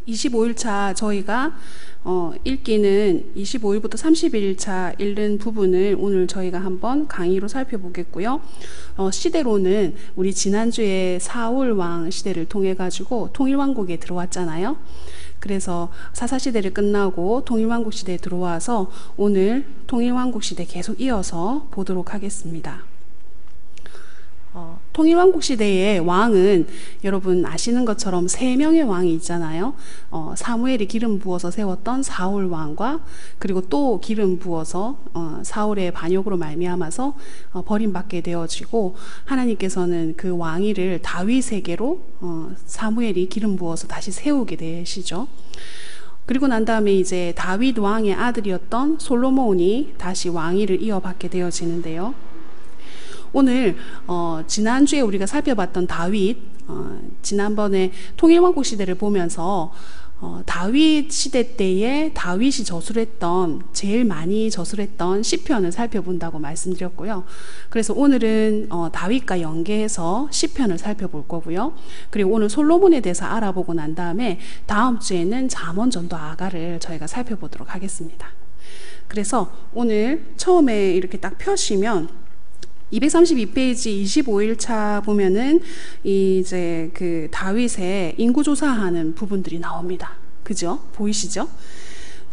25일차 저희가 읽기는 25일부터 31일차 읽는 부분을 오늘 저희가 한번 강의로 살펴보겠고요. 시대로는 우리 지난주에 사울 왕 시대를 통해 가지고 통일왕국에 들어왔잖아요. 그래서 사사시대를 끝나고 통일왕국 시대에 들어와서 오늘 통일왕국 시대 계속 이어서 보도록 하겠습니다. 통일왕국 시대의 왕은 여러분 아시는 것처럼 3명의 왕이 있잖아요. 사무엘이 기름 부어서 세웠던 사울 왕과 그리고 또 기름 부어서 사울의 반역으로 말미암아서 버림받게 되어지고 하나님께서는 그 왕위를 다윗에게로 사무엘이 기름 부어서 다시 세우게 되시죠. 그리고 난 다음에 이제 다윗 왕의 아들이었던 솔로몬이 다시 왕위를 이어받게 되어지는데요. 오늘 지난주에 우리가 살펴봤던 다윗, 지난번에 통일왕국 시대를 보면서 다윗 시대 때에 다윗이 저술했던 제일 많이 저술했던 시편을 살펴본다고 말씀드렸고요. 그래서 오늘은 다윗과 연계해서 시편을 살펴볼 거고요. 그리고 오늘 솔로몬에 대해서 알아보고 난 다음에 다음 주에는 잠언 전도 아가를 저희가 살펴보도록 하겠습니다. 그래서 오늘 처음에 이렇게 딱 펴시면 232페이지 25일차 보면은 이제 그 다윗의 인구조사하는 부분들이 나옵니다. 그죠? 보이시죠?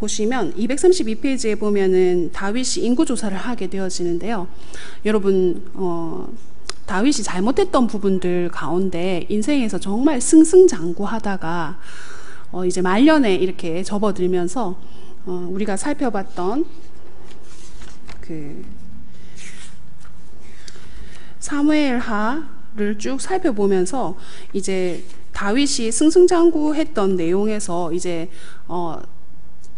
보시면 232페이지에 보면은 다윗이 인구조사를 하게 되어지는데요. 여러분, 다윗이 잘못했던 부분들 가운데 인생에서 정말 승승장구하다가 이제 말년에 이렇게 접어들면서 우리가 살펴봤던 그 사무엘하를 쭉 살펴보면서 이제 다윗이 승승장구했던 내용에서 이제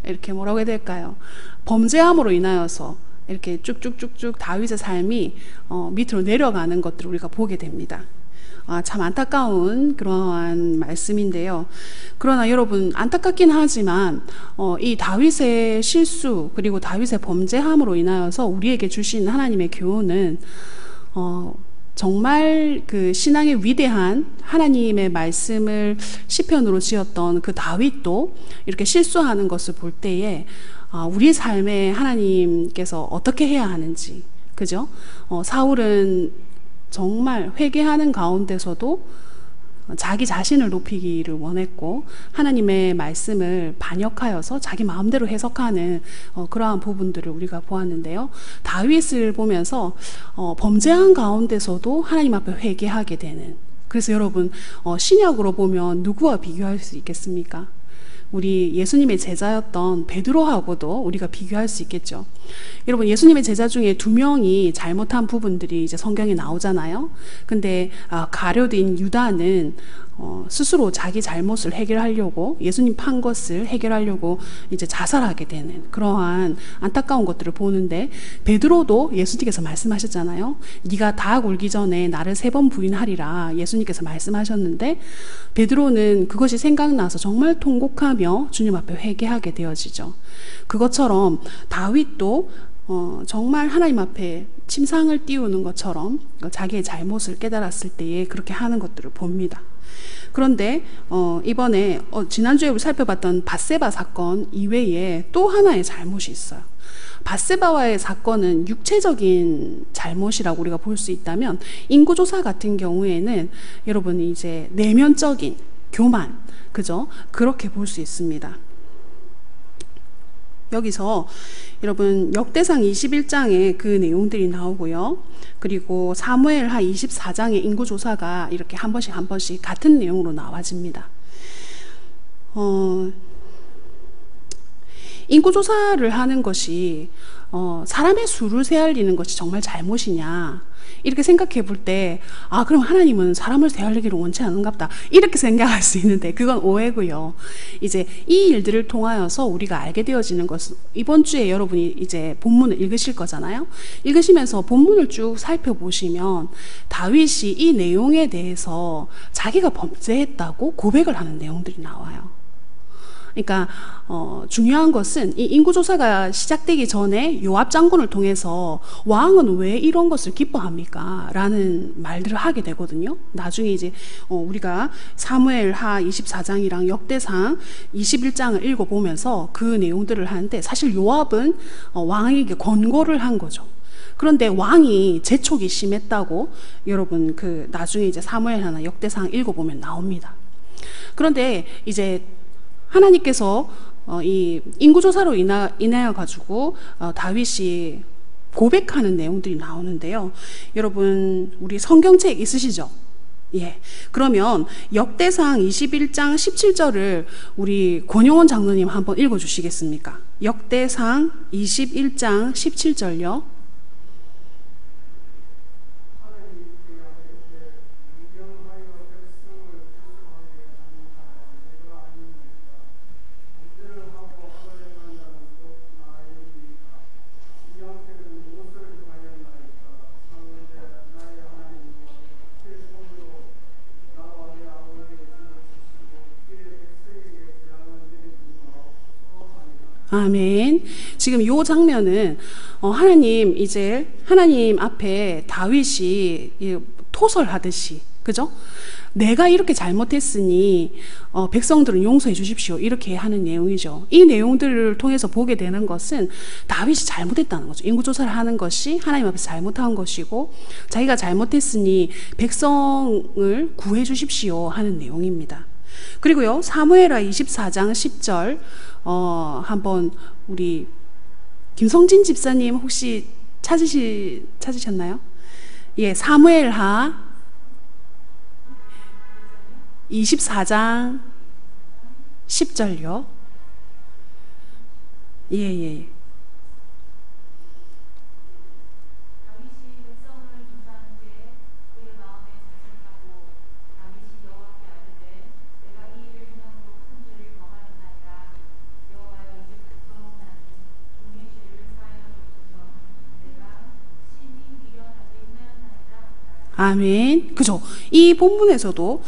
이렇게 뭐라고 해야 될까요? 범죄함으로 인하여서 이렇게 쭉쭉쭉쭉 다윗의 삶이 밑으로 내려가는 것들을 우리가 보게 됩니다. 참 안타까운 그러한 말씀인데요. 그러나 여러분 안타깝긴 하지만 이 다윗의 실수 그리고 다윗의 범죄함으로 인하여서 우리에게 주신 하나님의 교훈은 정말 그 신앙의 위대한 하나님의 말씀을 시편으로 지었던 그 다윗도 이렇게 실수하는 것을 볼 때에 우리 삶에 하나님께서 어떻게 해야 하는지, 그죠? 사울은 정말 회개하는 가운데서도 자기 자신을 높이기를 원했고 하나님의 말씀을 반역하여서 자기 마음대로 해석하는 그러한 부분들을 우리가 보았는데요. 다윗을 보면서 범죄한 가운데서도 하나님 앞에 회개하게 되는, 그래서 여러분 신약으로 보면 누구와 비교할 수 있겠습니까? 우리 예수님의 제자였던 베드로하고도 우리가 비교할 수 있겠죠. 여러분 예수님의 제자 중에 2명이 잘못한 부분들이 이제 성경에 나오잖아요. 근데 가룟인 유다는 스스로 자기 잘못을 해결하려고 예수님 판 것을 해결하려고 이제 자살하게 되는 그러한 안타까운 것들을 보는데, 베드로도 예수님께서 말씀하셨잖아요. 네가 닭 울기 전에 나를 3번 부인하리라 예수님께서 말씀하셨는데, 베드로는 그것이 생각나서 정말 통곡하며 주님 앞에 회개하게 되어지죠. 그것처럼 다윗도 정말 하나님 앞에 침상을 띄우는 것처럼 자기의 잘못을 깨달았을 때에 그렇게 하는 것들을 봅니다. 그런데 이번에 지난주에 우리 살펴봤던 밧세바 사건 이외에 또 하나의 잘못이 있어요. 밧세바와의 사건은 육체적인 잘못이라고 우리가 볼 수 있다면, 인구조사 같은 경우에는 여러분이 이제 내면적인 교만, 그죠? 그렇게 볼 수 있습니다. 여기서 여러분 역대상 21장에 그 내용들이 나오고요. 그리고 사무엘하 24장의 인구조사가 이렇게 한 번씩 같은 내용으로 나와집니다. 인구조사를 하는 것이 사람의 수를 세알리는 것이 정말 잘못이냐, 이렇게 생각해 볼 때 그럼 하나님은 사람을 세알리기를 원치 않은갑다, 이렇게 생각할 수 있는데 그건 오해고요. 이제 이 일들을 통하여서 우리가 알게 되어지는 것은, 이번 주에 여러분이 이제 본문을 읽으실 거잖아요. 읽으시면서 본문을 쭉 살펴보시면 다윗이 이 내용에 대해서 자기가 범죄했다고 고백을 하는 내용들이 나와요. 그러니까 중요한 것은 이 인구조사가 시작되기 전에 요압 장군을 통해서 왕은 왜 이런 것을 기뻐합니까? 라는 말들을 하게 되거든요. 나중에 이제 우리가 사무엘하 24장이랑 역대상 21장을 읽어보면서 그 내용들을 하는데, 사실 요압은 왕에게 권고를 한 거죠. 그런데 왕이 재촉이 심했다고 여러분 그 나중에 이제 사무엘하나 역대상 읽어보면 나옵니다. 그런데 이제 하나님께서 이 인구조사로 인하여 가지고 다윗이 고백하는 내용들이 나오는데요. 여러분 우리 성경책 있으시죠? 예. 그러면 역대상 21장 17절을 우리 권용원 장로님 한번 읽어주시겠습니까? 역대상 21장 17절요. 아멘. 지금 이 장면은 하나님 이제 하나님 앞에 다윗이 토설하듯이, 그죠? 내가 이렇게 잘못했으니 백성들은 용서해 주십시오, 이렇게 하는 내용이죠. 이 내용들을 통해서 보게 되는 것은 다윗이 잘못했다는 거죠. 인구조사를 하는 것이 하나님 앞에서 잘못한 것이고, 자기가 잘못했으니 백성을 구해 주십시오 하는 내용입니다. 그리고요, 사무엘하 24장 10절 한번 우리 김성진 집사님 혹시 찾으셨나요? 예, 사무엘하 24장 10절요. 예. 아멘. 그죠? 이 본문에서도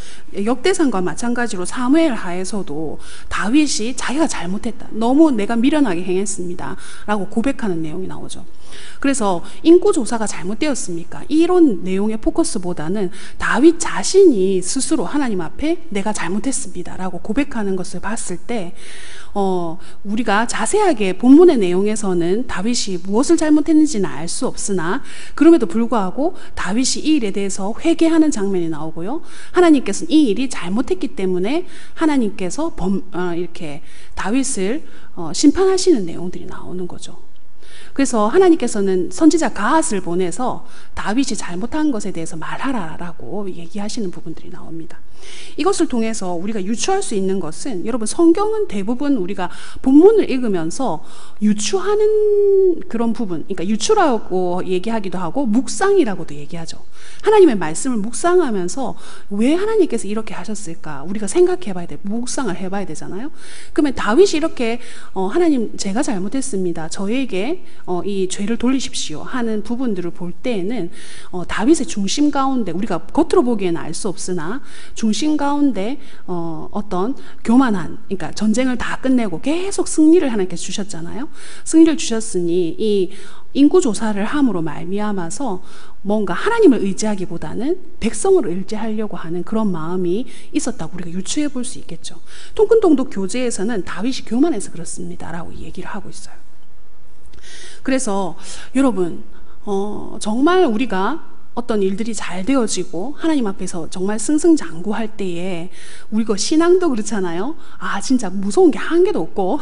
역대상과 마찬가지로 사무엘하에서도 다윗이 자기가 잘못했다, 너무 내가 미련하게 행했습니다 라고 고백하는 내용이 나오죠. 그래서 인구조사가 잘못되었습니까? 이런 내용의 포커스보다는 다윗 자신이 스스로 하나님 앞에 내가 잘못했습니다 라고 고백하는 것을 봤을 때 우리가 자세하게 본문의 내용에서는 다윗이 무엇을 잘못했는지는 알 수 없으나, 그럼에도 불구하고 다윗이 이 일에 대해서 회개하는 장면이 나오고요, 하나님께서는 이 일이 잘못했기 때문에 하나님께서 이렇게 다윗을 심판하시는 내용들이 나오는 거죠. 그래서 하나님께서는 선지자 갓을 보내서 다윗이 잘못한 것에 대해서 말하라라고 얘기하시는 부분들이 나옵니다. 이것을 통해서 우리가 유추할 수 있는 것은, 여러분 성경은 대부분 우리가 본문을 읽으면서 유추하는 그런 부분, 그러니까 유추라고 얘기하기도 하고 묵상이라고도 얘기하죠. 하나님의 말씀을 묵상하면서 왜 하나님께서 이렇게 하셨을까 우리가 생각해봐야 돼, 묵상을 해봐야 되잖아요. 그러면 다윗이 이렇게 하나님 제가 잘못했습니다, 저에게 이 죄를 돌리십시오 하는 부분들을 볼 때에는 다윗의 중심 가운데, 우리가 겉으로 보기에는 알 수 없으나 중심 가운데 어떤 교만한, 그러니까 전쟁을 다 끝내고 계속 승리를 하나님께서 주셨잖아요. 승리를 주셨으니 이 인구조사를 함으로 말미암아서 뭔가 하나님을 의지하기보다는 백성을 의지하려고 하는 그런 마음이 있었다고 우리가 유추해 볼 수 있겠죠. 통근동독 교재에서는 다윗이 교만해서 그렇습니다 라고 얘기를 하고 있어요. 그래서 여러분 정말 우리가 어떤 일들이 잘 되어지고 하나님 앞에서 정말 승승장구할 때에 우리가 신앙도 그렇잖아요. 아 진짜 무서운 게 한 개도 없고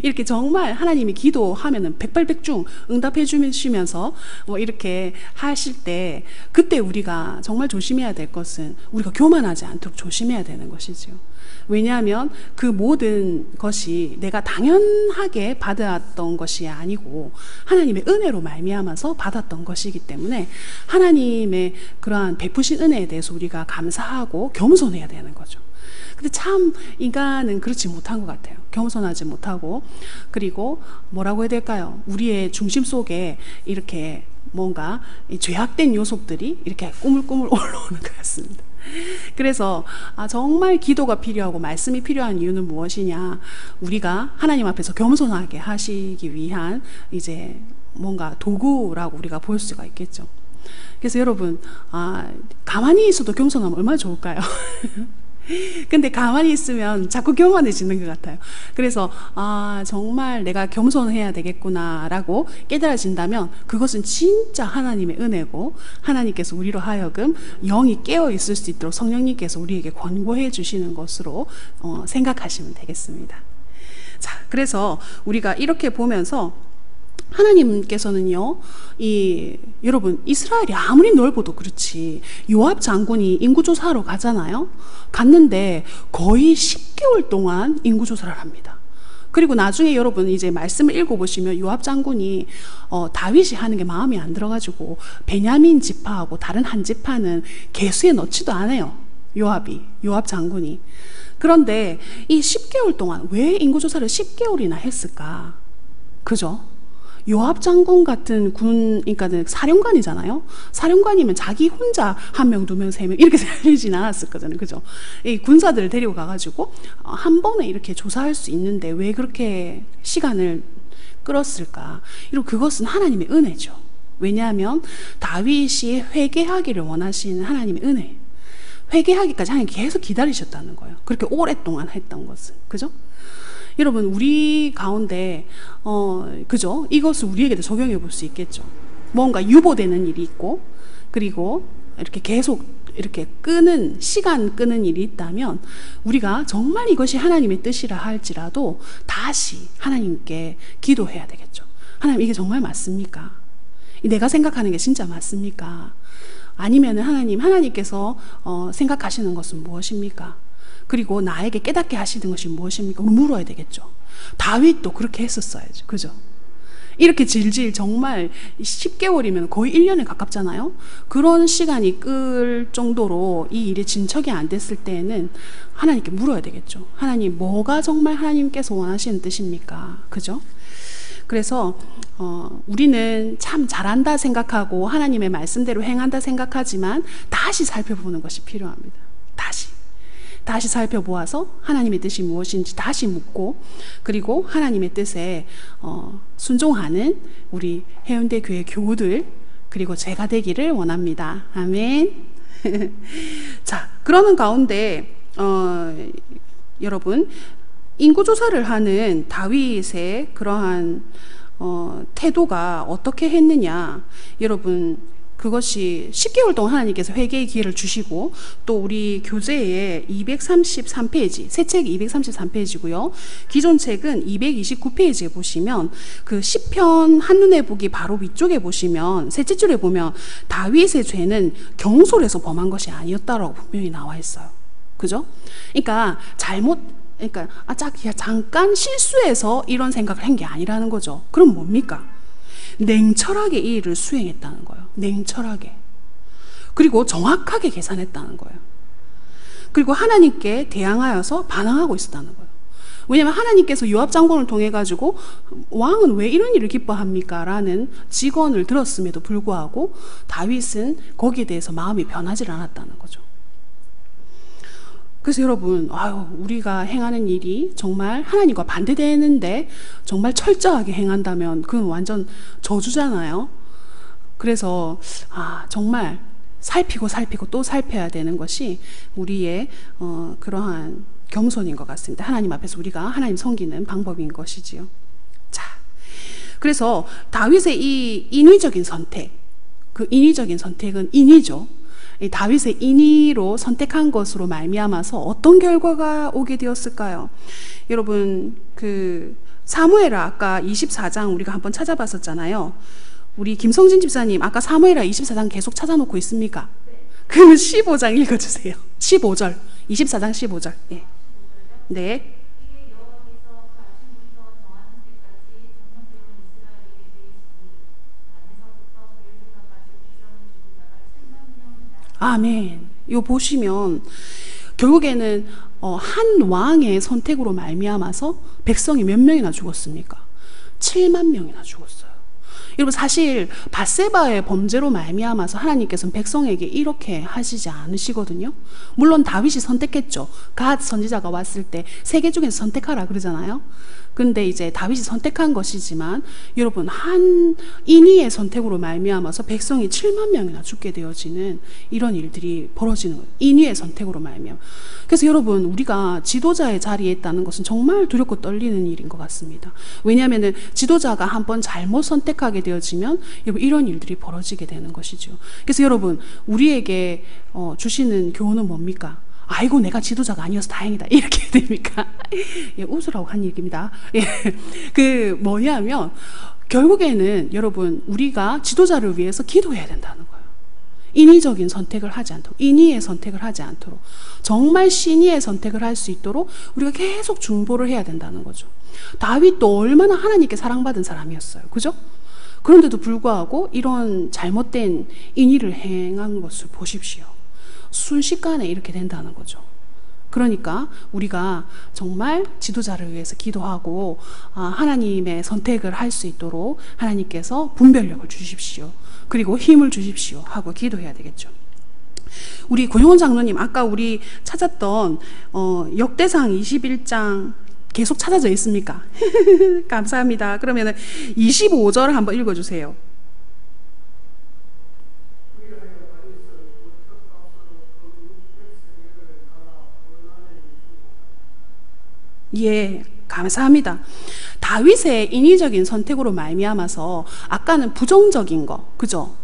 이렇게 정말 하나님이 기도하면은 백발백중 응답해 주시면서 뭐 이렇게 하실 때, 그때 우리가 정말 조심해야 될 것은 우리가 교만하지 않도록 조심해야 되는 것이죠. 왜냐하면 그 모든 것이 내가 당연하게 받았던 것이 아니고 하나님의 은혜로 말미암아서 받았던 것이기 때문에 하나님의 그러한 베푸신 은혜에 대해서 우리가 감사하고 겸손해야 되는 거죠. 근데 참 인간은 그렇지 못한 것 같아요. 겸손하지 못하고, 그리고 뭐라고 해야 될까요? 우리의 중심 속에 이렇게 뭔가 죄악된 요소들이 이렇게 꾸물꾸물 올라오는 것 같습니다. 그래서 정말 기도가 필요하고 말씀이 필요한 이유는 무엇이냐? 우리가 하나님 앞에서 겸손하게 하시기 위한 이제 뭔가 도구라고 우리가 볼 수가 있겠죠. 그래서 여러분, 가만히 있어도 겸손하면 얼마나 좋을까요? 근데 가만히 있으면 자꾸 교만해지는 것 같아요. 그래서 정말 내가 겸손해야 되겠구나 라고 깨달아진다면 그것은 진짜 하나님의 은혜고, 하나님께서 우리로 하여금 영이 깨어 있을 수 있도록 성령님께서 우리에게 권고해 주시는 것으로 생각하시면 되겠습니다. 자, 그래서 우리가 이렇게 보면서 하나님께서는요, 여러분, 이스라엘이 아무리 넓어도 그렇지, 요압 장군이 인구조사하러 가잖아요. 갔는데 거의 10개월 동안 인구조사를 합니다. 그리고 나중에 여러분 이제 말씀을 읽어보시면 요압 장군이 다윗이 하는 게 마음에 안 들어가지고 베냐민 지파하고 다른 한 지파는 계수에 넣지도 않아요. 요압 장군이. 그런데 이 10개월 동안 왜 인구조사를 10개월이나 했을까? 그죠? 요압 장군 같은 그러니까 사령관이잖아요. 사령관이면 자기 혼자 1명, 2명, 3명 이렇게 살리진 않았을 거잖아요. 그죠? 이 군사들을 데리고 가가지고 한 번에 이렇게 조사할 수 있는데 왜 그렇게 시간을 끌었을까? 이런 그것은 하나님의 은혜죠. 왜냐하면 다윗이 회개하기를 원하시는 하나님의 은혜. 회개하기까지 하나님 계속 기다리셨다는 거예요. 그렇게 오랫동안 했던 것은. 그죠? 여러분, 우리 가운데 그죠? 이것을 우리에게도 적용해 볼 수 있겠죠. 뭔가 유보되는 일이 있고, 그리고 이렇게 계속 이렇게 시간 끄는 일이 있다면 우리가 정말 이것이 하나님의 뜻이라 할지라도 다시 하나님께 기도해야 되겠죠. 하나님, 이게 정말 맞습니까? 내가 생각하는 게 진짜 맞습니까? 아니면은 하나님께서 생각하시는 것은 무엇입니까? 그리고 나에게 깨닫게 하시는 것이 무엇입니까? 물어야 되겠죠. 다윗도 그렇게 했었어야죠. 그죠? 이렇게 질질 정말 10개월이면 거의 1년에 가깝잖아요. 그런 시간이 끌 정도로 이 일이 진척이 안 됐을 때에는 하나님께 물어야 되겠죠. 하나님, 뭐가 정말 하나님께서 원하시는 뜻입니까? 그죠? 그래서 우리는 참 잘한다 생각하고 하나님의 말씀대로 행한다 생각하지만 다시 살펴보는 것이 필요합니다. 다시 살펴보아서 하나님의 뜻이 무엇인지 다시 묻고, 그리고 하나님의 뜻에 순종하는 우리 해운대 교회 교우들, 그리고 제가 되기를 원합니다. 아멘. 자, 그러는 가운데 여러분, 인구조사를 하는 다윗의 그러한 태도가 어떻게 했느냐. 여러분, 그것이 10개월 동안 하나님께서 회개의 기회를 주시고, 또 우리 교재에 233페이지, 새 책이 233페이지고요. 기존 책은 229페이지에 보시면 그 시편 한눈에 보기 바로 위쪽에 보시면 셋째 줄에 보면 다윗의 죄는 경솔해서 범한 것이 아니었다라고 분명히 나와 있어요. 그죠? 그러니까 잠깐 실수해서 이런 생각을 한 게 아니라는 거죠. 그럼 뭡니까? 냉철하게 이 일을 수행했다는 거예요. 냉철하게. 그리고 정확하게 계산했다는 거예요. 그리고 하나님께 대항하여서 반항하고 있었다는 거예요. 왜냐하면 하나님께서 요압 장군을 통해 가지고 왕은 왜 이런 일을 기뻐합니까? 라는 직언을 들었음에도 불구하고 다윗은 거기에 대해서 마음이 변하지 않았다는 거죠. 그래서 여러분, 우리가 행하는 일이 정말 하나님과 반대되는데 정말 철저하게 행한다면 그건 완전 저주잖아요. 그래서 정말 살피고 또 살펴야 되는 것이 우리의 그러한 겸손인 것 같습니다. 하나님 앞에서 우리가 하나님 섬기는 방법인 것이지요. 자, 그래서 다윗의 이 인위적인 선택, 그 인위적인 선택은 인위죠. 다윗의 인의로 선택한 것으로 말미암아서 어떤 결과가 오게 되었을까요? 여러분, 그 사무엘하 아까 24장 우리가 한번 찾아봤었잖아요. 우리 김성진 집사님 아까 사무엘하 24장 계속 찾아놓고 있습니까? 그러면 15장 읽어주세요. 15절, 24장 15절. 예. 네. 아멘. 이거 보시면 결국에는 한 왕의 선택으로 말미암아서 백성이 몇 명이나 죽었습니까? 7만 명이나 죽었어요. 여러분 사실 밧세바의 범죄로 말미암아서 하나님께서는 백성에게 이렇게 하시지 않으시거든요. 물론 다윗이 선택했죠. 갓 선지자가 왔을 때 세 개 중에서 선택하라 그러잖아요. 근데 이제 다윗이 선택한 것이지만 여러분 한 인위의 선택으로 말미암아서 백성이 7만 명이나 죽게 되어지는 이런 일들이 벌어지는 거예요. 인위의 선택으로 말미암아. 그래서 여러분 우리가 지도자의 자리에 있다는 것은 정말 두렵고 떨리는 일인 것 같습니다. 왜냐하면 지도자가 한번 잘못 선택하게 되어지면 여러분 이런 일들이 벌어지게 되는 것이죠. 그래서 여러분 우리에게 주시는 교훈은 뭡니까? 아이고 내가 지도자가 아니어서 다행이다 이렇게 됩니까? 예, 웃으라고 한 얘기입니다. 예, 그 뭐냐면 결국에는 여러분 우리가 지도자를 위해서 기도해야 된다는 거예요. 인위적인 선택을 하지 않도록, 인위의 선택을 하지 않도록, 정말 신의의 선택을 할 수 있도록 우리가 계속 중보를 해야 된다는 거죠. 다윗도 얼마나 하나님께 사랑받은 사람이었어요. 그죠? 그런데도 불구하고 이런 잘못된 인위를 행한 것을 보십시오. 순식간에 이렇게 된다는 거죠. 그러니까 우리가 정말 지도자를 위해서 기도하고 하나님의 선택을 할 수 있도록 하나님께서 분별력을 주십시오. 그리고 힘을 주십시오 하고 기도해야 되겠죠. 우리 고용원 장로님 아까 우리 찾았던 역대상 21장 계속 찾아져 있습니까? 감사합니다. 그러면 25절을 한번 읽어주세요. 예, 감사합니다. 다윗의 인위적인 선택으로 말미암아서 아까는 부정적인 거, 그죠?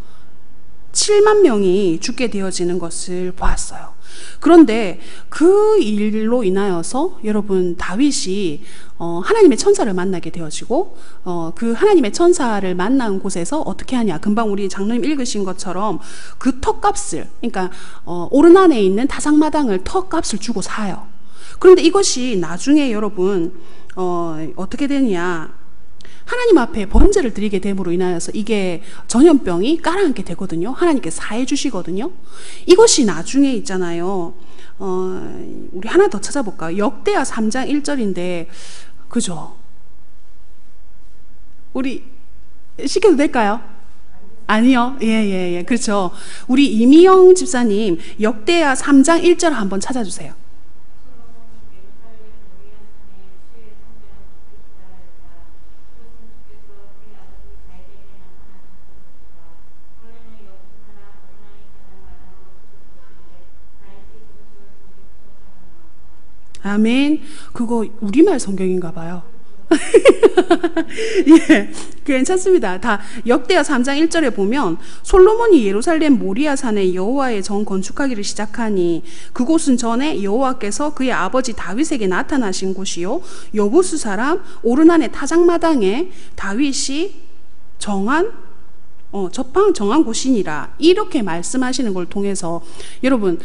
7만 명이 죽게 되어지는 것을 보았어요. 그런데 그 일로 인하여서 여러분 다윗이 하나님의 천사를 만나게 되어지고 그 하나님의 천사를 만난 곳에서 어떻게 하냐, 금방 우리 장로님 읽으신 것처럼 그 턱값을, 그러니까 오르난에 있는 타작마당을 턱값을 주고 사요. 그런데 이것이 나중에 여러분 어떻게 되느냐, 하나님 앞에 번제를 드리게 됨으로 인하여서 이게 전염병이 깔아앉게 되거든요. 하나님께 사해 주시거든요. 이것이 나중에 있잖아요. 우리 하나 더 찾아볼까요? 역대하 3장 1절인데 그죠? 우리 시켜도 될까요? 아니요. 예. 그렇죠. 우리 이미영 집사님 역대하 3장 1절 한번 찾아주세요. 아멘. 그거 우리말 성경인가 봐요. 예, 괜찮습니다. 다 역대하 3장 1절에 보면 솔로몬이 예루살렘 모리아 산에 여호와의 정 건축하기를 시작하니 그곳은 전에 여호와께서 그의 아버지 다윗에게 나타나신 곳이요 여부스 사람 오르난의 타작마당에 다윗이 정한 정한 곳이니라 이렇게 말씀하시는 걸 통해서 여러분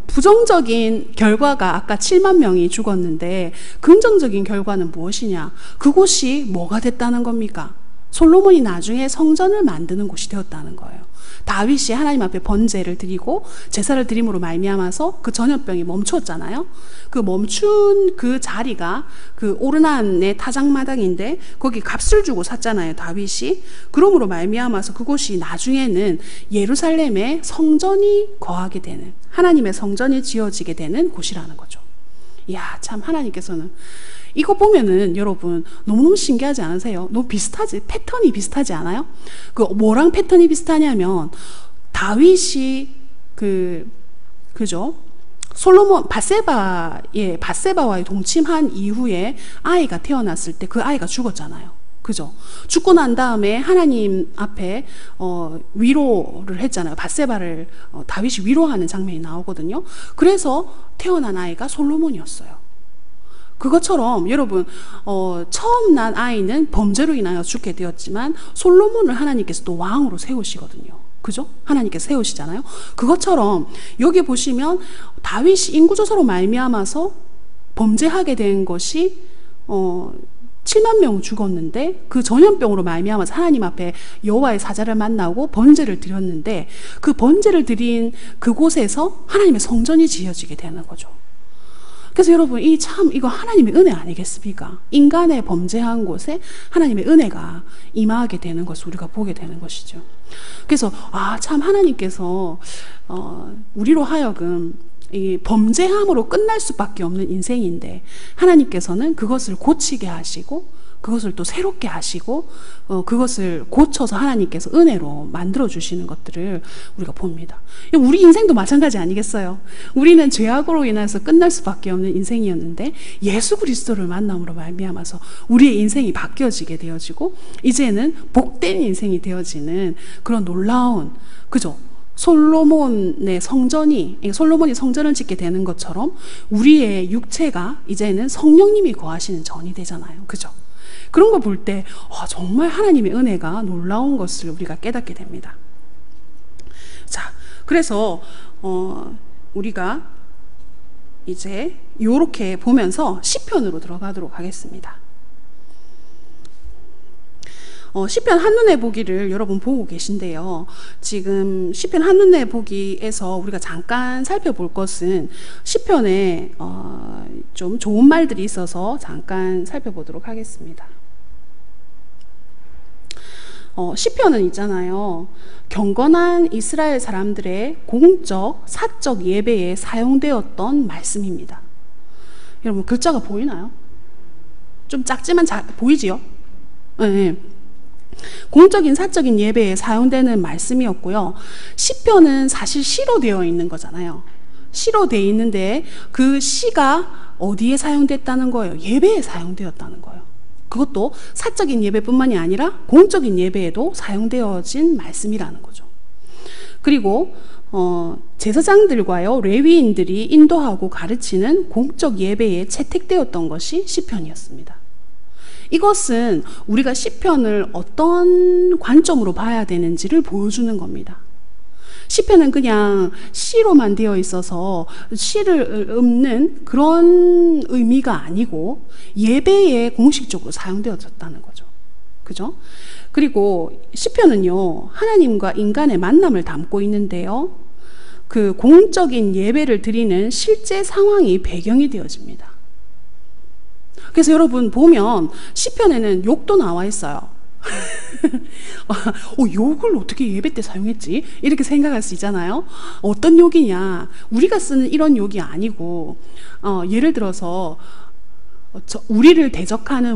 부정적인 결과가 아까 7만 명이 죽었는데 긍정적인 결과는 무엇이냐, 그곳이 뭐가 됐다는 겁니까? 솔로몬이 나중에 성전을 만드는 곳이 되었다는 거예요. 다윗이 하나님 앞에 번제를 드리고 제사를 드림으로 말미암아서 그 전염병이 멈췄잖아요. 그 멈춘 그 자리가 그 오르난의 타작마당인데 거기 값을 주고 샀잖아요, 다윗이. 그러므로 말미암아서 그곳이 나중에는 예루살렘의 성전이 거하게 되는, 하나님의 성전이 지어지게 되는 곳이라는 거죠. 이야, 참 하나님께서는 이거 보면은 여러분 너무너무 신기하지 않으세요? 너무 비슷하지? 패턴이 비슷하지 않아요? 그 뭐랑 패턴이 비슷하냐면 다윗이 그죠? 솔로몬 밧세바와의 동침한 이후에 아이가 태어났을 때 그 아이가 죽었잖아요. 그죠? 죽고 난 다음에 하나님 앞에 위로를 했잖아요. 밧세바를 다윗이 위로하는 장면이 나오거든요. 그래서 태어난 아이가 솔로몬이었어요. 그것처럼 여러분 처음 난 아이는 범죄로 인하여 죽게 되었지만 솔로몬을 하나님께서 또 왕으로 세우시거든요. 그죠? 하나님께서 세우시잖아요. 그것처럼 여기 보시면 다윗이 인구조사로 말미암아서 범죄하게 된 것이 7만 명 죽었는데 그 전염병으로 말미암아서 하나님 앞에 여호와의 사자를 만나고 번제를 드렸는데 그 번제를 드린 그곳에서 하나님의 성전이 지어지게 되는 거죠. 그래서 여러분, 이거 하나님의 은혜 아니겠습니까? 인간의 범죄한 곳에 하나님의 은혜가 임하게 되는 것을 우리가 보게 되는 것이죠. 그래서 참 하나님께서 우리로 하여금 이 범죄함으로 끝날 수밖에 없는 인생인데, 하나님께서는 그것을 고치게 하시고 그것을 또 새롭게 하시고 그것을 고쳐서 하나님께서 은혜로 만들어 주시는 것들을 우리가 봅니다. 우리 인생도 마찬가지 아니겠어요? 우리는 죄악으로 인해서 끝날 수밖에 없는 인생이었는데, 예수 그리스도를 만남으로 말미암아서 우리의 인생이 바뀌어지게 되어지고 이제는 복된 인생이 되어지는 그런 놀라운, 그죠? 솔로몬이 성전을 짓게 되는 것처럼 우리의 육체가 이제는 성령님이 거하시는 전이 되잖아요. 그죠? 그런 거 볼 때 정말 하나님의 은혜가 놀라운 것을 우리가 깨닫게 됩니다. 자, 그래서 우리가 이제 요렇게 보면서 시편으로 들어가도록 하겠습니다. 시편 한눈에 보기를 여러분 보고 계신데요. 지금 시편 한눈에 보기에서 우리가 잠깐 살펴볼 것은 시편에 좀 좋은 말들이 있어서 잠깐 살펴보도록 하겠습니다. 시편은 있잖아요. 경건한 이스라엘 사람들의 공적, 사적 예배에 사용되었던 말씀입니다. 여러분, 글자가 보이나요? 좀 작지만 보이지요? 네. 공적인 사적인 예배에 사용되는 말씀이었고요. 시편은 사실 시로 되어 있는 거잖아요. 시로 되어 있는데 그 시가 어디에 사용됐다는 거예요? 예배에 사용되었다는 거예요. 그것도 사적인 예배뿐만이 아니라 공적인 예배에도 사용되어진 말씀이라는 거죠. 그리고 제사장들과요, 레위인들이 인도하고 가르치는 공적 예배에 채택되었던 것이 시편이었습니다. 이것은 우리가 시편을 어떤 관점으로 봐야 되는지를 보여주는 겁니다. 시편은 그냥 시로만 되어 있어서 시를 읊는 그런 의미가 아니고 예배에 공식적으로 사용되어졌다는 거죠. 그죠? 그리고 시편은요, 하나님과 인간의 만남을 담고 있는데요, 그 공적인 예배를 드리는 실제 상황이 배경이 되어집니다. 그래서 여러분 보면 시편에는 욕도 나와 있어요. 욕을 어떻게 예배 때 사용했지? 이렇게 생각할 수 있잖아요. 어떤 욕이냐? 우리가 쓰는 이런 욕이 아니고 예를 들어서 우리를 대적하는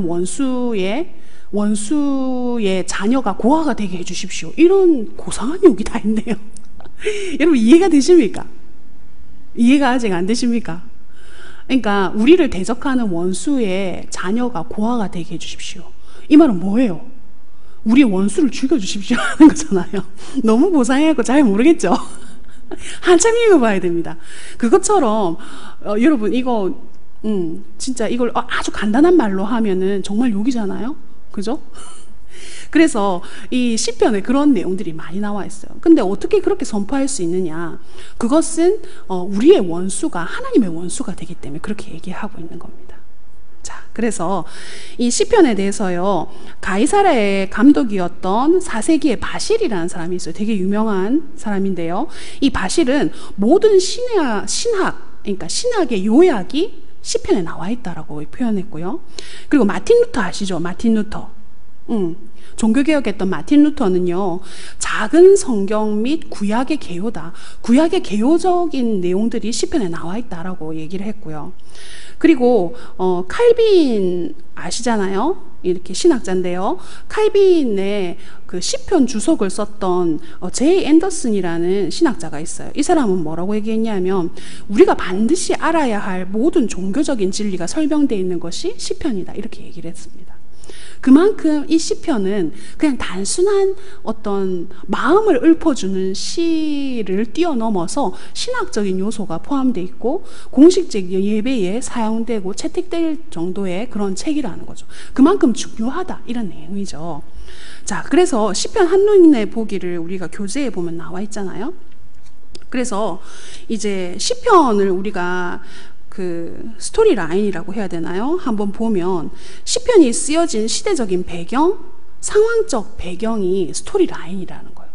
원수의 자녀가 고아가 되게 해주십시오, 이런 고상한 욕이 다 있네요. 여러분 이해가 되십니까? 이해가 아직 안 되십니까? 그러니까 우리를 대적하는 원수의 자녀가 고아가 되게 해주십시오. 이 말은 뭐예요? 우리 원수를 죽여주십시오 하는 거잖아요. 너무 고상해갖고 잘 모르겠죠? 한참 읽어봐야 됩니다. 그것처럼 여러분 이거 진짜 이걸 아주 간단한 말로 하면은 정말 욕이잖아요. 그죠? 그래서 이 시편에 그런 내용들이 많이 나와 있어요. 근데 어떻게 그렇게 선포할 수 있느냐? 그것은 우리의 원수가 하나님의 원수가 되기 때문에 그렇게 얘기하고 있는 겁니다. 자, 그래서 이 시편에 대해서요, 가이사라의 감독이었던 4세기의 바실이라는 사람이 있어요. 되게 유명한 사람인데요, 이 바실은 모든 그러니까 신학의 요약이 시편에 나와 있다라고 표현했고요. 그리고 마틴 루터 아시죠? 마틴 루터. 종교개혁했던 마틴 루터는요, 작은 성경 및 구약의 개요다, 구약의 개요적인 내용들이 시편에 나와 있다라고 얘기를 했고요. 그리고 칼빈 아시잖아요? 이렇게 신학자인데요, 칼빈의 그 시편 주석을 썼던 제이 앤더슨이라는 신학자가 있어요. 이 사람은 뭐라고 얘기했냐면, 우리가 반드시 알아야 할 모든 종교적인 진리가 설명되어 있는 것이 시편이다, 이렇게 얘기를 했습니다. 그만큼 이 시편은 그냥 단순한 어떤 마음을 읊어주는 시를 뛰어넘어서 신학적인 요소가 포함되어 있고 공식적인 예배에 사용되고 채택될 정도의 그런 책이라는 거죠. 그만큼 중요하다, 이런 내용이죠. 자, 그래서 시편 한눈에 보기를 우리가 교재에 보면 나와 있잖아요. 그래서 이제 시편을 우리가 그 스토리 라인이라고 해야 되나요? 한번 보면 시편이 쓰여진 시대적인 배경, 상황적 배경이 스토리 라인이라는 거예요.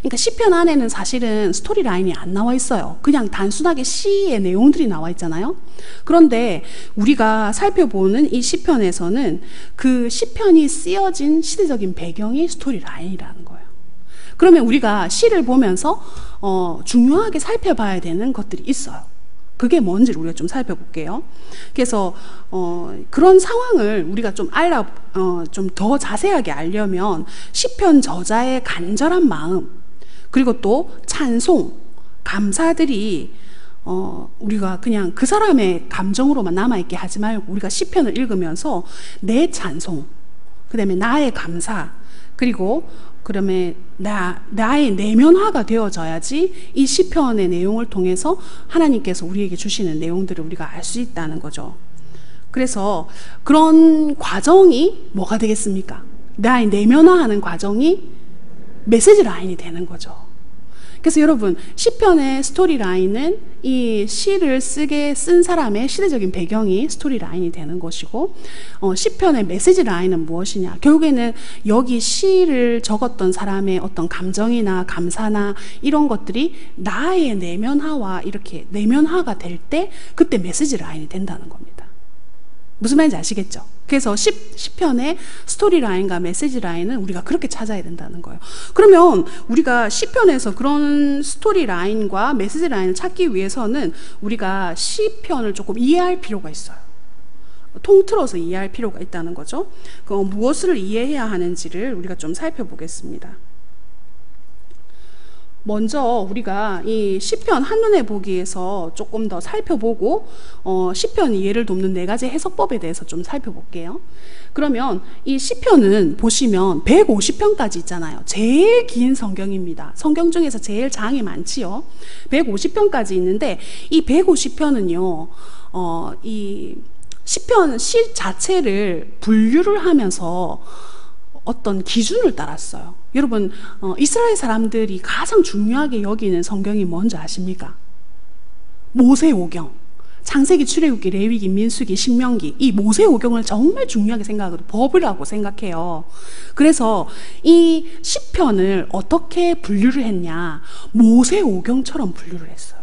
그러니까 시편 안에는 사실은 스토리 라인이 안 나와 있어요. 그냥 단순하게 시의 내용들이 나와 있잖아요. 그런데 우리가 살펴보는 이 시편에서는 그 시편이 쓰여진 시대적인 배경이 스토리 라인이라는 거예요. 그러면 우리가 시를 보면서 중요하게 살펴봐야 되는 것들이 있어요. 그게 뭔지를 우리가 좀 살펴볼게요. 그래서 그런 상황을 우리가 좀 좀 더 자세하게 알려면 시편 저자의 간절한 마음, 그리고 또 찬송, 감사들이 우리가 그냥 그 사람의 감정으로만 남아있게 하지 말고 우리가 시편을 읽으면서 내 찬송, 그 다음에 나의 감사, 그리고 그러면 나의 내면화가 되어져야지 이 시편의 내용을 통해서 하나님께서 우리에게 주시는 내용들을 우리가 알 수 있다는 거죠. 그래서 그런 과정이 뭐가 되겠습니까? 나의 내면화하는 과정이 메시지 라인이 되는 거죠. 그래서 여러분, 시편의 스토리 라인은 이 시를 쓴 사람의 시대적인 배경이 스토리 라인이 되는 것이고, 시편의 메시지 라인은 무엇이냐? 결국에는 여기 시를 적었던 사람의 어떤 감정이나 감사나 이런 것들이 나의 내면화와 이렇게 내면화가 될 때 그때 메시지 라인이 된다는 겁니다. 무슨 말인지 아시겠죠? 그래서 시편의 스토리 라인과 메시지 라인은 우리가 그렇게 찾아야 된다는 거예요. 그러면 우리가 시편에서 그런 스토리 라인과 메시지 라인을 찾기 위해서는 우리가 시편을 조금 이해할 필요가 있어요. 통틀어서 이해할 필요가 있다는 거죠. 무엇을 이해해야 하는지를 우리가 좀 살펴보겠습니다. 먼저 우리가 이 시편 한눈에 보기에서 조금 더 살펴보고 시편 이해를 돕는 4가지 해석법에 대해서 좀 살펴볼게요. 그러면 이 시편은 보시면 150편까지 있잖아요. 제일 긴 성경입니다. 성경 중에서 제일 장이 많지요. 150편까지 있는데 이 150편은요 이 시편 시 자체를 분류를 하면서 어떤 기준을 따랐어요. 여러분, 이스라엘 사람들이 가장 중요하게 여기는 성경이 뭔지 아십니까? 모세오경, 창세기, 출애굽기, 레위기, 민수기, 신명기, 이 모세오경을 정말 중요하게 생각하고 법이라고 생각해요. 그래서 이 시편을 어떻게 분류를 했냐? 모세오경처럼 분류를 했어요.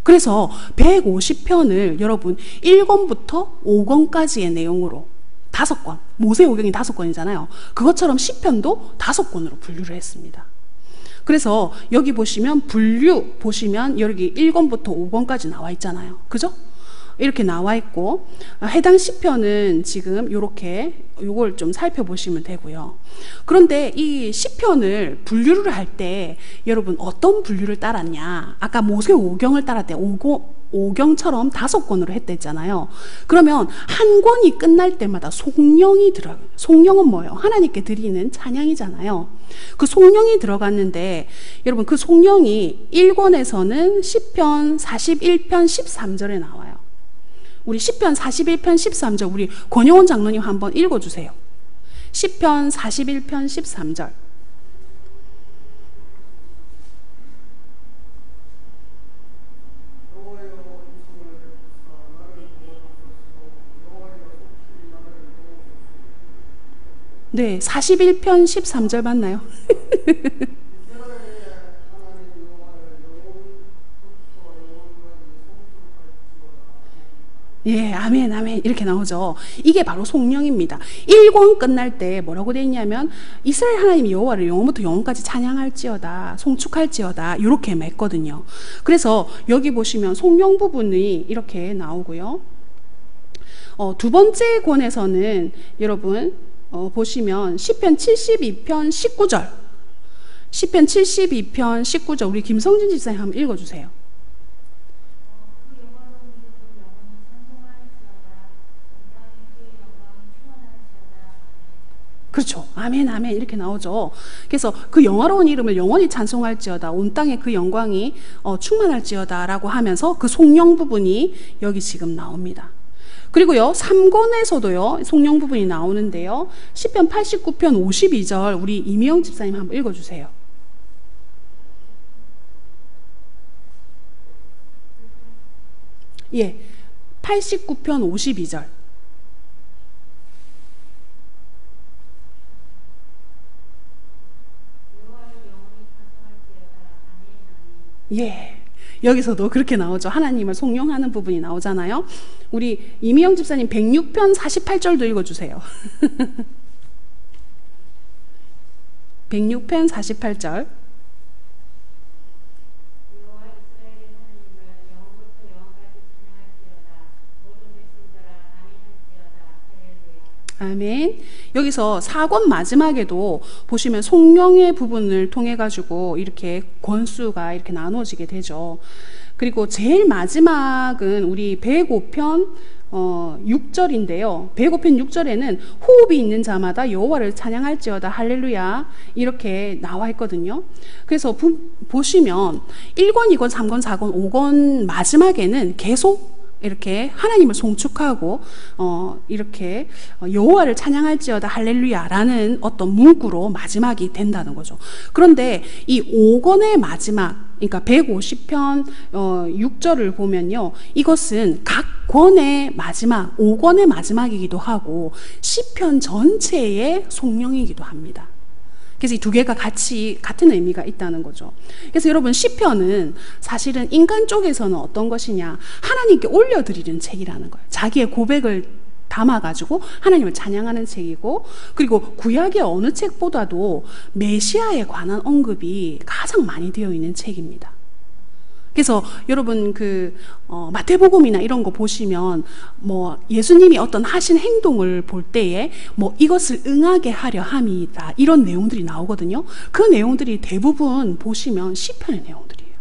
그래서 150편을 여러분 1권부터 5권까지의 내용으로 5권, 모세오경이 5권이잖아요. 그것처럼 시편도 5권으로 분류를 했습니다. 그래서 여기 보시면 분류 보시면 여기 1권부터 5권까지 나와 있잖아요. 그죠? 이렇게 나와 있고 해당 시편은 지금 이렇게 요걸 좀 살펴보시면 되고요. 그런데 이 시편을 분류를 할 때 여러분 어떤 분류를 따랐냐? 아까 모세오경을 따랐대. 5경처럼 5권으로 했댔잖아요. 그러면 한 권이 끝날 때마다 송령이 들어가요. 송령은 뭐예요? 하나님께 드리는 찬양이잖아요. 그 송령이 들어갔는데 여러분 그 송령이 1권에서는 시편 41편 13절에 나와요. 우리 시편 41편 13절 우리 권영원 장로님 한번 읽어주세요. 시편 41편 13절. 네, 41편 13절 맞나요? 예, 아멘, 아멘. 이렇게 나오죠. 이게 바로 송령입니다. 1권 끝날 때 뭐라고 되어 있냐면, 이스라엘 하나님 여호와를 영원부터 영원까지 찬양할지어다, 송축할지어다, 이렇게 맺거든요. 그래서 여기 보시면 송령 부분이 이렇게 나오고요. 두 번째 권에서는 여러분, 보시면 시편 72편 19절. 시편 72편 19절. 우리 김성진 집사님 한번 읽어주세요. 그렇죠. 아멘, 아멘. 이렇게 나오죠. 그래서 그 영화로운 이름을 영원히 찬송할지어다. 온 땅에 그 영광이 충만할지어다. 라고 하면서 그 송령 부분이 여기 지금 나옵니다. 그리고요, 3권에서도요, 송령 부분이 나오는데요. 시편 89편 52절, 우리 이미영 집사님 한번 읽어주세요. 예, 89편 52절. 예. 여기서도 그렇게 나오죠. 하나님을 송영하는 부분이 나오잖아요. 우리 이미영 집사님 106편 48절도 읽어주세요. 106편 48절. 아멘. 여기서 4권 마지막에도 보시면 송영의 부분을 통해 가지고 이렇게 권수가 이렇게 나누어지게 되죠. 그리고 제일 마지막은 우리 105편 6절인데요. 105편 6절에는 호흡이 있는 자마다 여호와를 찬양할지어다 할렐루야 이렇게 나와 있거든요. 그래서 보시면 1권, 2권, 3권, 4권, 5권 마지막에는 계속 이렇게 하나님을 송축하고 이렇게 여호와를 찬양할지어다 할렐루야라는 어떤 문구로 마지막이 된다는 거죠. 그런데 이 5권의 마지막, 그러니까 150편 6절을 보면요, 이것은 각 권의 마지막, 5권의 마지막이기도 하고 시편 전체의 송영이기도 합니다. 그래서 이 두 개가 같이 같은 의미가 있다는 거죠. 그래서 여러분, 시편은 사실은 인간 쪽에서는 어떤 것이냐, 하나님께 올려드리는 책이라는 거예요. 자기의 고백을 담아가지고 하나님을 찬양하는 책이고, 그리고 구약의 어느 책보다도 메시아에 관한 언급이 가장 많이 되어 있는 책입니다. 그래서 여러분 마태복음이나 이런 거 보시면 뭐 예수님이 어떤 하신 행동을 볼 때에 뭐 이것을 응하게 하려 함이다 이런 내용들이 나오거든요. 그 내용들이 대부분 보시면 시편의 내용들이에요.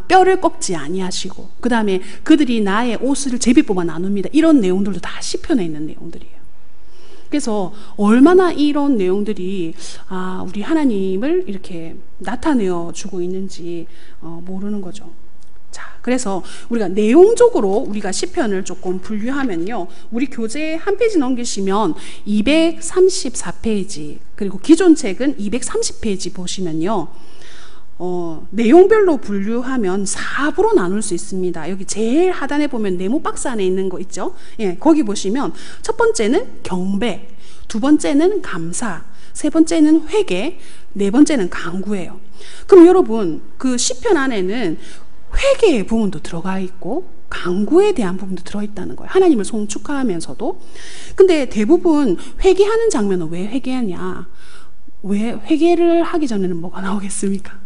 뼈를 꺾지 아니하시고, 그 다음에 그들이 나의 옷을 제비 뽑아 나눕니다. 이런 내용들도 다 시편에 있는 내용들이에요. 그래서 얼마나 이런 내용들이 우리 하나님을 이렇게 나타내어 주고 있는지 모르는 거죠. 자, 그래서 우리가 내용적으로 우리가 시편을 조금 분류하면요, 우리 교재 한 페이지 넘기시면 234페이지, 그리고 기존 책은 230페이지 보시면요, 내용별로 분류하면 4부로 나눌 수 있습니다. 여기 제일 하단에 보면 네모 박스 안에 있는 거 있죠? 예, 거기 보시면 첫 번째는 경배, 두 번째는 감사, 세 번째는 회개, 네 번째는 간구예요. 그럼 여러분, 그 시편 안에는 회개의 부분도 들어가 있고 간구에 대한 부분도 들어있다는 거예요. 하나님을 송축하면서도. 근데 대부분 회개하는 장면은 왜 회개하냐? 왜 회개를 하기 전에는 뭐가 나오겠습니까?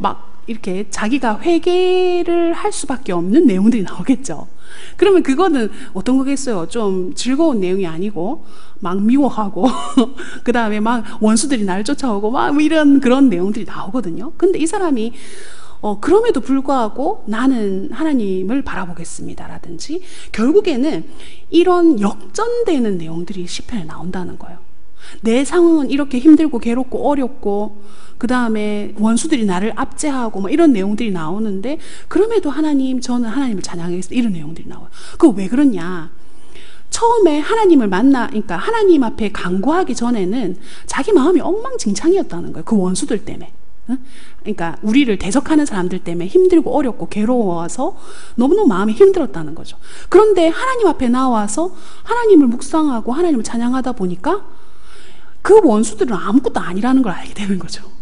막 이렇게 자기가 회개를 할 수밖에 없는 내용들이 나오겠죠. 그러면 그거는 어떤 거겠어요? 좀 즐거운 내용이 아니고 막 미워하고 그 다음에 막 원수들이 날 쫓아오고 막 이런 그런 내용들이 나오거든요. 근데 이 사람이 그럼에도 불구하고 나는 하나님을 바라보겠습니다 라든지, 결국에는 이런 역전되는 내용들이 시편에 나온다는 거예요. 내 상황은 이렇게 힘들고 괴롭고 어렵고, 그 다음에 원수들이 나를 압제하고 뭐 이런 내용들이 나오는데, 그럼에도 하나님, 저는 하나님을 찬양하겠습니다 이런 내용들이 나와요. 그거 왜 그러냐? 처음에 하나님을 그러니까 하나님 앞에 간구하기 전에는 자기 마음이 엉망진창이었다는 거예요. 그 원수들 때문에. 그러니까 우리를 대적하는 사람들 때문에 힘들고 어렵고 괴로워서 너무너무 마음이 힘들었다는 거죠. 그런데 하나님 앞에 나와서 하나님을 묵상하고 하나님을 찬양하다 보니까 그 원수들은 아무것도 아니라는 걸 알게 되는 거죠.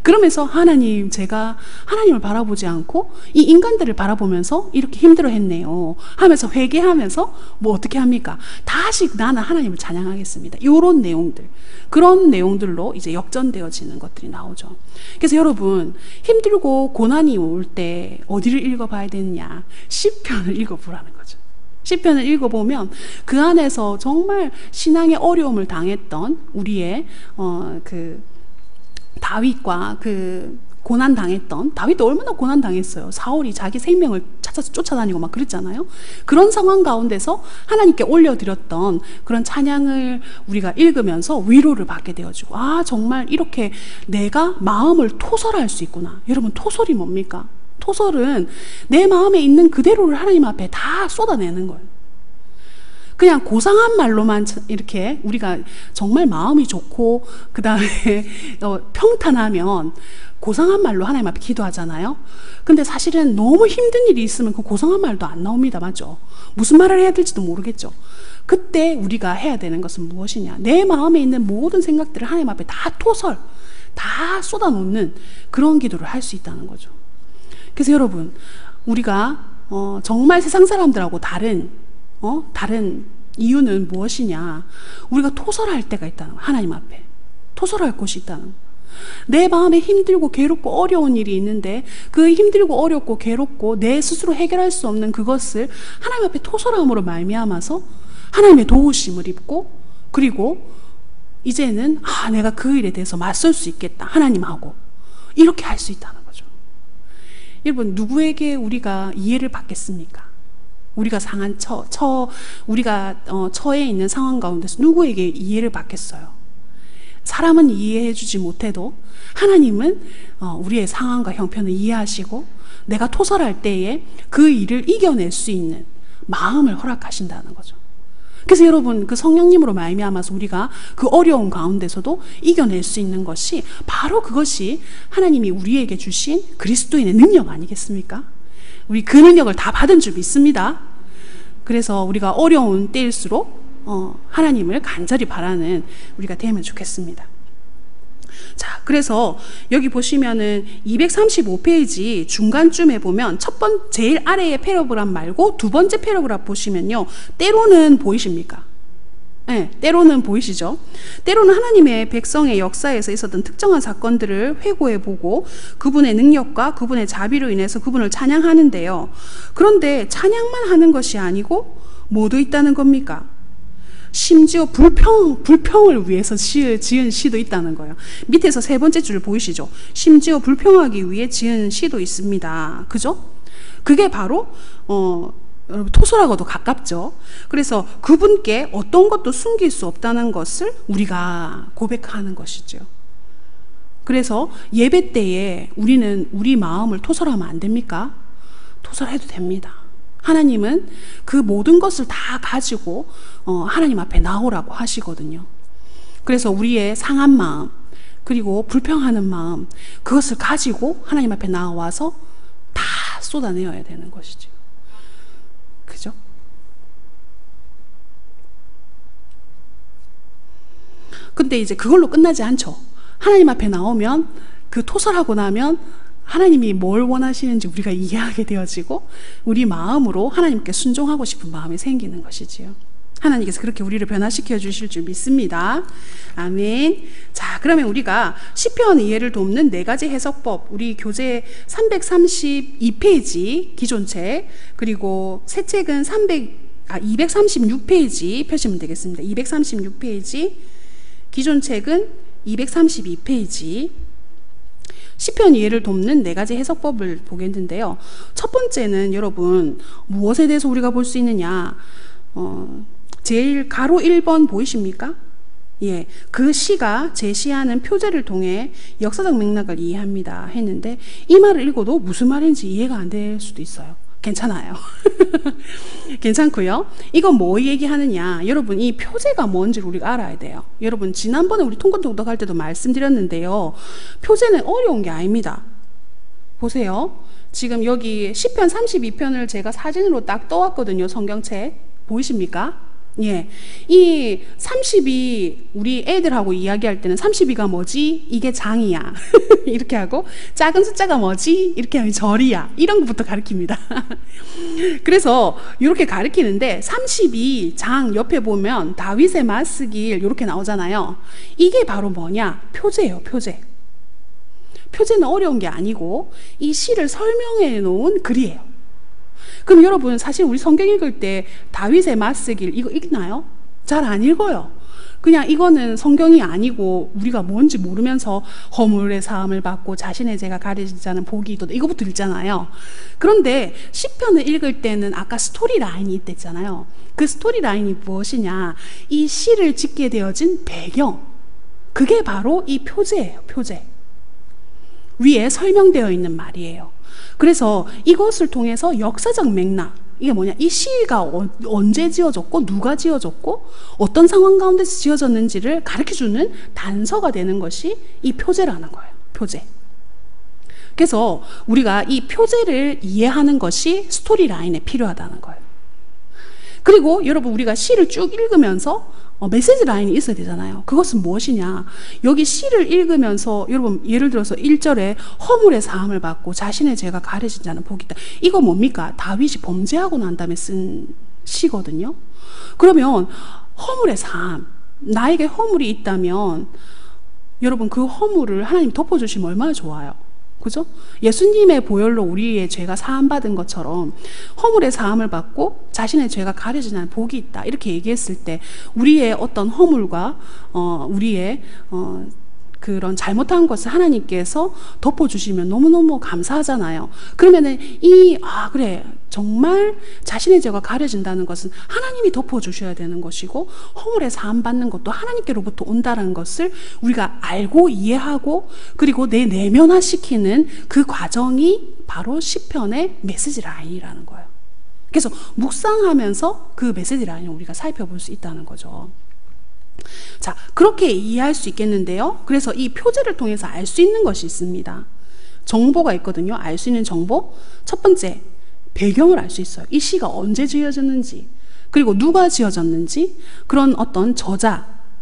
그러면서 하나님, 제가 하나님을 바라보지 않고 이 인간들을 바라보면서 이렇게 힘들어했네요 하면서 회개하면서 뭐 어떻게 합니까? 다시 나는 하나님을 찬양하겠습니다. 이런 내용들, 그런 내용들로 이제 역전되어지는 것들이 나오죠. 그래서 여러분, 힘들고 고난이 올 때 어디를 읽어봐야 되느냐? 시편을 읽어보라는 거죠. 시편을 읽어보면 그 안에서 정말 신앙의 어려움을 당했던 우리의 다윗과 고난 당했던, 다윗도 얼마나 고난 당했어요. 사울이 자기 생명을 찾아서 쫓아다니고 막 그랬잖아요. 그런 상황 가운데서 하나님께 올려드렸던 그런 찬양을 우리가 읽으면서 위로를 받게 되어지고, 정말 이렇게 내가 마음을 토설할 수 있구나. 여러분, 토설이 뭡니까? 토설은 내 마음에 있는 그대로를 하나님 앞에 다 쏟아내는 거예요. 그냥 고상한 말로만 이렇게 우리가 정말 마음이 좋고 그 다음에 평탄하면 고상한 말로 하나님 앞에 기도하잖아요. 근데 사실은 너무 힘든 일이 있으면 그 고상한 말도 안 나옵니다. 맞죠? 무슨 말을 해야 될지도 모르겠죠. 그때 우리가 해야 되는 것은 무엇이냐? 내 마음에 있는 모든 생각들을 하나님 앞에 다 토설, 다 쏟아놓는 그런 기도를 할 수 있다는 거죠. 그래서 여러분, 우리가 정말 세상 사람들하고 다른 이유는 무엇이냐? 우리가 토설할 때가 있다는 거예요. 하나님 앞에 토설할 곳이 있다는 거예요. 내 마음에 힘들고 괴롭고 어려운 일이 있는데 그 힘들고 어렵고 괴롭고 내 스스로 해결할 수 없는 그것을 하나님 앞에 토설함으로 말미암아서 하나님의 도우심을 입고, 그리고 이제는 내가 그 일에 대해서 맞설 수 있겠다, 하나님하고 이렇게 할 수 있다는 거죠. 여러분, 누구에게 우리가 이해를 받겠습니까? 우리가 상한 우리가 처해 있는 상황 가운데서 누구에게 이해를 받겠어요? 사람은 이해해 주지 못해도 하나님은 우리의 상황과 형편을 이해하시고 내가 토설할 때에 그 일을 이겨낼 수 있는 마음을 허락하신다는 거죠. 그래서 여러분, 그 성령님으로 말미암아서 우리가 그 어려운 가운데서도 이겨낼 수 있는 것이 바로 그것이 하나님이 우리에게 주신 그리스도인의 능력 아니겠습니까? 우리 그 능력을 다 받은 줄 믿습니다. 그래서 우리가 어려운 때일수록 하나님을 간절히 바라는 우리가 되면 좋겠습니다. 자, 그래서 여기 보시면은 235페이지 중간쯤에 보면 제일 아래의 패러그раф 말고 두 번째 패러그раф 보시면요, 때로는 보이십니까? 네, 때로는 보이시죠? 때로는 하나님의 백성의 역사에서 있었던 특정한 사건들을 회고해보고 그분의 능력과 그분의 자비로 인해서 그분을 찬양하는데요. 그런데 찬양만 하는 것이 아니고 뭐도 있다는 겁니까? 심지어 불평을 위해서 지은 시도 있다는 거예요. 밑에서 세 번째 줄 보이시죠? 심지어 불평하기 위해 지은 시도 있습니다. 그죠? 그게 바로 여러분, 토설하고도 가깝죠. 그래서 그분께 어떤 것도 숨길 수 없다는 것을 우리가 고백하는 것이죠. 그래서 예배 때에 우리는 우리 마음을 토설하면 안 됩니까? 토설해도 됩니다. 하나님은 그 모든 것을 다 가지고 하나님 앞에 나오라고 하시거든요. 그래서 우리의 상한 마음, 그리고 불평하는 마음, 그것을 가지고 하나님 앞에 나와서 다 쏟아내어야 되는 것이죠. 그죠? 근데 이제 그걸로 끝나지 않죠. 하나님 앞에 나오면, 그 토설하고 나면 하나님이 뭘 원하시는지 우리가 이해하게 되어지고 우리 마음으로 하나님께 순종하고 싶은 마음이 생기는 것이지요. 하나님께서 그렇게 우리를 변화시켜 주실 줄 믿습니다. 아멘. 자, 그러면 우리가 시편 이해를 돕는 네 가지 해석법, 우리 교재 332페이지 기존 책, 그리고 새 책은 236페이지 펴시면 되겠습니다. 236페이지, 기존 책은 232페이지. 시편 이해를 돕는 네 가지 해석법을 보겠는데요. 첫 번째는 여러분, 무엇에 대해서 우리가 볼 수 있느냐? 제일 가로 1번 보이십니까? 예, 그 시가 제시하는 표제를 통해 역사적 맥락을 이해합니다 했는데, 이 말을 읽어도 무슨 말인지 이해가 안 될 수도 있어요. 괜찮아요. 괜찮고요. 이건 뭐 얘기하느냐? 여러분, 이 표제가 뭔지를 우리가 알아야 돼요. 여러분, 지난번에 우리 통건통독 할 때도 말씀드렸는데요, 표제는 어려운 게 아닙니다. 보세요. 지금 여기 시편 32편을 제가 사진으로 딱 떠왔거든요. 성경책 보이십니까? 예, 이 32, 우리 애들하고 이야기할 때는 32가 뭐지? 이게 장이야. 이렇게 하고, 작은 숫자가 뭐지? 이렇게 하면 절이야. 이런 것부터 가르칩니다. 그래서 이렇게 가르치는데, 32 장 옆에 보면 다윗의 맞쓰길 이렇게 나오잖아요. 이게 바로 뭐냐? 표제예요, 표제. 표제는 어려운 게 아니고 이 시를 설명해 놓은 글이에요. 그럼 여러분, 사실 우리 성경 읽을 때 다윗의 맞쓰길 이거 읽나요? 잘 안 읽어요. 그냥 이거는 성경이 아니고 우리가 뭔지 모르면서 허물의 사함을 받고 자신의 죄가 가려지지 않은 복이 있도다, 이거부터 읽잖아요. 그런데 시편을 읽을 때는 아까 스토리 라인이 있댔잖아요. 그 스토리 라인이 무엇이냐? 이 시를 짓게 되어진 배경, 그게 바로 이 표제예요. 표제 위에 설명되어 있는 말이에요. 그래서 이것을 통해서 역사적 맥락, 이게 뭐냐, 이 시가 언제 지어졌고 누가 지어졌고 어떤 상황 가운데서 지어졌는지를 가르쳐주는 단서가 되는 것이 이 표제라는 거예요. 표제. 그래서 우리가 이 표제를 이해하는 것이 스토리 라인에 필요하다는 거예요. 그리고 여러분 우리가 시를 쭉 읽으면서 메시지 라인이 있어야 되잖아요. 그것은 무엇이냐? 여기 시를 읽으면서 여러분 예를 들어서 1절에 허물의 사함을 받고 자신의 죄가 가려진 자는 복이 있다. 이거 뭡니까? 다윗이 범죄하고 난 다음에 쓴 시거든요. 그러면 허물의 사함, 나에게 허물이 있다면 여러분 그 허물을 하나님 덮어주시면 얼마나 좋아요. 그죠? 예수님의 보혈로 우리의 죄가 사함받은 것처럼 허물의 사함을 받고 자신의 죄가 가려지는 복이 있다. 이렇게 얘기했을 때 우리의 어떤 허물과 우리의 그런 잘못한 것을 하나님께서 덮어주시면 너무너무 감사하잖아요. 그러면은 그래, 정말 자신의 죄가 가려진다는 것은 하나님이 덮어주셔야 되는 것이고, 허물의 사함 받는 것도 하나님께로부터 온다는 것을 우리가 알고 이해하고, 그리고 내면화시키는 그 과정이 바로 시편의 메시지 라인이라는 거예요. 그래서 묵상하면서 그 메시지 라인을 우리가 살펴볼 수 있다는 거죠. 자, 그렇게 이해할 수 있겠는데요. 그래서 이 표제를 통해서 알 수 있는 것이 있습니다. 정보가 있거든요. 알 수 있는 정보. 첫 번째, 배경을 알 수 있어요. 이 시가 언제 지어졌는지, 그리고 누가 지어졌는지, 그런 어떤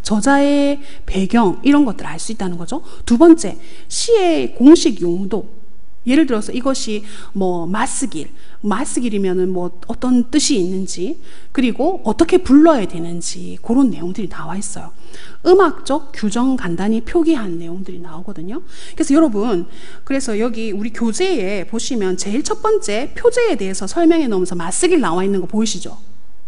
저자의 배경, 이런 것들을 알 수 있다는 거죠. 두 번째, 시의 공식 용도. 예를 들어서 이것이 마스길이면은 어떤 뜻이 있는지, 그리고 어떻게 불러야 되는지, 그런 내용들이 나와 있어요. 음악적 규정 간단히 표기한 내용들이 나오거든요. 그래서 여러분, 그래서 여기 우리 교재에 보시면 제일 첫 번째 표제에 대해서 설명해 놓으면서 마스길 나와 있는 거 보이시죠?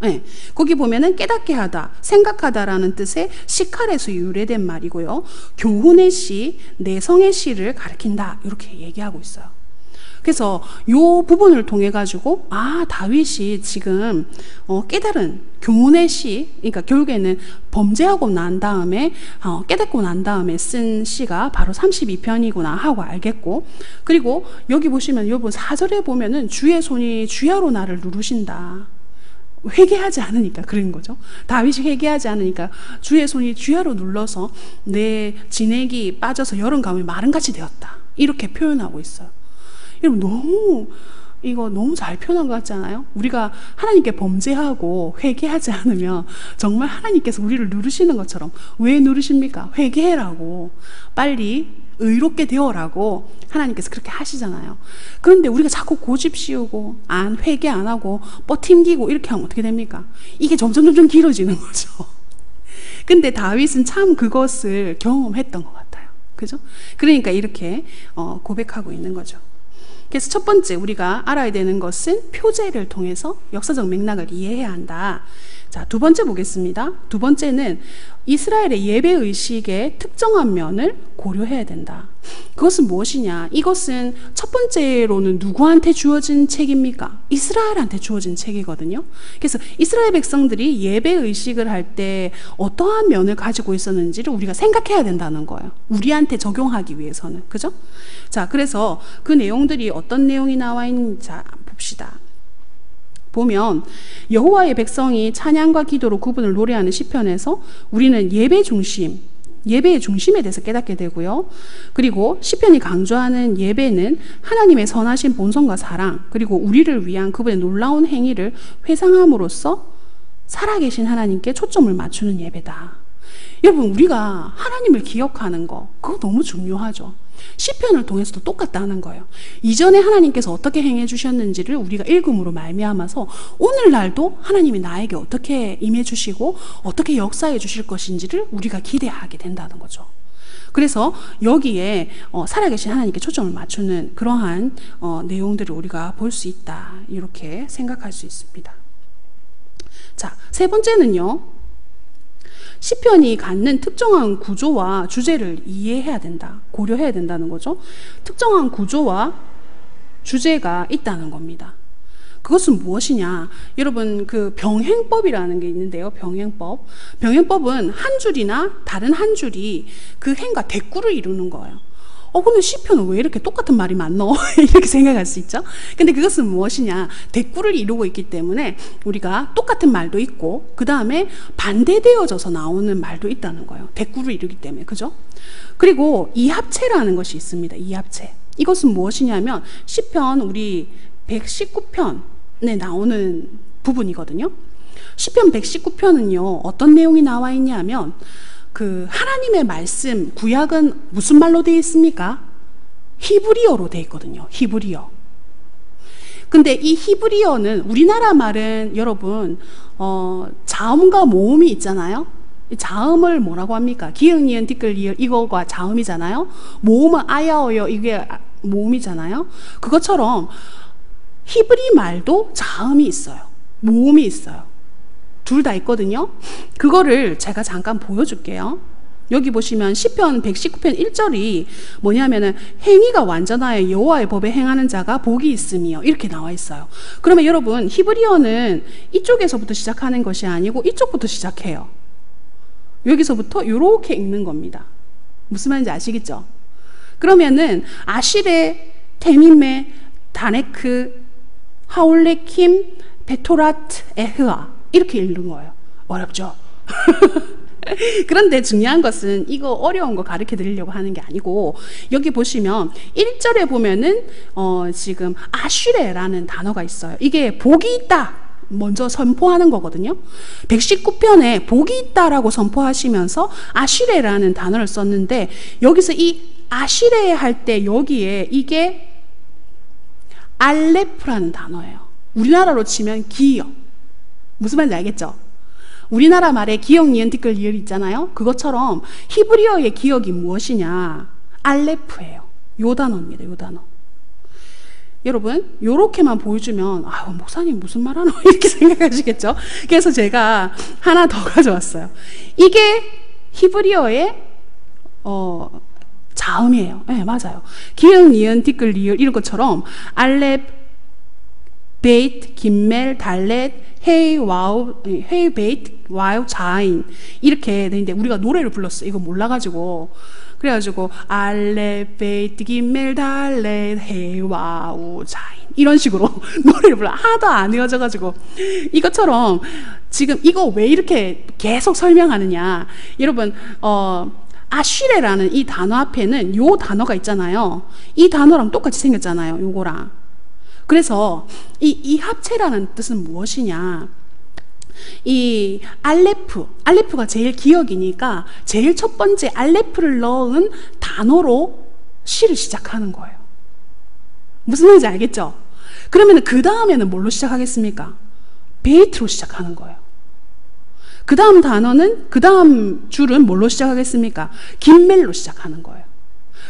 네, 거기 보면은 깨닫게 하다, 생각하다라는 뜻의 시칼에서 유래된 말이고요. 교훈의 시, 내성의 시를 가리킨다, 이렇게 얘기하고 있어요. 그래서 이 부분을 통해 가지고 다윗이 지금 깨달은 교훈의 시, 그러니까 결국에는 범죄하고 난 다음에 깨닫고 난 다음에 쓴 시가 바로 32편이구나 하고 알겠고, 그리고 여기 보시면 여러분 4절에 보면은 주의 손이 주야로 나를 누르신다. 회개하지 않으니까 그런 거죠. 다윗이 회개하지 않으니까 주의 손이 주야로 눌러서 내 진액이 빠져서 여름 가뭄이 마른같이 되었다, 이렇게 표현하고 있어요. 여러분 이거 너무 잘 표현한 것 같지 않아요? 우리가 하나님께 범죄하고 회개하지 않으면 정말 하나님께서 우리를 누르시는 것처럼, 왜 누르십니까? 회개해라고, 빨리 의롭게 되어라고 하나님께서 그렇게 하시잖아요. 그런데 우리가 자꾸 고집 씌우고 회개 안 하고 뻗팅기고 이렇게 하면 어떻게 됩니까? 이게 점점 길어지는 거죠. 근데 다윗은 참 그것을 경험했던 것 같아요. 그죠? 그러니까 이렇게 고백하고 있는 거죠. 그래서 첫 번째 우리가 알아야 되는 것은 표제를 통해서 역사적 맥락을 이해해야 한다. 자, 두 번째 보겠습니다. 두 번째는 이스라엘의 예배의식의 특정한 면을 고려해야 된다. 그것은 무엇이냐? 이것은 첫 번째로는 누구한테 주어진 책입니까? 이스라엘한테 주어진 책이거든요. 그래서 이스라엘 백성들이 예배의식을 할 때 어떠한 면을 가지고 있었는지를 우리가 생각해야 된다는 거예요. 우리한테 적용하기 위해서는. 그죠? 자, 그래서 그 내용들이 어떤 내용이 나와 있는지 봅시다. 보면 여호와의 백성이 찬양과 기도로 그분을 노래하는 시편에서 우리는 예배의 중심에 대해서 깨닫게 되고요. 그리고 시편이 강조하는 예배는 하나님의 선하신 본성과 사랑, 그리고 우리를 위한 그분의 놀라운 행위를 회상함으로써 살아계신 하나님께 초점을 맞추는 예배다. 여러분, 우리가 하나님을 기억하는 거, 그거 너무 중요하죠. 시편을 통해서도 똑같다는 거예요. 이전에 하나님께서 어떻게 행해 주셨는지를 우리가 읽음으로 말미암아서 오늘날도 하나님이 나에게 어떻게 임해 주시고 어떻게 역사해 주실 것인지를 우리가 기대하게 된다는 거죠. 그래서 여기에 살아계신 하나님께 초점을 맞추는 그러한 내용들을 우리가 볼 수 있다, 이렇게 생각할 수 있습니다. 자, 세 번째는요, 시편이 갖는 특정한 구조와 주제를 이해해야 된다, 고려해야 된다는 거죠. 특정한 구조와 주제가 있다는 겁니다. 그것은 무엇이냐? 여러분, 그 병행법이라는 게 있는데요. 병행법은 한 줄이나 다른 한 줄이 그 행과 대꾸를 이루는 거예요. 근데 시편은 왜 이렇게 똑같은 말이 많노? 이렇게 생각할 수 있죠. 근데 그것은 무엇이냐? 대꾸를 이루고 있기 때문에 우리가 똑같은 말도 있고, 그 다음에 반대되어져서 나오는 말도 있다는 거예요. 대꾸를 이루기 때문에. 그죠? 그리고 이합체라는 것이 있습니다. 이합체. 이것은 무엇이냐면 시편 우리 119편에 나오는 부분이거든요. 시편 119편은요 어떤 내용이 나와 있냐면 그 하나님의 말씀 구약은 무슨 말로 되어 있습니까? 히브리어로 되어 있거든요. 히브리어. 근데 이 히브리어는 우리나라 말은 여러분 자음과 모음이 있잖아요. 이 자음을 뭐라고 합니까? 기역, 니은, 디귿, 리을 이거가 자음이잖아요. 모음은 아야어여 이게 모음이잖아요. 그것처럼 히브리 말도 자음이 있어요. 모음이 있어요. 둘 다 있거든요. 그거를 제가 잠깐 보여줄게요. 여기 보시면 시편 119편 1절이 뭐냐면은 행위가 완전하여 여호와의 법에 행하는 자가 복이 있으며 이렇게 나와 있어요. 그러면 여러분 히브리어는 이쪽에서부터 시작하는 것이 아니고 이쪽부터 시작해요. 여기서부터 이렇게 읽는 겁니다. 무슨 말인지 아시겠죠? 그러면은 아실의 테미메 다네크 하울레킴 베토라트 에흐아 이렇게 읽는 거예요. 어렵죠? 그런데 중요한 것은 이거 어려운 거 가르쳐 드리려고 하는 게 아니고 여기 보시면 1절에 보면은 지금 아슈레라는 단어가 있어요. 이게 복이 있다 먼저 선포하는 거거든요. 119편에 복이 있다라고 선포하시면서 아슈레라는 단어를 썼는데 여기서 이 아슈레 할 때 여기에 이게 알레프라는 단어예요. 우리나라로 치면 기역. 무슨 말인지 알겠죠? 우리나라 말에 기역, 니은, 디귿, 리을 있잖아요. 그것처럼 히브리어의 기역이 무엇이냐? 알레프예요. 요 단어입니다. 요 단어. 여러분 요렇게만 보여주면 아유 목사님 무슨 말하노 이렇게 생각하시겠죠? 그래서 제가 하나 더 가져왔어요. 이게 히브리어의 자음이에요. 네, 맞아요. 기역, 니은, 디귿, 리을 이런 것처럼 알렙, 베이트, 김멜, 달렛, 헤이, 와우, 헤이, 베이트, 와우, 자인 이렇게 되는데 우리가 노래를 불렀어. 이거 몰라가지고 그래가지고 알렙, 베이트, 김멜, 달렛, 헤이, 와우, 자인 이런 식으로 노래를 불러. 하나도 안 외워져가지고 이것처럼 지금 이거 왜 이렇게 계속 설명하느냐? 여러분 아슈레라는 이 단어 앞에는 요 단어가 있잖아요. 이 단어랑 똑같이 생겼잖아요. 요거랑. 그래서 이 합체라는 뜻은 무엇이냐? 이 알레프가 제일 기억이니까 제일 첫 번째 알레프를 넣은 단어로 시를 시작하는 거예요. 무슨 말인지 알겠죠? 그러면 그 다음에는 뭘로 시작하겠습니까? 베이트로 시작하는 거예요. 그 다음 단어는 그 다음 줄은 뭘로 시작하겠습니까? 김멜로 시작하는 거예요.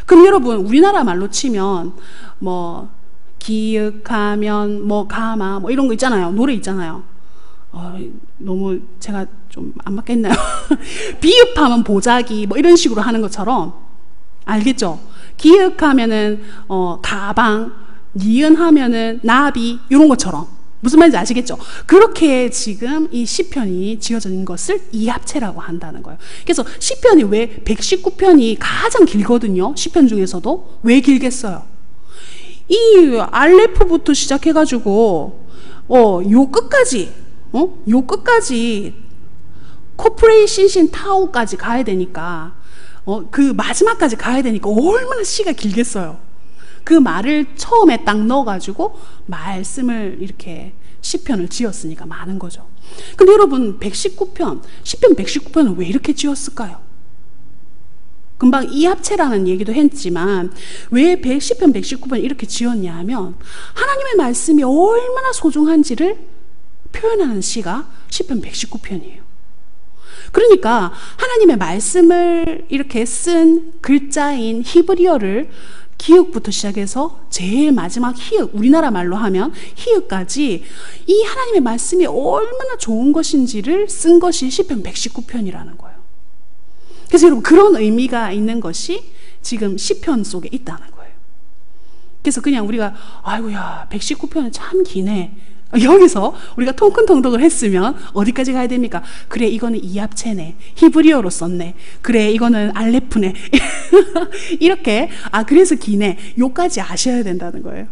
그럼 여러분 우리나라 말로 치면 뭐 기억하면 뭐 가마 뭐 이런 거 있잖아요. 노래 있잖아요. 너무 제가 좀 안 맞겠나요? 비읍하면 보자기 뭐 이런 식으로 하는 것처럼 알겠죠? 기억하면은 가방, 니은하면은 나비 이런 것처럼 무슨 말인지 아시겠죠? 그렇게 지금 이 시편이 지어진 것을 이합체라고 한다는 거예요. 그래서 시편이 왜 119편이 가장 길거든요. 시편 중에서도 왜 길겠어요? 이 알레프부터 시작해가지고 요 끝까지 코프레이신신 타오까지 가야 되니까 그 마지막까지 가야 되니까 얼마나 시가 길겠어요. 그 말을 처음에 딱 넣어가지고 말씀을 이렇게 시편을 지었으니까 많은 거죠. 근데 여러분 119편 시편 119편은 왜 이렇게 지었을까요? 금방 이합체라는 얘기도 했지만 왜 110편 119편 이렇게 지었냐 하면 하나님의 말씀이 얼마나 소중한지를 표현하는 시가 시편 119편이에요. 그러니까 하나님의 말씀을 이렇게 쓴 글자인 히브리어를 기역부터 시작해서 제일 마지막 히읗, 우리나라 말로 하면 히읗까지 이 하나님의 말씀이 얼마나 좋은 것인지를 쓴 것이 시편 119편이라는 거예요. 그래서 여러분 그런 의미가 있는 것이 지금 시편 속에 있다는 거예요. 그래서 그냥 우리가 아이고야 119편은 참 기네. 여기서 우리가 통큰통독을 했으면 어디까지 가야 됩니까? 그래 이거는 이합체네. 히브리어로 썼네. 그래 이거는 알레프네. 이렇게 그래서 기네. 요까지 아셔야 된다는 거예요.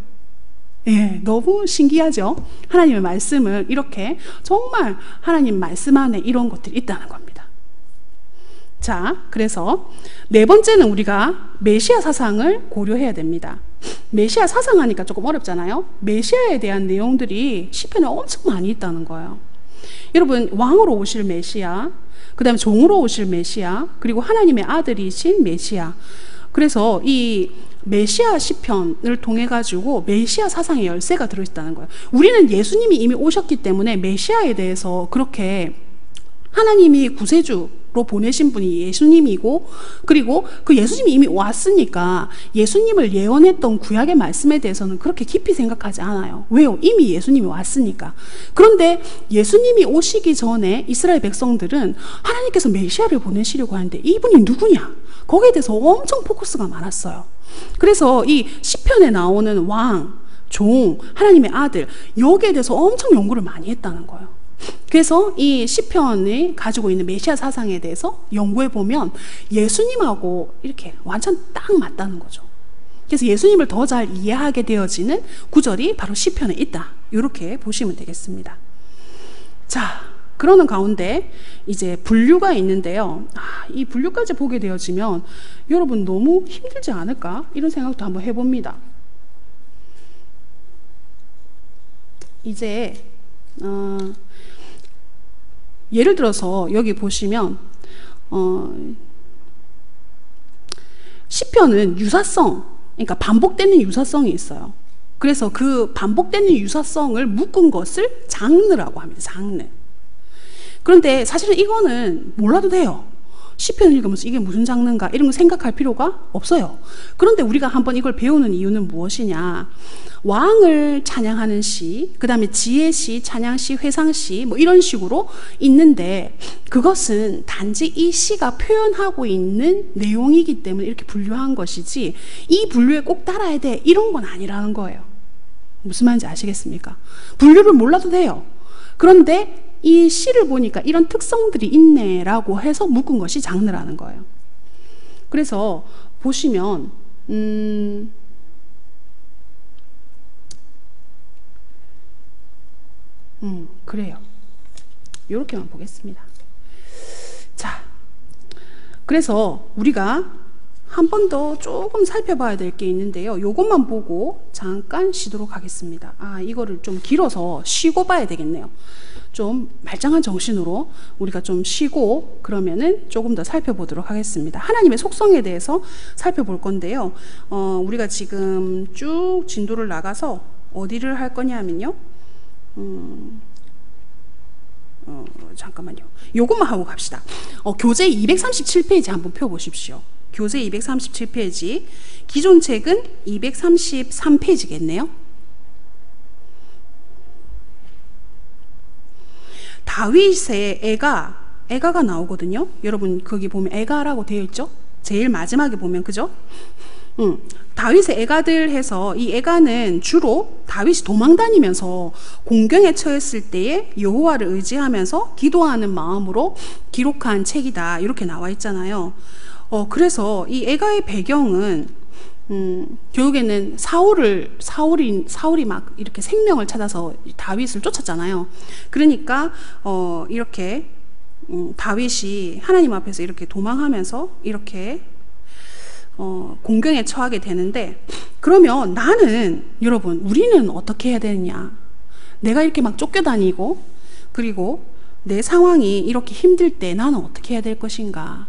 예, 너무 신기하죠? 하나님의 말씀을 이렇게 정말 하나님 말씀 안에 이런 것들이 있다는 겁니다. 자, 그래서 네 번째는 우리가 메시아 사상을 고려해야 됩니다. 메시아 사상 하니까 조금 어렵잖아요. 메시아에 대한 내용들이 시편에 엄청 많이 있다는 거예요. 여러분, 왕으로 오실 메시아, 그 다음에 종으로 오실 메시아, 그리고 하나님의 아들이신 메시아. 그래서 이 메시아 시편을 통해 가지고 메시아 사상의 열쇠가 들어있다는 거예요. 우리는 예수님이 이미 오셨기 때문에 메시아에 대해서 그렇게 하나님이 구세주로 보내신 분이 예수님이고, 그리고 그 예수님이 이미 왔으니까 예수님을 예언했던 구약의 말씀에 대해서는 그렇게 깊이 생각하지 않아요. 왜요? 이미 예수님이 왔으니까. 그런데 예수님이 오시기 전에 이스라엘 백성들은 하나님께서 메시아를 보내시려고 하는데 이분이 누구냐? 거기에 대해서 엄청 포커스가 많았어요. 그래서 이 시편에 나오는 왕, 종, 하나님의 아들, 여기에 대해서 엄청 연구를 많이 했다는 거예요. 그래서 이 시편이 가지고 있는 메시아 사상에 대해서 연구해 보면 예수님하고 이렇게 완전 딱 맞다는 거죠. 그래서 예수님을 더 잘 이해하게 되어지는 구절이 바로 시편에 있다, 이렇게 보시면 되겠습니다. 자, 그러는 가운데 이제 분류가 있는데요. 이 분류까지 보게 되어지면 여러분 너무 힘들지 않을까? 이런 생각도 한번 해봅니다. 이제 예를 들어서 여기 보시면 시편은 유사성, 그러니까 반복되는 유사성이 있어요. 그래서 그 반복되는 유사성을 묶은 것을 장르라고 합니다. 장르. 그런데 사실은 이거는 몰라도 돼요. 시편을 읽으면서 이게 무슨 장르인가 이런 거 생각할 필요가 없어요. 그런데 우리가 한번 이걸 배우는 이유는 무엇이냐? 왕을 찬양하는 시, 그 다음에 지혜시, 찬양시, 회상시 뭐 이런 식으로 있는데, 그것은 단지 이 시가 표현하고 있는 내용이기 때문에 이렇게 분류한 것이지 이 분류에 꼭 따라야 돼 이런 건 아니라는 거예요. 무슨 말인지 아시겠습니까? 분류를 몰라도 돼요. 그런데 이 시를 보니까 이런 특성들이 있네라고 해서 묶은 것이 장르라는 거예요. 그래서 보시면 그래요. 이렇게만 보겠습니다. 자, 그래서 우리가 한 번 더 조금 살펴봐야 될 게 있는데요. 이것만 보고 잠깐 쉬도록 하겠습니다. 이거를 좀 길어서 쉬고 봐야 되겠네요. 좀 말짱한 정신으로 우리가 좀 쉬고 그러면은 조금 더 살펴보도록 하겠습니다. 하나님의 속성에 대해서 살펴볼 건데요. 우리가 지금 쭉 진도를 나가서 어디를 할 거냐면요. 잠깐만요. 요것만 하고 갑시다. 교재 237페이지 한번 펴보십시오. 교재 237페이지, 기존 책은 233페이지겠네요. 다윗의 애가가 나오거든요. 여러분 거기 보면 애가라고 되어 있죠? 제일 마지막에 보면, 그죠? 다윗의 애가들 해서, 이 애가는 주로 다윗이 도망다니면서 공경에 처했을 때에 여호와를 의지하면서 기도하는 마음으로 기록한 책이다, 이렇게 나와 있잖아요. 그래서 이 애가의 배경은 결국에는 사울이 막 이렇게 생명을 찾아서 다윗을 쫓았잖아요. 그러니까 이렇게 다윗이 하나님 앞에서 이렇게 도망하면서 이렇게 공경에 처하게 되는데, 그러면 여러분 우리는 어떻게 해야 되느냐? 내가 이렇게 막 쫓겨다니고 그리고 내 상황이 이렇게 힘들 때 나는 어떻게 해야 될 것인가?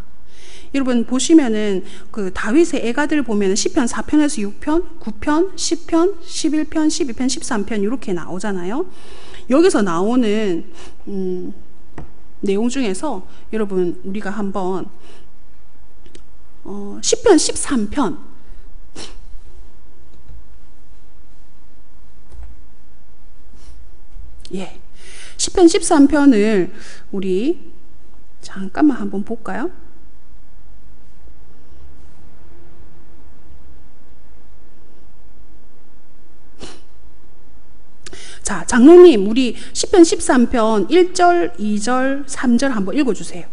여러분 보시면은 그 다윗의 애가들 보면은 시편 4편에서 6편, 9편, 10편, 11편, 12편, 13편 이렇게 나오잖아요. 여기서 나오는 내용 중에서 여러분 우리가 한번 시편 13편, 시편 13편을 우리 잠깐만 한번 볼까요? 자, 장로님, 우리 시편 13편 1절, 2절, 3절 한번 읽어주세요.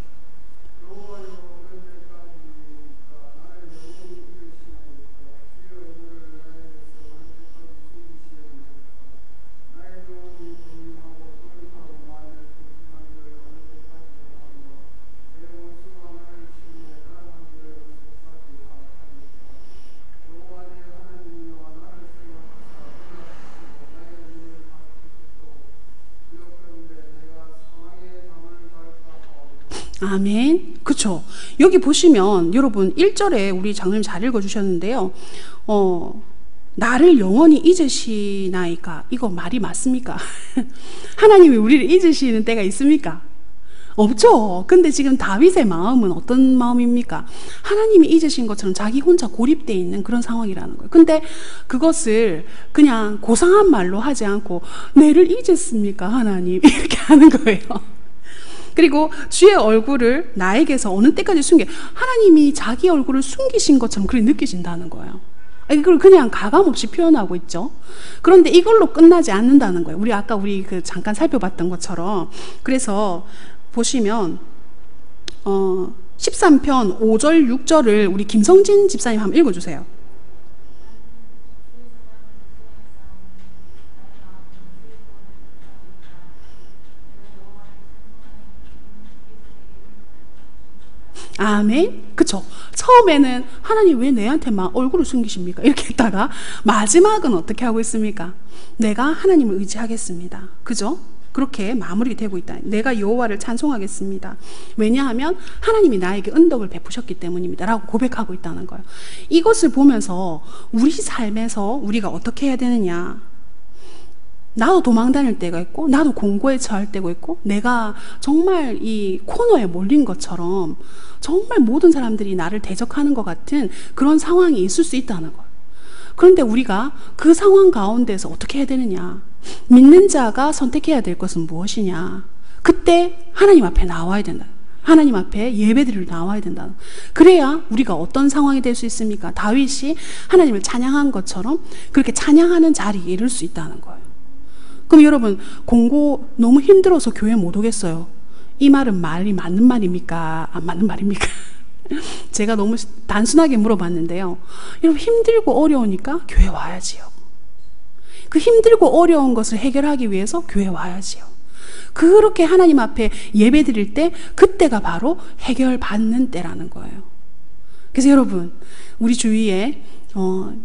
아멘. 그쵸. 여기 보시면 여러분 1절에 우리 장로님 잘 읽어주셨는데요. 나를 영원히 잊으시나이까. 이거 말이 맞습니까? 하나님이 우리를 잊으시는 때가 있습니까? 없죠. 근데 지금 다윗의 마음은 어떤 마음입니까? 하나님이 잊으신 것처럼 자기 혼자 고립되어 있는 그런 상황이라는 거예요. 근데 그것을 그냥 고상한 말로 하지 않고 내를 잊었습니까 하나님 이렇게 하는 거예요. 그리고 주의 얼굴을 나에게서 어느 때까지 하나님이 자기 얼굴을 숨기신 것처럼 그렇게 느껴진다는 거예요. 이걸 그냥 가감없이 표현하고 있죠. 그런데 이걸로 끝나지 않는다는 거예요. 우리 그 잠깐 살펴봤던 것처럼. 그래서 보시면 13편 5절 6절을 우리 김성진 집사님 한번 읽어주세요. 아멘. 그쵸. 처음에는 하나님 왜 내한테 막 얼굴을 숨기십니까? 이렇게 했다가 마지막은 어떻게 하고 있습니까? 내가 하나님을 의지하겠습니다. 그죠? 그렇게 마무리가 되고 있다. 내가 여호와를 찬송하겠습니다. 왜냐하면 하나님이 나에게 은덕을 베푸셨기 때문입니다. 라고 고백하고 있다는 거예요. 이것을 보면서 우리 삶에서 우리가 어떻게 해야 되느냐. 나도 도망 다닐 때가 있고 나도 공고에 처할 때가 있고 내가 정말 이 코너에 몰린 것처럼 정말 모든 사람들이 나를 대적하는 것 같은 그런 상황이 있을 수 있다는 거예요. 그런데 우리가 그 상황 가운데서 어떻게 해야 되느냐. 믿는 자가 선택해야 될 것은 무엇이냐. 그때 하나님 앞에 나와야 된다. 하나님 앞에 예배드리러 나와야 된다. 그래야 우리가 어떤 상황이 될 수 있습니까? 다윗이 하나님을 찬양한 것처럼 그렇게 찬양하는 자리에 이를 수 있다는 거예요. 그럼 여러분 공고 너무 힘들어서 교회 못 오겠어요? 이 말은 말이 맞는 말입니까? 안 맞는 말입니까? 제가 너무 단순하게 물어봤는데요. 여러분 힘들고 어려우니까 교회 와야지요. 그 힘들고 어려운 것을 해결하기 위해서 교회 와야지요. 그렇게 하나님 앞에 예배 드릴 때 그때가 바로 해결받는 때라는 거예요. 그래서 여러분 우리 주위에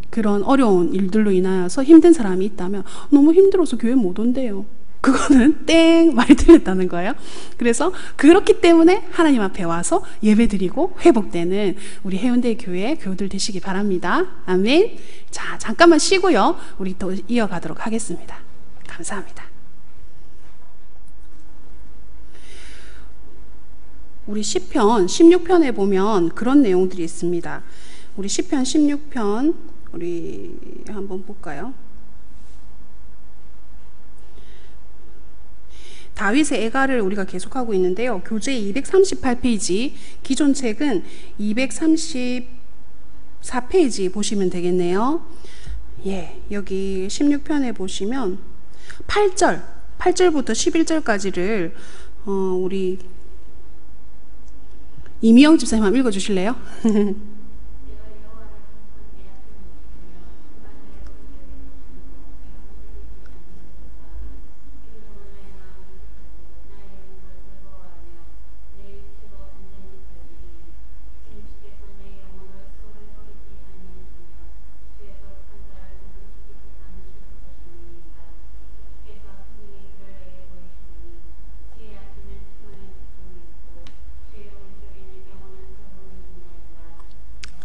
그런 어려운 일들로 인하여서 힘든 사람이 있다면 너무 힘들어서 교회 못 온대요. 그거는 땡 말이 틀렸다는 거예요. 그래서 그렇기 때문에 하나님 앞에 와서 예배드리고 회복되는 우리 해운대 교회 교우들 되시기 바랍니다. 아멘. 자, 잠깐만 쉬고요. 우리 또 이어가도록 하겠습니다. 감사합니다. 우리 시편 16편에 보면 그런 내용들이 있습니다. 우리 시편 16편 우리 한번 볼까요? 다윗의 애가를 우리가 계속하고 있는데요. 교재 238페이지, 기존 책은 234페이지 보시면 되겠네요. 예, 여기 16편에 보시면 8절부터 11절까지를 우리 이미영 집사님 한번 읽어주실래요?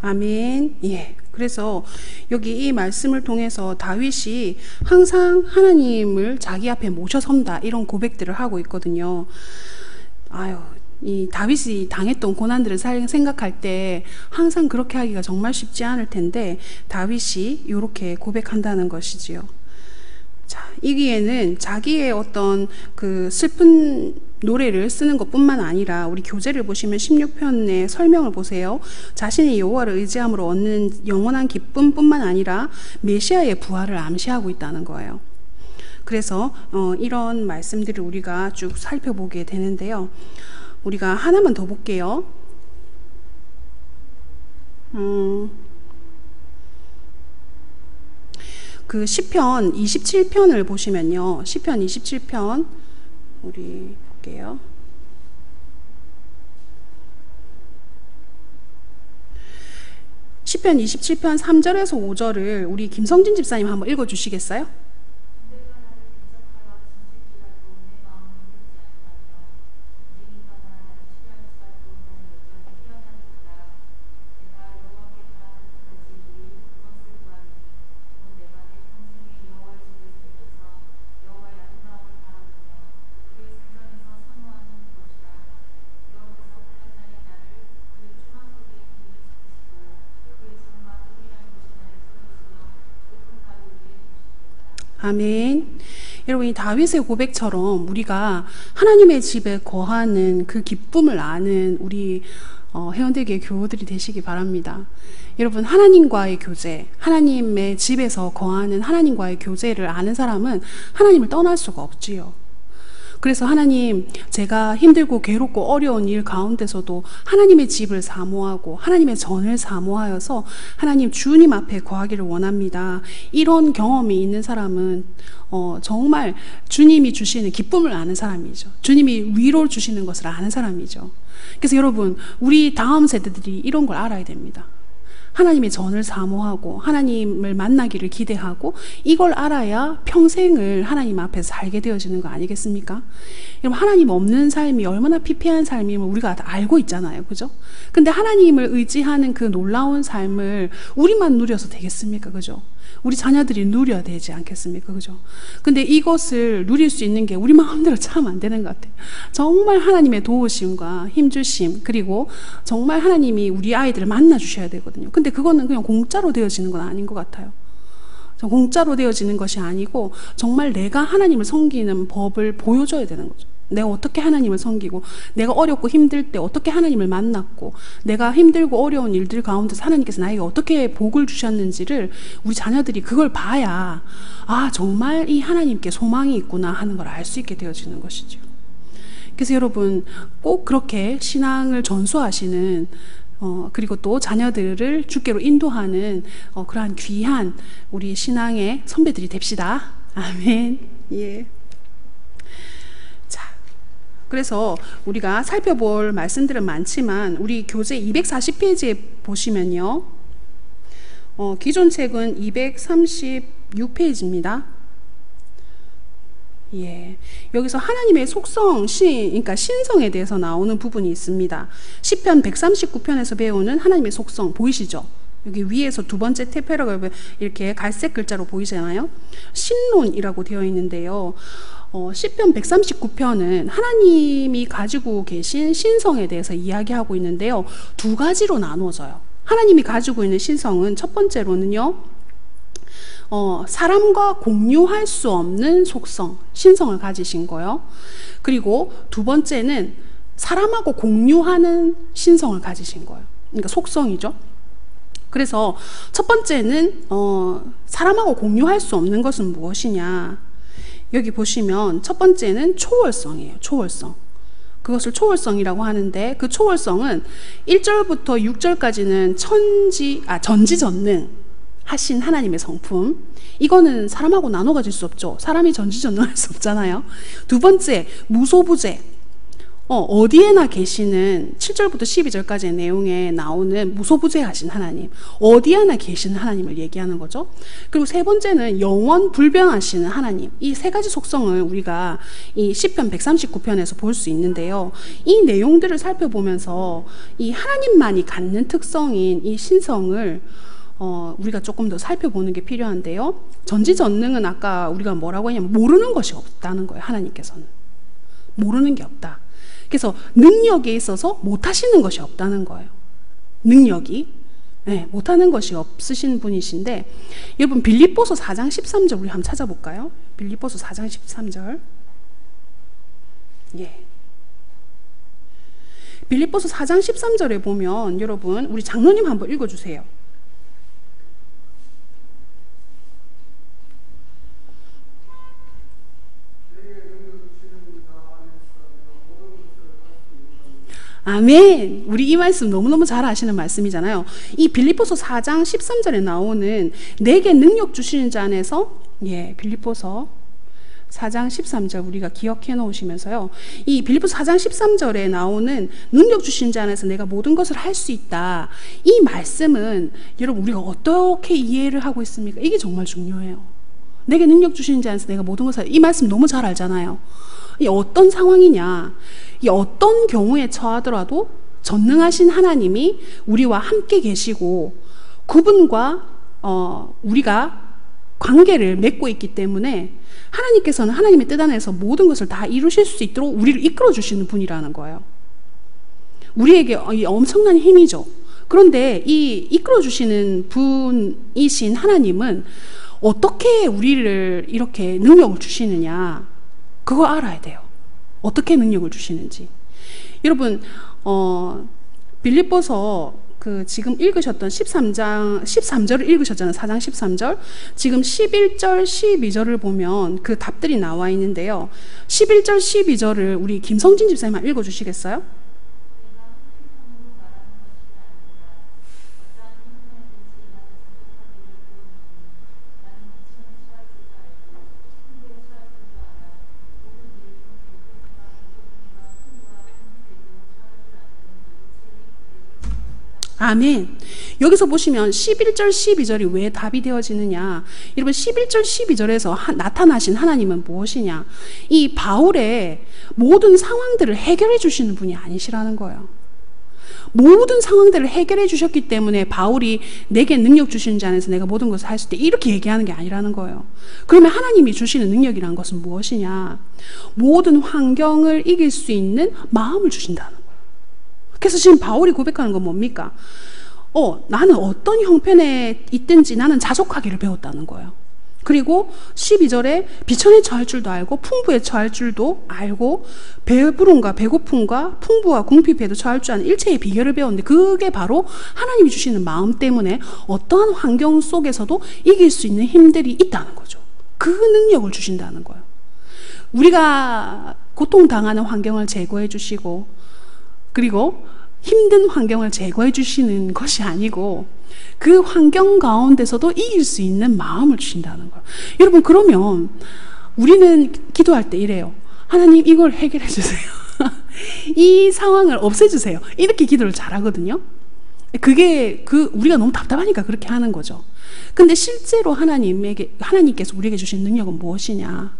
아멘. 예. 그래서 여기 이 말씀을 통해서 다윗이 항상 하나님을 자기 앞에 모셔선다 이런 고백들을 하고 있거든요. 이 다윗이 당했던 고난들을 생각할 때 항상 그렇게 하기가 정말 쉽지 않을 텐데 다윗이 이렇게 고백한다는 것이지요. 자, 여기에는 자기의 어떤 그 슬픈 노래를 쓰는 것뿐만 아니라 우리 교재를 보시면 16편의 설명을 보세요. 자신이 여호와를 의지함으로 얻는 영원한 기쁨뿐만 아니라 메시아의 부활을 암시하고 있다는 거예요. 그래서 이런 말씀들을 우리가 쭉 살펴보게 되는데요. 우리가 하나만 더 볼게요. 그 시편 27편을 보시면요. 시편 27편 우리 볼게요. 시편 27편 3절에서 5절을 우리 김성진 집사님 한번 읽어 주시겠어요? 아멘. 여러분, 이 다윗의 고백처럼 우리가 하나님의 집에 거하는 그 기쁨을 아는 우리 회원들에게 교우들이 되시기 바랍니다. 여러분, 하나님과의 교제, 하나님의 집에서 거하는 하나님과의 교제를 아는 사람은 하나님을 떠날 수가 없지요. 그래서 하나님, 제가 힘들고 괴롭고 어려운 일 가운데서도 하나님의 집을 사모하고 하나님의 전을 사모하여서 하나님 주님 앞에 거하기를 원합니다. 이런 경험이 있는 사람은 정말 주님이 주시는 기쁨을 아는 사람이죠. 주님이 위로를 주시는 것을 아는 사람이죠. 그래서 여러분, 우리 다음 세대들이 이런 걸 알아야 됩니다. 하나님의 전을 사모하고 하나님을 만나기를 기대하고 이걸 알아야 평생을 하나님 앞에서 살게 되어지는 거 아니겠습니까? 여러분, 하나님 없는 삶이 얼마나 피폐한 삶임을 우리가 다 알고 있잖아요. 그죠? 근데 하나님을 의지하는 그 놀라운 삶을 우리만 누려서 되겠습니까? 그죠? 우리 자녀들이 누려야 되지 않겠습니까? 그죠? 근데 이것을 누릴 수 있는 게 우리 마음대로 참 안 되는 것 같아요. 정말 하나님의 도우심과 힘주심, 그리고 정말 하나님이 우리 아이들을 만나 주셔야 되거든요. 근데 그거는 그냥 공짜로 되어지는 건 아닌 것 같아요. 공짜로 되어지는 것이 아니고 정말 내가 하나님을 섬기는 법을 보여줘야 되는 거죠. 내가 어떻게 하나님을 섬기고, 내가 어렵고 힘들 때 어떻게 하나님을 만났고, 내가 힘들고 어려운 일들 가운데서 하나님께서 나에게 어떻게 복을 주셨는지를 우리 자녀들이 그걸 봐야, 아, 정말 이 하나님께 소망이 있구나 하는 걸 알 수 있게 되어지는 것이죠. 그래서 여러분, 꼭 그렇게 신앙을 전수하시는 그리고 또 자녀들을 주께로 인도하는 그러한 귀한 우리 신앙의 선배들이 됩시다. 아멘. 예. 그래서 우리가 살펴볼 말씀들은 많지만 우리 교재 240페이지에 보시면요, 기존 책은 236페이지입니다. 예, 여기서 하나님의 속성, 그러니까 신성에 대해서 나오는 부분이 있습니다. 시편 139편에서 배우는 하나님의 속성 보이시죠? 여기 위에서 두 번째 탭 이렇게 갈색 글자로 보이잖아요. 신론이라고 되어 있는데요. 시편 139편은 하나님이 가지고 계신 신성에 대해서 이야기하고 있는데요. 두 가지로 나누어져요. 하나님이 가지고 있는 신성은 첫 번째로는요, 사람과 공유할 수 없는 속성, 신성을 가지신 거요. 그리고 두 번째는 사람하고 공유하는 신성을 가지신 거예요. 그러니까 속성이죠. 그래서 첫 번째는 사람하고 공유할 수 없는 것은 무엇이냐. 여기 보시면 첫 번째는 초월성이에요. 초월성. 그것을 초월성이라고 하는데, 그 초월성은 1절부터 6절까지는 전지전능 하신 하나님의 성품. 이거는 사람하고 나눠 가질 수 없죠. 사람이 전지전능할 수 없잖아요. 두 번째, 무소부재. 어디에나 계시는 7절부터 12절까지의 내용에 나오는 무소부재하신 하나님, 어디에나 계시는 하나님을 얘기하는 거죠. 그리고 세 번째는 영원 불변하시는 하나님. 이 세 가지 속성을 우리가 이 시편 139편에서 볼 수 있는데요. 이 내용들을 살펴보면서 이 하나님만이 갖는 특성인 이 신성을 우리가 조금 더 살펴보는 게 필요한데요. 전지전능은 아까 우리가 뭐라고 했냐면 모르는 것이 없다는 거예요. 하나님께서는 모르는 게 없다. 그래서 능력에 있어서 못하시는 것이 없다는 거예요. 능력이 못하는 것이 없으신 분이신데, 여러분 빌립보서 4장 13절 우리 한번 찾아볼까요? 빌립보서 4장 13절. 예. 빌립보서 4장 13절에 보면 여러분, 우리 장로님 한번 읽어주세요. 아멘. 우리 이 말씀 너무너무 잘 아시는 말씀이잖아요. 이 빌립보서 4장 13절에 나오는 내게 능력 주시는 자 안에서, 빌립보서 4장 13절 우리가 기억해 놓으시면서요, 이 빌립보서 4장 13절에 나오는 능력 주신 자 안에서 내가 모든 것을 할 수 있다. 이 말씀은 여러분 우리가 어떻게 이해를 하고 있습니까? 이게 정말 중요해요. 내게 능력 주시는 자 안에서 내가 모든 것을, 이 말씀 너무 잘 알잖아요. 이 어떤 상황이냐, 이 어떤 경우에 처하더라도 전능하신 하나님이 우리와 함께 계시고 그분과 우리가 관계를 맺고 있기 때문에 하나님께서는 하나님의 뜻 안에서 모든 것을 다 이루실 수 있도록 우리를 이끌어 주시는 분이라는 거예요. 우리에게 엄청난 힘이죠. 그런데 이 이끌어 주시는 분이신 하나님은 어떻게 우리를 이렇게 능력을 주시느냐, 그걸 알아야 돼요. 어떻게 능력을 주시는지. 여러분, 빌립보서 지금 읽으셨던 13절을 읽으셨잖아요. 4장 13절. 지금 11절, 12절을 보면 그 답들이 나와 있는데요. 11절, 12절을 우리 김성진 집사님 읽어주시겠어요? 아멘. 여기서 보시면 11절 12절이 왜 답이 되어지느냐, 여러분 11절 12절에서 나타나신 하나님은 무엇이냐, 이 바울의 모든 상황들을 해결해 주시는 분이 아니시라는 거예요. 모든 상황들을 해결해 주셨기 때문에 바울이 내게 능력 주시는 자 안에서 내가 모든 것을 할 수 있다 이렇게 얘기하는 게 아니라는 거예요. 그러면 하나님이 주시는 능력이란 것은 무엇이냐, 모든 환경을 이길 수 있는 마음을 주신다는 거예요. 그래서 지금 바울이 고백하는 건 뭡니까? 나는 어떤 형편에 있든지 나는 자족하기를 배웠다는 거예요. 그리고 12절에 비천에 처할 줄도 알고 풍부에 처할 줄도 알고 배부름과 배고픔과 풍부와 궁핍에도 처할 줄 아는 일체의 비결을 배웠는데, 그게 바로 하나님이 주시는 마음 때문에 어떠한 환경 속에서도 이길 수 있는 힘들이 있다는 거죠. 그 능력을 주신다는 거예요. 우리가 고통당하는 환경을 제거해 주시고, 그리고 힘든 환경을 제거해 주시는 것이 아니고 그 환경 가운데서도 이길 수 있는 마음을 주신다는 거예요. 여러분, 그러면 우리는 기도할 때 이래요. 하나님, 이걸 해결해 주세요. 이 상황을 없애주세요. 이렇게 기도를 잘하거든요. 그게 우리가 너무 답답하니까 그렇게 하는 거죠. 근데 실제로 하나님께서 우리에게 주신 능력은 무엇이냐?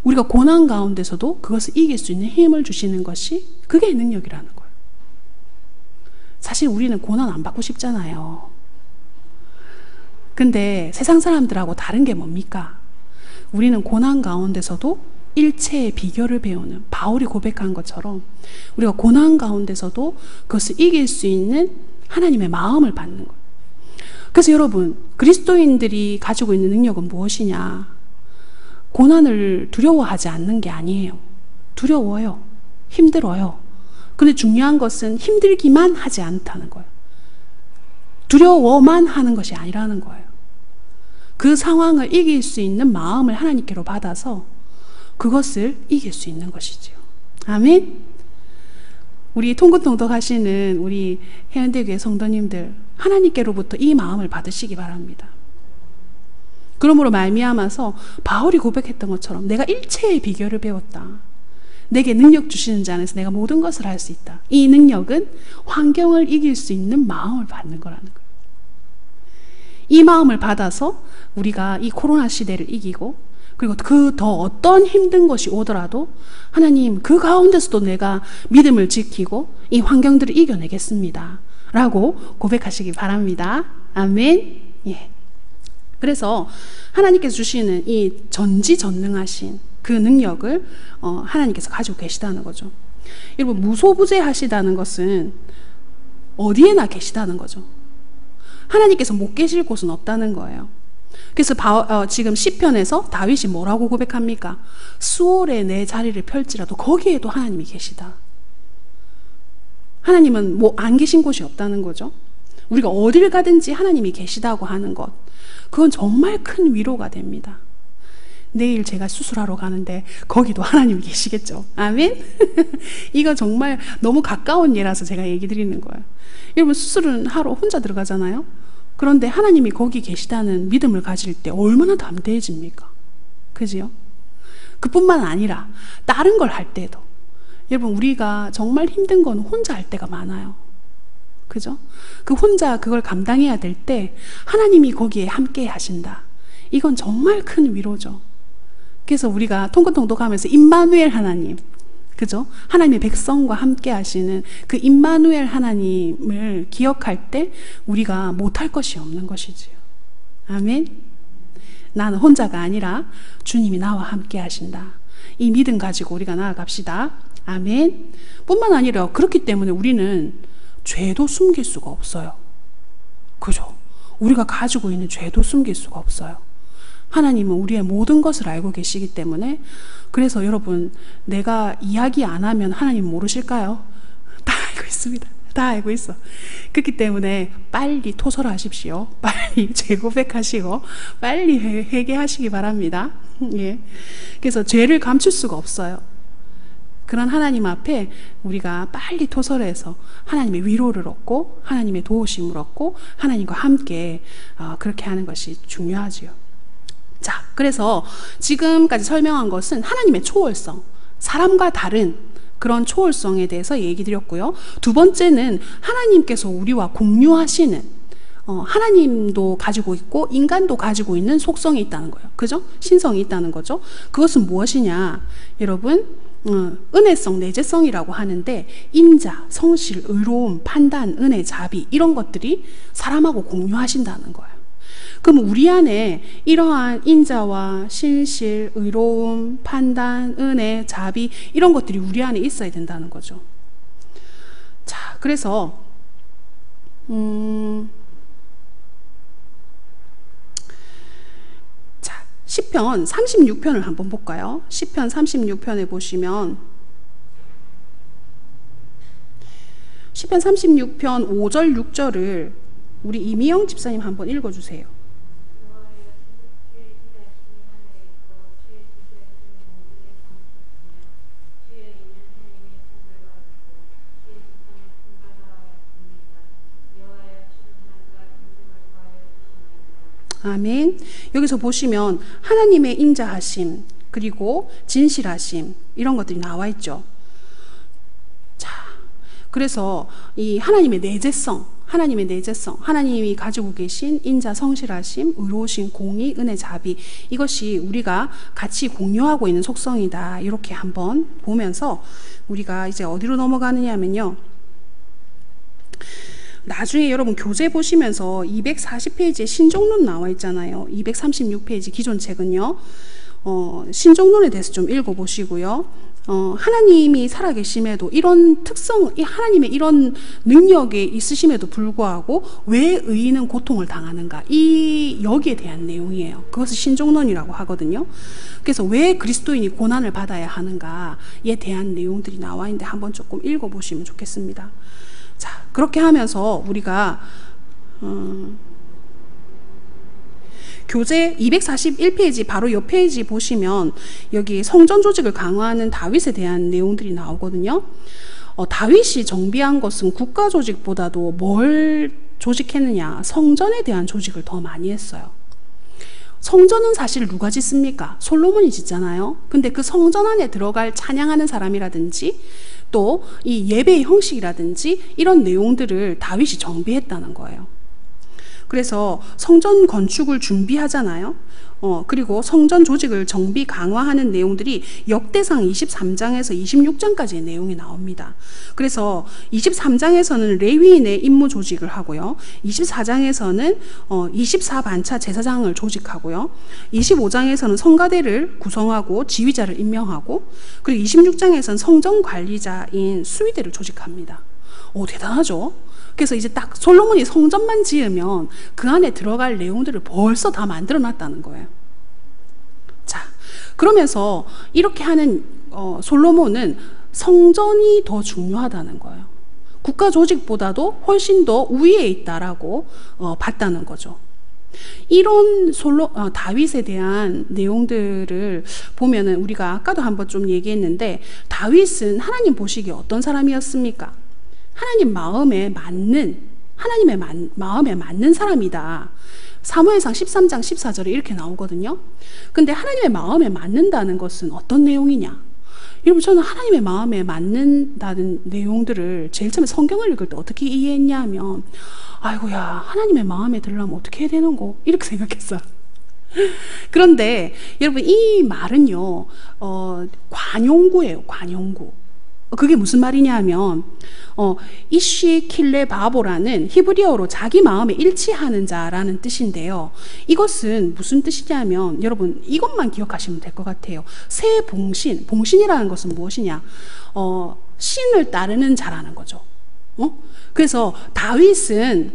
우리가 고난 가운데서도 그것을 이길 수 있는 힘을 주시는 것이, 그게 능력이라는 거예요. 사실 우리는 고난 안 받고 싶잖아요. 근데 세상 사람들하고 다른 게 뭡니까? 우리는 고난 가운데서도 일체의 비결을 배우는, 바울이 고백한 것처럼 우리가 고난 가운데서도 그것을 이길 수 있는 하나님의 마음을 받는 거예요. 그래서 여러분, 그리스도인들이 가지고 있는 능력은 무엇이냐? 고난을 두려워하지 않는 게 아니에요. 두려워요. 힘들어요. 근데 중요한 것은 힘들기만 하지 않다는 거예요. 두려워만 하는 것이 아니라는 거예요. 그 상황을 이길 수 있는 마음을 하나님께로 받아서 그것을 이길 수 있는 것이지요. 아멘. 우리 통근통덕 하시는 우리 해운대교회 성도님들, 하나님께로부터 이 마음을 받으시기 바랍니다. 그러므로 말미암아서 바울이 고백했던 것처럼 내가 일체의 비결을 배웠다. 내게 능력 주시는 자 안에서 내가 모든 것을 할 수 있다. 이 능력은 환경을 이길 수 있는 마음을 받는 거라는 거예요. 이 마음을 받아서 우리가 이 코로나 시대를 이기고, 그리고 그 더 어떤 힘든 것이 오더라도 하나님, 그 가운데서도 내가 믿음을 지키고 이 환경들을 이겨내겠습니다 라고 고백하시기 바랍니다. 아멘. 예. 그래서 하나님께서 주시는 이 전지전능하신 그 능력을 하나님께서 가지고 계시다는 거죠. 여러분, 무소부재하시다는 것은 어디에나 계시다는 거죠. 하나님께서 못 계실 곳은 없다는 거예요. 그래서 지금 시편에서 다윗이 뭐라고 고백합니까? 수월에 내 자리를 펼지라도 거기에도 하나님이 계시다. 하나님은 안 계신 곳이 없다는 거죠. 우리가 어딜 가든지 하나님이 계시다고 하는 것, 그건 정말 큰 위로가 됩니다. 내일 제가 수술하러 가는데 거기도 하나님이 계시겠죠. 아멘. 이거 정말 너무 가까운 예라서 제가 얘기 드리는 거예요. 여러분, 수술은 하러 혼자 들어가잖아요. 그런데 하나님이 거기 계시다는 믿음을 가질 때 얼마나 담대해집니까? 그지요? 그뿐만 아니라 다른 걸 할 때도, 여러분, 우리가 정말 힘든 건 혼자 할 때가 많아요. 그죠? 그 혼자 그걸 감당해야 될 때 하나님이 거기에 함께 하신다. 이건 정말 큰 위로죠. 그래서 우리가 통근통독하면서 임마누엘 하나님, 그죠? 하나님의 백성과 함께 하시는 그 임마누엘 하나님을 기억할 때 우리가 못할 것이 없는 것이지요. 아멘. 나는 혼자가 아니라 주님이 나와 함께 하신다. 이 믿음 가지고 우리가 나아갑시다. 아멘. 뿐만 아니라 그렇기 때문에 우리는 죄도 숨길 수가 없어요. 그죠? 우리가 가지고 있는 죄도 숨길 수가 없어요. 하나님은 우리의 모든 것을 알고 계시기 때문에, 그래서 여러분, 내가 이야기 안 하면 하나님 모르실까요? 다 알고 있습니다. 다 알고 있어. 그렇기 때문에 빨리 토설하십시오. 빨리 재고백하시고 빨리 회개하시기 바랍니다. 예. 그래서 죄를 감출 수가 없어요. 그런 하나님 앞에 우리가 빨리 토설해서 하나님의 위로를 얻고 하나님의 도우심을 얻고 하나님과 함께 그렇게 하는 것이 중요하지요. 자, 그래서 지금까지 설명한 것은 하나님의 초월성, 사람과 다른 그런 초월성에 대해서 얘기 드렸고요. 두 번째는 하나님께서 우리와 공유하시는, 하나님도 가지고 있고 인간도 가지고 있는 속성이 있다는 거예요. 그죠? 신성이 있다는 거죠. 그것은 무엇이냐? 여러분, 은혜성, 내재성이라고 하는데, 인자, 성실, 의로움, 판단, 은혜, 자비, 이런 것들이 사람하고 공유하신다는 거예요. 그럼 우리 안에 이러한 인자와 신실, 의로움, 판단, 은혜, 자비, 이런 것들이 우리 안에 있어야 된다는 거죠. 자, 그래서 자, 시편 36편을 한번 볼까요? 시편 36편에 보시면 시편 36편 5절 6절을 우리 이미영 집사님 한번 읽어주세요. 아멘. 여기서 보시면 하나님의 인자하심, 그리고 진실하심, 이런 것들이 나와 있죠. 자, 그래서 이 하나님의 내재성, 하나님이 가지고 계신 인자, 성실하심, 의로우신, 공의, 은혜, 자비, 이것이 우리가 같이 공유하고 있는 속성이다. 이렇게 한번 보면서 우리가 이제 어디로 넘어가느냐 하면요, 나중에 여러분 교재 보시면서 240페이지에 신종론 나와 있잖아요. 236페이지 기존 책은요, 신종론에 대해서 좀 읽어보시고요. 하나님이 살아계심에도 이런 특성, 하나님의 이런 능력이 있으심에도 불구하고 왜 의인은 고통을 당하는가, 여기에 대한 내용이에요. 그것을 신종론이라고 하거든요. 그래서 왜 그리스도인이 고난을 받아야 하는가에 대한 내용들이 나와 있는데 한번 조금 읽어보시면 좋겠습니다. 자, 그렇게 하면서 우리가 교재 241페이지 바로 옆 페이지 보시면 여기 성전 조직을 강화하는 다윗에 대한 내용들이 나오거든요. 다윗이 정비한 것은 국가 조직보다도 뭘 조직했느냐, 성전에 대한 조직을 더 많이 했어요. 성전은 사실 누가 짓습니까? 솔로몬이 짓잖아요. 근데 그 성전 안에 들어갈 찬양하는 사람이라든지 또 이 예배의 형식이라든지 이런 내용들을 다윗이 정비했다는 거예요. 그래서 성전 건축을 준비하잖아요. 그리고 성전 조직을 정비 강화하는 내용들이 역대상 23장에서 26장까지의 내용이 나옵니다. 그래서 23장에서는 레위인의 임무 조직을 하고요. 24장에서는 24반차 제사장을 조직하고요. 25장에서는 성가대를 구성하고 지휘자를 임명하고, 그리고 26장에서는 성전 관리자인 수위대를 조직합니다. 대단하죠? 그래서 이제 딱 솔로몬이 성전만 지으면 그 안에 들어갈 내용들을 벌써 다 만들어 놨다는 거예요. 자, 그러면서 이렇게 하는 솔로몬은 성전이 더 중요하다는 거예요. 국가 조직보다도 훨씬 더 우위에 있다라고 봤다는 거죠. 이런 다윗에 대한 내용들을 보면은 우리가 아까도 한번 좀 얘기했는데, 다윗은 하나님 보시기에 어떤 사람이었습니까? 하나님의 마음에 맞는 사람이다. 사무엘상 13장 14절에 이렇게 나오거든요. 근데 하나님의 마음에 맞는다는 것은 어떤 내용이냐? 여러분, 저는 하나님의 마음에 맞는다는 내용들을 제일 처음에 성경을 읽을 때 어떻게 이해했냐 하면, 아이고야, 하나님의 마음에 들으려면 어떻게 해야 되는 거? 이렇게 생각했어요. 그런데 여러분, 이 말은요, 관용구예요. 관용구. 그게 무슨 말이냐 하면, 이쉬 킬레 바보라는 히브리어로 자기 마음에 일치하는 자라는 뜻인데요. 이것은 무슨 뜻이냐면, 여러분 이것만 기억하시면 될 것 같아요. 새 봉신, 봉신이라는 것은 무엇이냐? 신을 따르는 자라는 거죠. 그래서 다윗은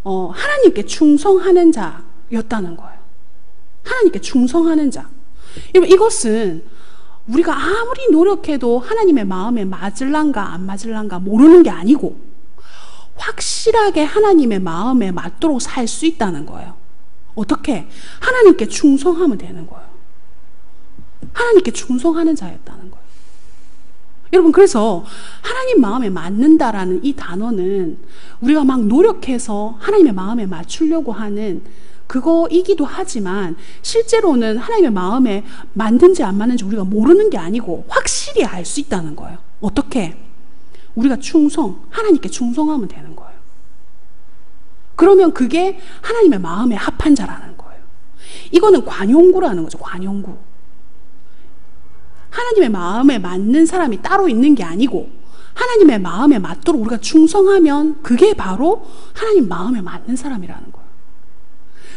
하나님께 충성하는 자였다는 거예요. 하나님께 충성하는 자. 여러분, 이것은 우리가 아무리 노력해도 하나님의 마음에 맞을란가 안 맞을란가 모르는 게 아니고 확실하게 하나님의 마음에 맞도록 살 수 있다는 거예요. 어떻게? 하나님께 충성하면 되는 거예요. 하나님께 충성하는 자였다는 거예요. 여러분, 그래서 하나님 마음에 맞는다라는 이 단어는 우리가 막 노력해서 하나님의 마음에 맞추려고 하는 그거이기도 하지만 실제로는 하나님의 마음에 맞는지 안 맞는지 우리가 모르는 게 아니고 확실히 알 수 있다는 거예요. 어떻게? 우리가 하나님께 충성하면 되는 거예요. 그러면 그게 하나님의 마음에 합한 자라는 거예요. 이거는 관용구라는 거죠. 관용구. 하나님의 마음에 맞는 사람이 따로 있는 게 아니고 하나님의 마음에 맞도록 우리가 충성하면 그게 바로 하나님 마음에 맞는 사람이라는 거예요.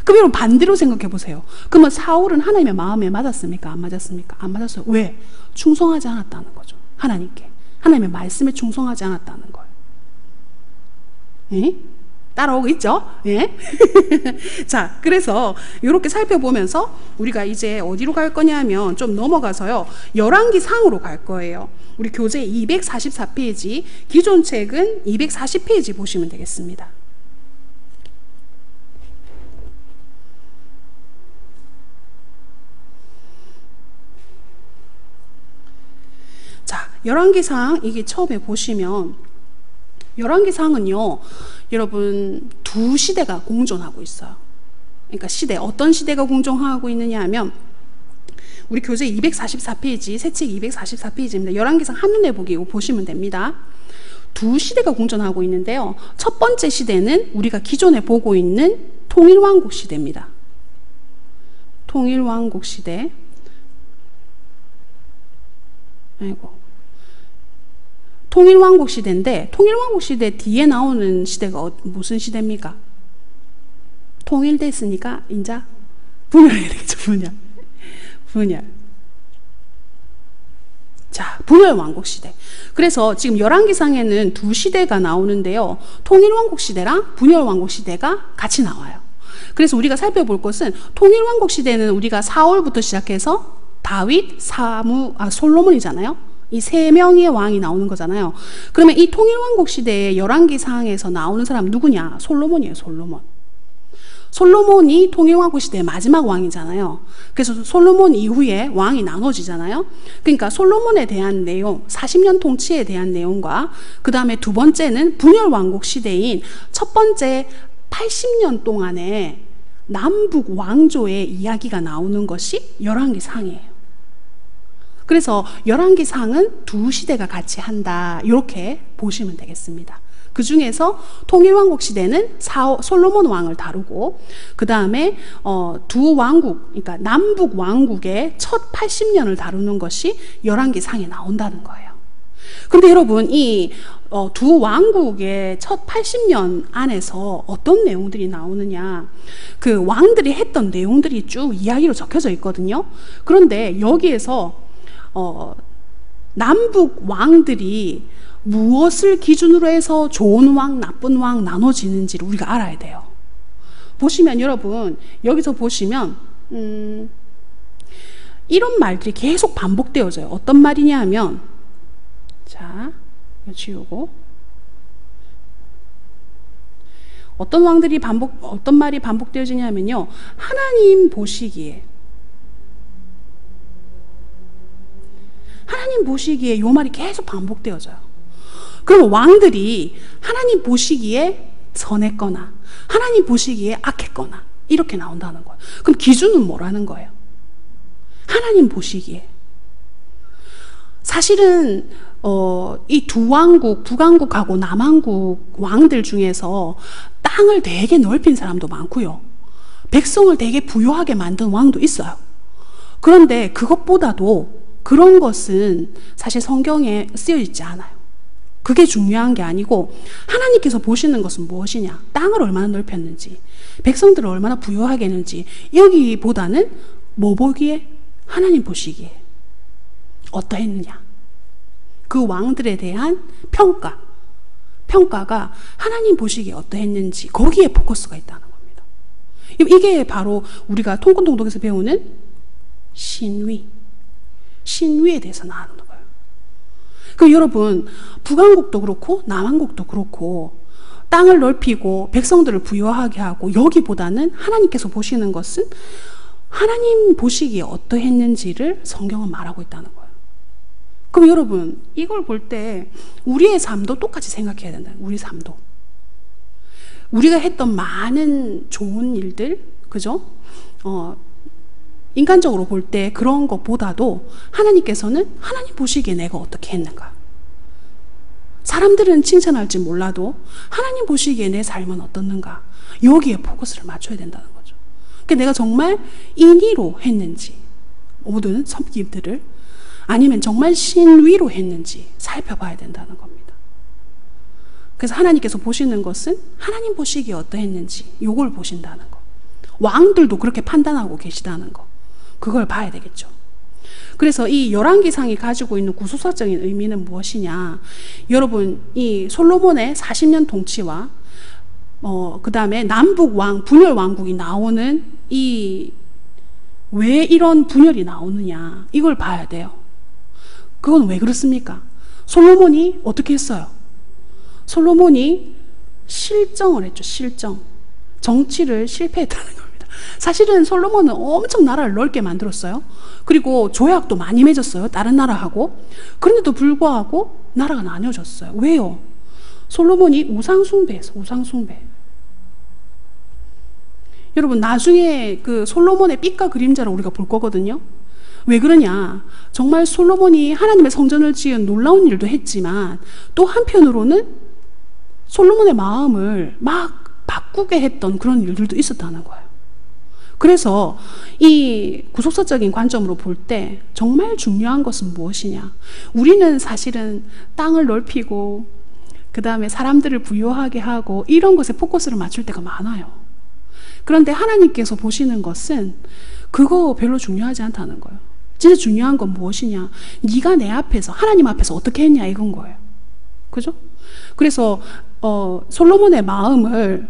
그럼 여러분, 반대로 생각해 보세요. 그러면 사울은 하나님의 마음에 맞았습니까? 안 맞았습니까? 안 맞았어요. 왜? 충성하지 않았다는 거죠. 하나님께. 하나님의 말씀에 충성하지 않았다는 거예요. 예? 따라오고 있죠? 예? 자, 그래서 이렇게 살펴보면서 우리가 이제 어디로 갈 거냐면 좀 넘어가서요. 열왕기상으로 갈 거예요. 우리 교재 244페이지, 기존 책은 240페이지 보시면 되겠습니다. 자, 열왕기상 이게 처음에 보시면 열왕기상은요, 여러분 두 시대가 공존하고 있어요. 그러니까 어떤 시대가 공존하고 있느냐 하면 우리 교재 244페이지, 새 책 244페이지입니다. 열왕기상 한눈에 보기 이거 보시면 됩니다. 두 시대가 공존하고 있는데요. 첫 번째 시대는 우리가 기존에 보고 있는 통일왕국 시대입니다. 통일왕국 시대. 통일왕국 시대인데 통일왕국 시대 뒤에 나오는 시대가 무슨 시대입니까? 통일됐으니까 이제 분열해야 되겠죠. 분열. 자, 분열왕국 시대. 그래서 지금 열왕기상에는 두 시대가 나오는데요. 통일왕국 시대랑 분열왕국 시대가 같이 나와요. 그래서 우리가 살펴볼 것은 통일왕국 시대는 우리가 사울부터 시작해서 다윗, 솔로몬이잖아요. 이 세 명의 왕이 나오는 거잖아요. 그러면 이 통일왕국 시대의 열왕기상에서 나오는 사람 누구냐? 솔로몬이에요. 솔로몬이 통일왕국 시대의 마지막 왕이잖아요. 그래서 솔로몬 이후에 왕이 나눠지잖아요. 그러니까 솔로몬에 대한 내용, 40년 통치에 대한 내용과 그 다음에 두 번째는 분열왕국 시대인 첫 번째 80년 동안의 남북 왕조의 이야기가 나오는 것이 열왕기상이에요. 그래서 열왕기상은 두 시대가 같이 한다, 이렇게 보시면 되겠습니다. 그 중에서 통일왕국 시대는 솔로몬 왕을 다루고 그 다음에 두 왕국, 그러니까 남북 왕국의 첫 80년을 다루는 것이 열왕기상에 나온다는 거예요. 그런데 여러분, 이 두 왕국의 첫 80년 안에서 어떤 내용들이 나오느냐, 그 왕들이 했던 내용들이 쭉 이야기로 적혀져 있거든요. 그런데 여기에서 남북 왕들이 무엇을 기준으로 해서 좋은 왕, 나쁜 왕 나눠지는지를 우리가 알아야 돼요. 보시면 여러분, 여기서 보시면 이런 말들이 계속 반복되어져요. 어떤 말이냐 하면, 자, 이거 지우고, 어떤 말이 반복되어지냐 하면요, 하나님 보시기에 이 말이 계속 반복되어져요. 그럼 왕들이 하나님 보시기에 선했거나 하나님 보시기에 악했거나 이렇게 나온다는 거예요. 그럼 기준은 뭐라는 거예요? 하나님 보시기에. 사실은 이 두 왕국, 북왕국하고 남왕국 왕들 중에서 땅을 되게 넓힌 사람도 많고요, 백성을 되게 부유하게 만든 왕도 있어요. 그런데 그것보다도 그런 것은 사실 성경에 쓰여 있지 않아요. 그게 중요한 게 아니고 하나님께서 보시는 것은 무엇이냐, 땅을 얼마나 넓혔는지, 백성들을 얼마나 부유하게 했는지, 여기보다는 뭐 보기에? 하나님 보시기에 어떠했느냐, 그 왕들에 대한 평가가 하나님 보시기에 어떠했는지, 거기에 포커스가 있다는 겁니다. 이게 바로 우리가 통권통독에서 배우는 신위, 신위에 대해서 나누는 거예요. 그 여러분, 북왕국도 그렇고 남왕국도 그렇고 땅을 넓히고 백성들을 부유하게 하고, 여기보다는 하나님께서 보시는 것은 하나님 보시기에 어떠했는지를 성경은 말하고 있다는 거예요. 그럼 여러분, 이걸 볼 때 우리의 삶도 똑같이 생각해야 된다. 우리 삶도. 우리가 했던 많은 좋은 일들, 그죠? 인간적으로 볼 때 그런 것보다도 하나님께서는 하나님 보시기에 내가 어떻게 했는가. 사람들은 칭찬할지 몰라도 하나님 보시기에 내 삶은 어떻는가. 여기에 포커스를 맞춰야 된다는 거죠. 그러니까 내가 정말 인위로 했는지, 모든 섬김들을, 아니면 정말 신위로 했는지 살펴봐야 된다는 겁니다. 그래서 하나님께서 보시는 것은 하나님 보시기에 어떠했는지 요걸 보신다는 거. 왕들도 그렇게 판단하고 계시다는 거. 그걸 봐야 되겠죠. 그래서 이 열왕기상이 가지고 있는 구속사적인 의미는 무엇이냐. 여러분, 이 솔로몬의 40년 통치와 그 다음에 남북왕 분열 왕국이 나오는 왜 이런 분열이 나오느냐, 이걸 봐야 돼요. 그건 왜 그렇습니까? 솔로몬이 어떻게 했어요? 솔로몬이 실정을 했죠. 실정. 정치를 실패했다는 겁니다. 사실은 솔로몬은 엄청 나라를 넓게 만들었어요. 그리고 조약도 많이 맺었어요. 다른 나라하고. 그런데도 불구하고 나라가 나뉘어졌어요. 왜요? 솔로몬이 우상숭배했어. 우상숭배. 여러분, 나중에 그 솔로몬의 빛과 그림자를 우리가 볼 거거든요. 왜 그러냐? 정말 솔로몬이 하나님의 성전을 지은 놀라운 일도 했지만, 또 한편으로는 솔로몬의 마음을 막 바꾸게 했던 그런 일들도 있었다는 거예요. 그래서 이 구속사적인 관점으로 볼 때 정말 중요한 것은 무엇이냐? 우리는 사실은 땅을 넓히고 그 다음에 사람들을 부유하게 하고 이런 것에 포커스를 맞출 때가 많아요. 그런데 하나님께서 보시는 것은 그거 별로 중요하지 않다는 거예요. 진짜 중요한 건 무엇이냐? 네가 내 앞에서, 하나님 앞에서 어떻게 했냐, 이건 거예요. 그죠? 그래서 솔로몬의 마음을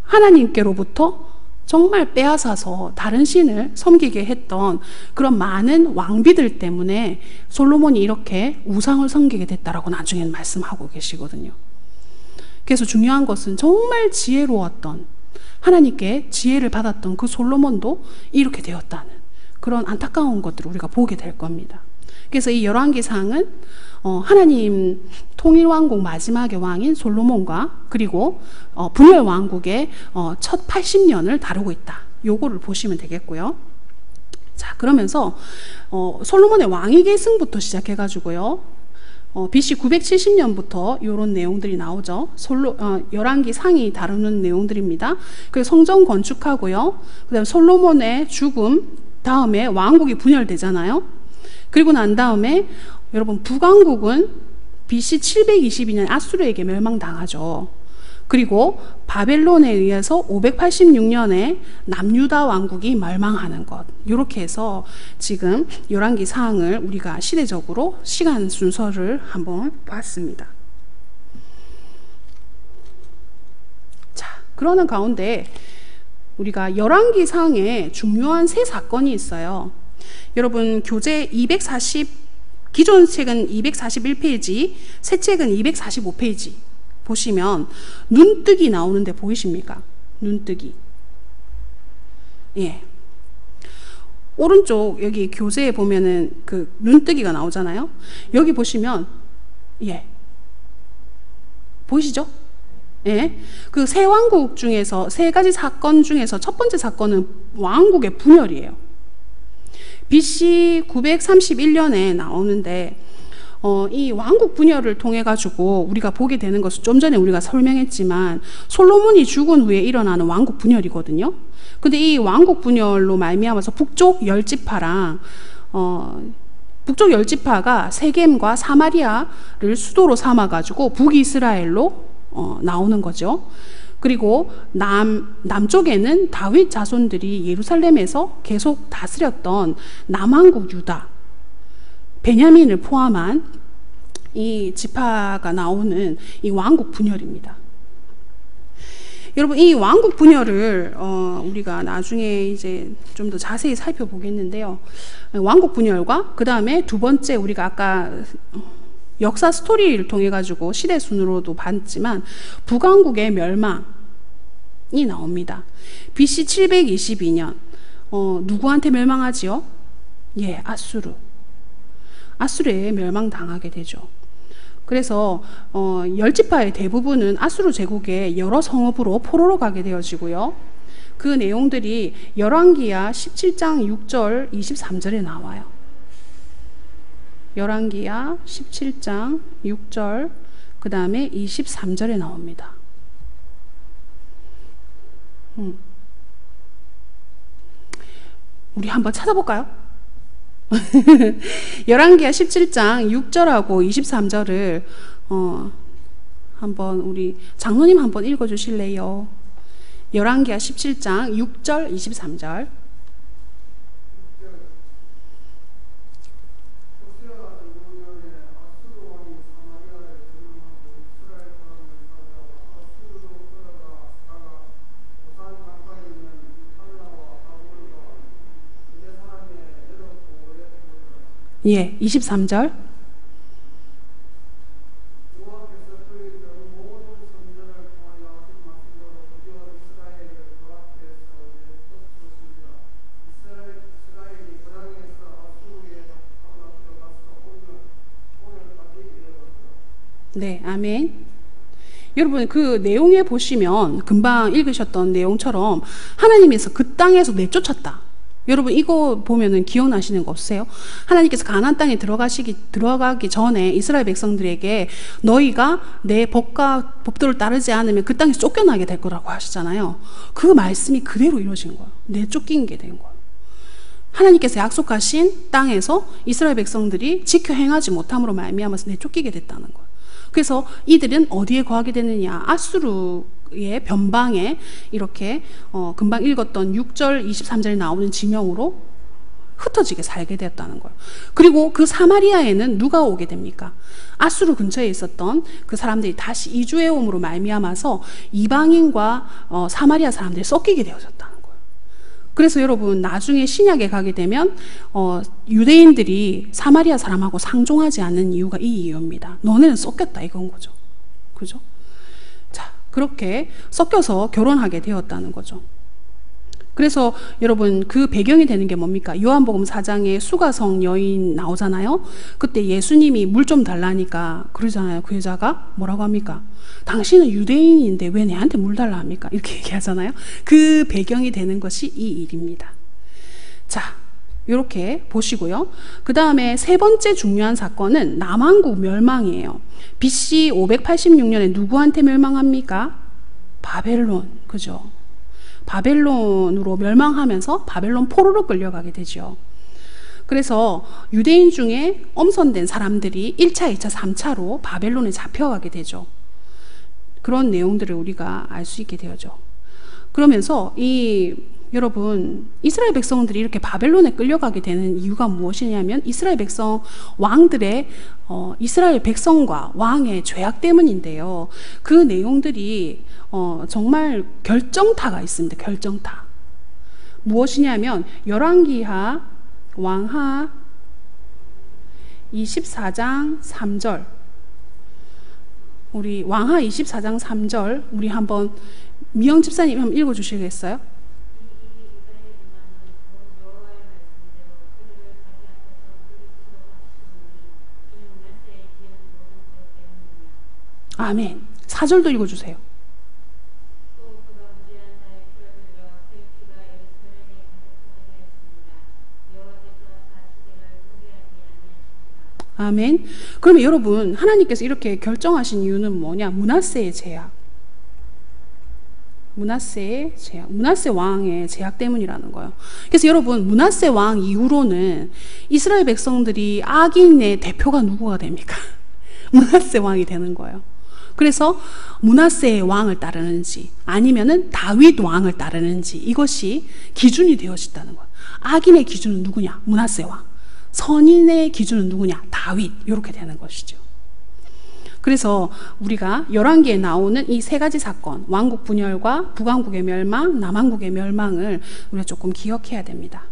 하나님께로부터 정말 빼앗아서 다른 신을 섬기게 했던 그런 많은 왕비들 때문에 솔로몬이 이렇게 우상을 섬기게 됐다라고 나중에는 말씀하고 계시거든요. 그래서 중요한 것은 정말 지혜로웠던, 하나님께 지혜를 받았던 그 솔로몬도 이렇게 되었다는 그런 안타까운 것들을 우리가 보게 될 겁니다. 그래서 이 열왕기상은 하나님 통일왕국 마지막의 왕인 솔로몬과 그리고 분열왕국의 첫 80년을 다루고 있다. 요거를 보시면 되겠고요. 자, 그러면서 솔로몬의 왕위 계승부터 시작해가지고요. BC 970년부터 이런 내용들이 나오죠. 열왕기상이 다루는 내용들입니다. 그리고 성전 건축하고요. 그다음에 솔로몬의 죽음 다음에 왕국이 분열되잖아요. 그리고 난 다음에 여러분, 북왕국은 BC 722년 아수르에게 멸망당하죠. 그리고 바벨론에 의해서 586년에 남유다 왕국이 멸망하는 것. 이렇게 해서 지금 열왕기상을 우리가 시대적으로 시간 순서를 한번 봤습니다. 자, 그러는 가운데 우리가 열왕기상에 중요한 세 사건이 있어요. 여러분, 교재 240, 기존 책은 241페이지, 새 책은 245페이지 보시면 눈뜨기 나오는데 보이십니까? 눈뜨기. 예. 오른쪽 여기 교재에 보면은 그 눈뜨기가 나오잖아요. 여기 보시면, 예. 보이시죠? 예. 그 세 왕국 중에서, 세 가지 사건 중에서 첫 번째 사건은 왕국의 분열이에요. BC 931년에 나오는데 이 왕국 분열을 통해 가지고 우리가 보게 되는 것은 좀 전에 우리가 설명했지만 솔로몬이 죽은 후에 일어나는 왕국 분열이거든요. 근데 이 왕국 분열로 말미암아서 북쪽 열지파랑 북쪽 열지파가 세겜과 사마리아를 수도로 삼아 가지고 북이스라엘로 나오는 거죠. 그리고 남쪽에는 다윗 자손들이 예루살렘에서 계속 다스렸던 남왕국 유다, 베냐민을 포함한 이 지파가 나오는 이 왕국 분열입니다. 여러분 이 왕국 분열을 우리가 나중에 이제 좀 더 자세히 살펴보겠는데요. 왕국 분열과 그 다음에 두 번째 우리가 아까 역사 스토리를 통해 가지고 시대 순으로도 봤지만 북왕국의 멸망이 나옵니다. BC 722년 누구한테 멸망하지요? 예, 아수르에 멸망당하게 되죠. 그래서 열지파의 대부분은 아수르 제국의 여러 성읍으로 포로로 가게 되어지고요. 그 내용들이 열왕기야 17장 6절 23절에 나와요. 열왕기야 17장 6절 그 다음에 23절에 나옵니다. 우리 한번 찾아볼까요? 열왕기야 17장 6절하고 23절을 한번 우리 장로님 한번 읽어주실래요? 열왕기야 17장 6절 23절. 예, 23절. 네, 아멘. 여러분 그 내용에 보시면 금방 읽으셨던 내용처럼 하나님께서 그 땅에서 내쫓았다. 여러분 이거 보면은 기억나시는 거 없으세요? 하나님께서 가나안 땅에 들어가기 전에 이스라엘 백성들에게 너희가 내 법도를 따르지 않으면 그 땅에서 쫓겨나게 될 거라고 하셨잖아요. 그 말씀이 그대로 이루어진 거예요. 내쫓긴 게 된 거예요. 하나님께서 약속하신 땅에서 이스라엘 백성들이 지켜 행하지 못함으로 말미암아서 내쫓기게 됐다는 거예요. 그래서 이들은 어디에 거하게 되느냐? 아수르의 변방에 이렇게 금방 읽었던 6절 23절에 나오는 지명으로 흩어지게 살게 되었다는 거예요. 그리고 그 사마리아에는 누가 오게 됩니까? 아수르 근처에 있었던 그 사람들이 다시 이주해 옴으로 말미암아서 이방인과 사마리아 사람들이 섞이게 되어졌다는 거예요. 그래서 여러분 나중에 신약에 가게 되면 유대인들이 사마리아 사람하고 상종하지 않는 이유가 이 이유입니다. 너네는 섞였다 이건 거죠. 그죠? 자, 그렇게 섞여서 결혼하게 되었다는 거죠. 그래서 여러분 그 배경이 되는 게 뭡니까? 요한복음 4장에 수가성 여인 나오잖아요. 그때 예수님이 물 좀 달라니까 그러잖아요. 그 여자가 뭐라고 합니까? 당신은 유대인인데 왜 내한테 물 달라 합니까? 이렇게 얘기하잖아요. 그 배경이 되는 것이 이 일입니다. 자, 이렇게 보시고요. 그 다음에 세 번째 중요한 사건은 남왕국 멸망이에요. BC 586년에 누구한테 멸망합니까? 바벨론, 그죠? 바벨론으로 멸망하면서 바벨론 포로로 끌려가게 되죠. 그래서 유대인 중에 엄선된 사람들이 1차, 2차, 3차로 바벨론에 잡혀가게 되죠. 그런 내용들을 우리가 알 수 있게 되죠. 그러면서 여러분 이스라엘 백성들이 이렇게 바벨론에 끌려가게 되는 이유가 무엇이냐면 이스라엘 백성 왕들의 이스라엘 백성과 왕의 죄악 때문인데요. 그 내용들이 정말 결정타가 있습니다. 결정타. 무엇이냐면 열왕기하 왕하 24장 3절 우리 왕하 24장 3절 우리 한번 미영 집사님 한번 읽어주시겠어요? 아멘. 4절도 읽어주세요. 아멘. 그러면 여러분 하나님께서 이렇게 결정하신 이유는 뭐냐? 므낫세의 제약. 므낫세 왕의 제약 때문이라는 거예요. 그래서 여러분 므낫세 왕 이후로는 이스라엘 백성들이 악인의 대표가 누구가 됩니까? 므낫세 왕이 되는 거예요. 그래서 므낫세의 왕을 따르는지 아니면은 다윗 왕을 따르는지 이것이 기준이 되어진다는 거예요. 악인의 기준은 누구냐? 므낫세 왕. 선인의 기준은 누구냐? 다윗. 이렇게 되는 것이죠. 그래서 우리가 열왕기에 나오는 이 세 가지 사건, 왕국 분열과 북왕국의 멸망, 남왕국의 멸망을 우리가 조금 기억해야 됩니다.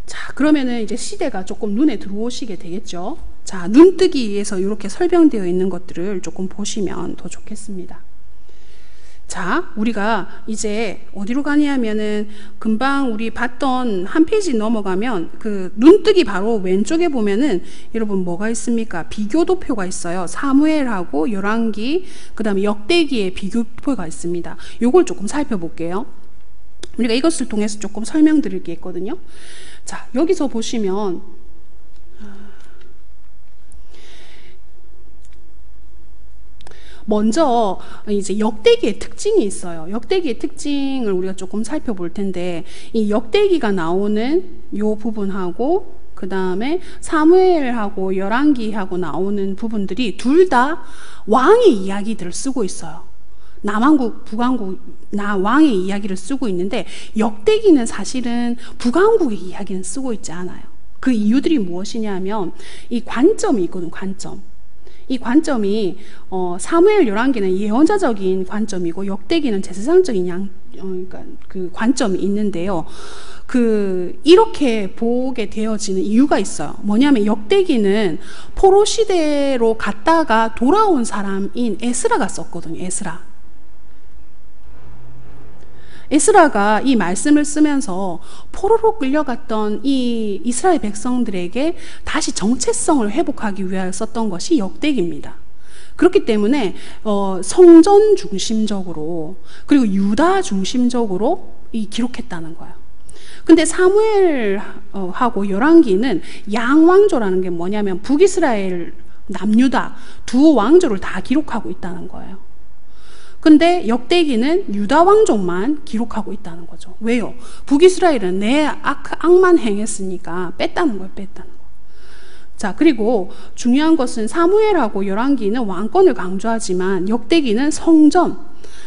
자, 그러면은 이제 시대가 조금 눈에 들어오시게 되겠죠. 자, 눈뜨기에서 이렇게 설명되어 있는 것들을 조금 보시면 더 좋겠습니다. 자, 우리가 이제 어디로 가냐면은 금방 우리 봤던 한 페이지 넘어가면 그 눈뜨기 바로 왼쪽에 보면은 여러분 뭐가 있습니까? 비교도표가 있어요. 사무엘하고 열왕기, 그 다음에 역대기의 비교도표가 있습니다. 요걸 조금 살펴볼게요. 우리가 이것을 통해서 조금 설명드릴 게 있거든요. 자, 여기서 보시면 먼저 이제 역대기의 특징이 있어요. 역대기의 특징을 우리가 조금 살펴볼 텐데, 이 역대기가 나오는 요 부분하고 그 다음에 사무엘하고 열왕기하고 나오는 부분들이 둘 다 왕의 이야기들을 쓰고 있어요. 남왕국, 북왕국, 왕의 이야기를 쓰고 있는데, 역대기는 사실은 북왕국의 이야기는 쓰고 있지 않아요. 그 이유들이 무엇이냐면 이 관점이 있거든, 관점. 이 관점이 사무엘 열왕기는 예언자적인 관점이고 역대기는 제사장적인 그러니까 그 관점이 있는데요. 이렇게 보게 되어지는 이유가 있어요. 뭐냐면 역대기는 포로 시대로 갔다가 돌아온 사람인 에스라가 썼거든요. 에스라가 이 말씀을 쓰면서 포로로 끌려갔던 이 이스라엘 백성들에게 다시 정체성을 회복하기 위하여 썼던 것이 역대기입니다. 그렇기 때문에 성전 중심적으로 그리고 유다 중심적으로 기록했다는 거예요. 근데 사무엘하고 열왕기는 양왕조라는 게 뭐냐면 북이스라엘, 남유다 두 왕조를 다 기록하고 있다는 거예요. 근데 역대기는 유다 왕족만 기록하고 있다는 거죠. 왜요? 북이스라엘은 내 악만 행했으니까 뺐다는 거예요. 자, 그리고 중요한 것은 사무엘하고 열왕기는 왕권을 강조하지만 역대기는 성전,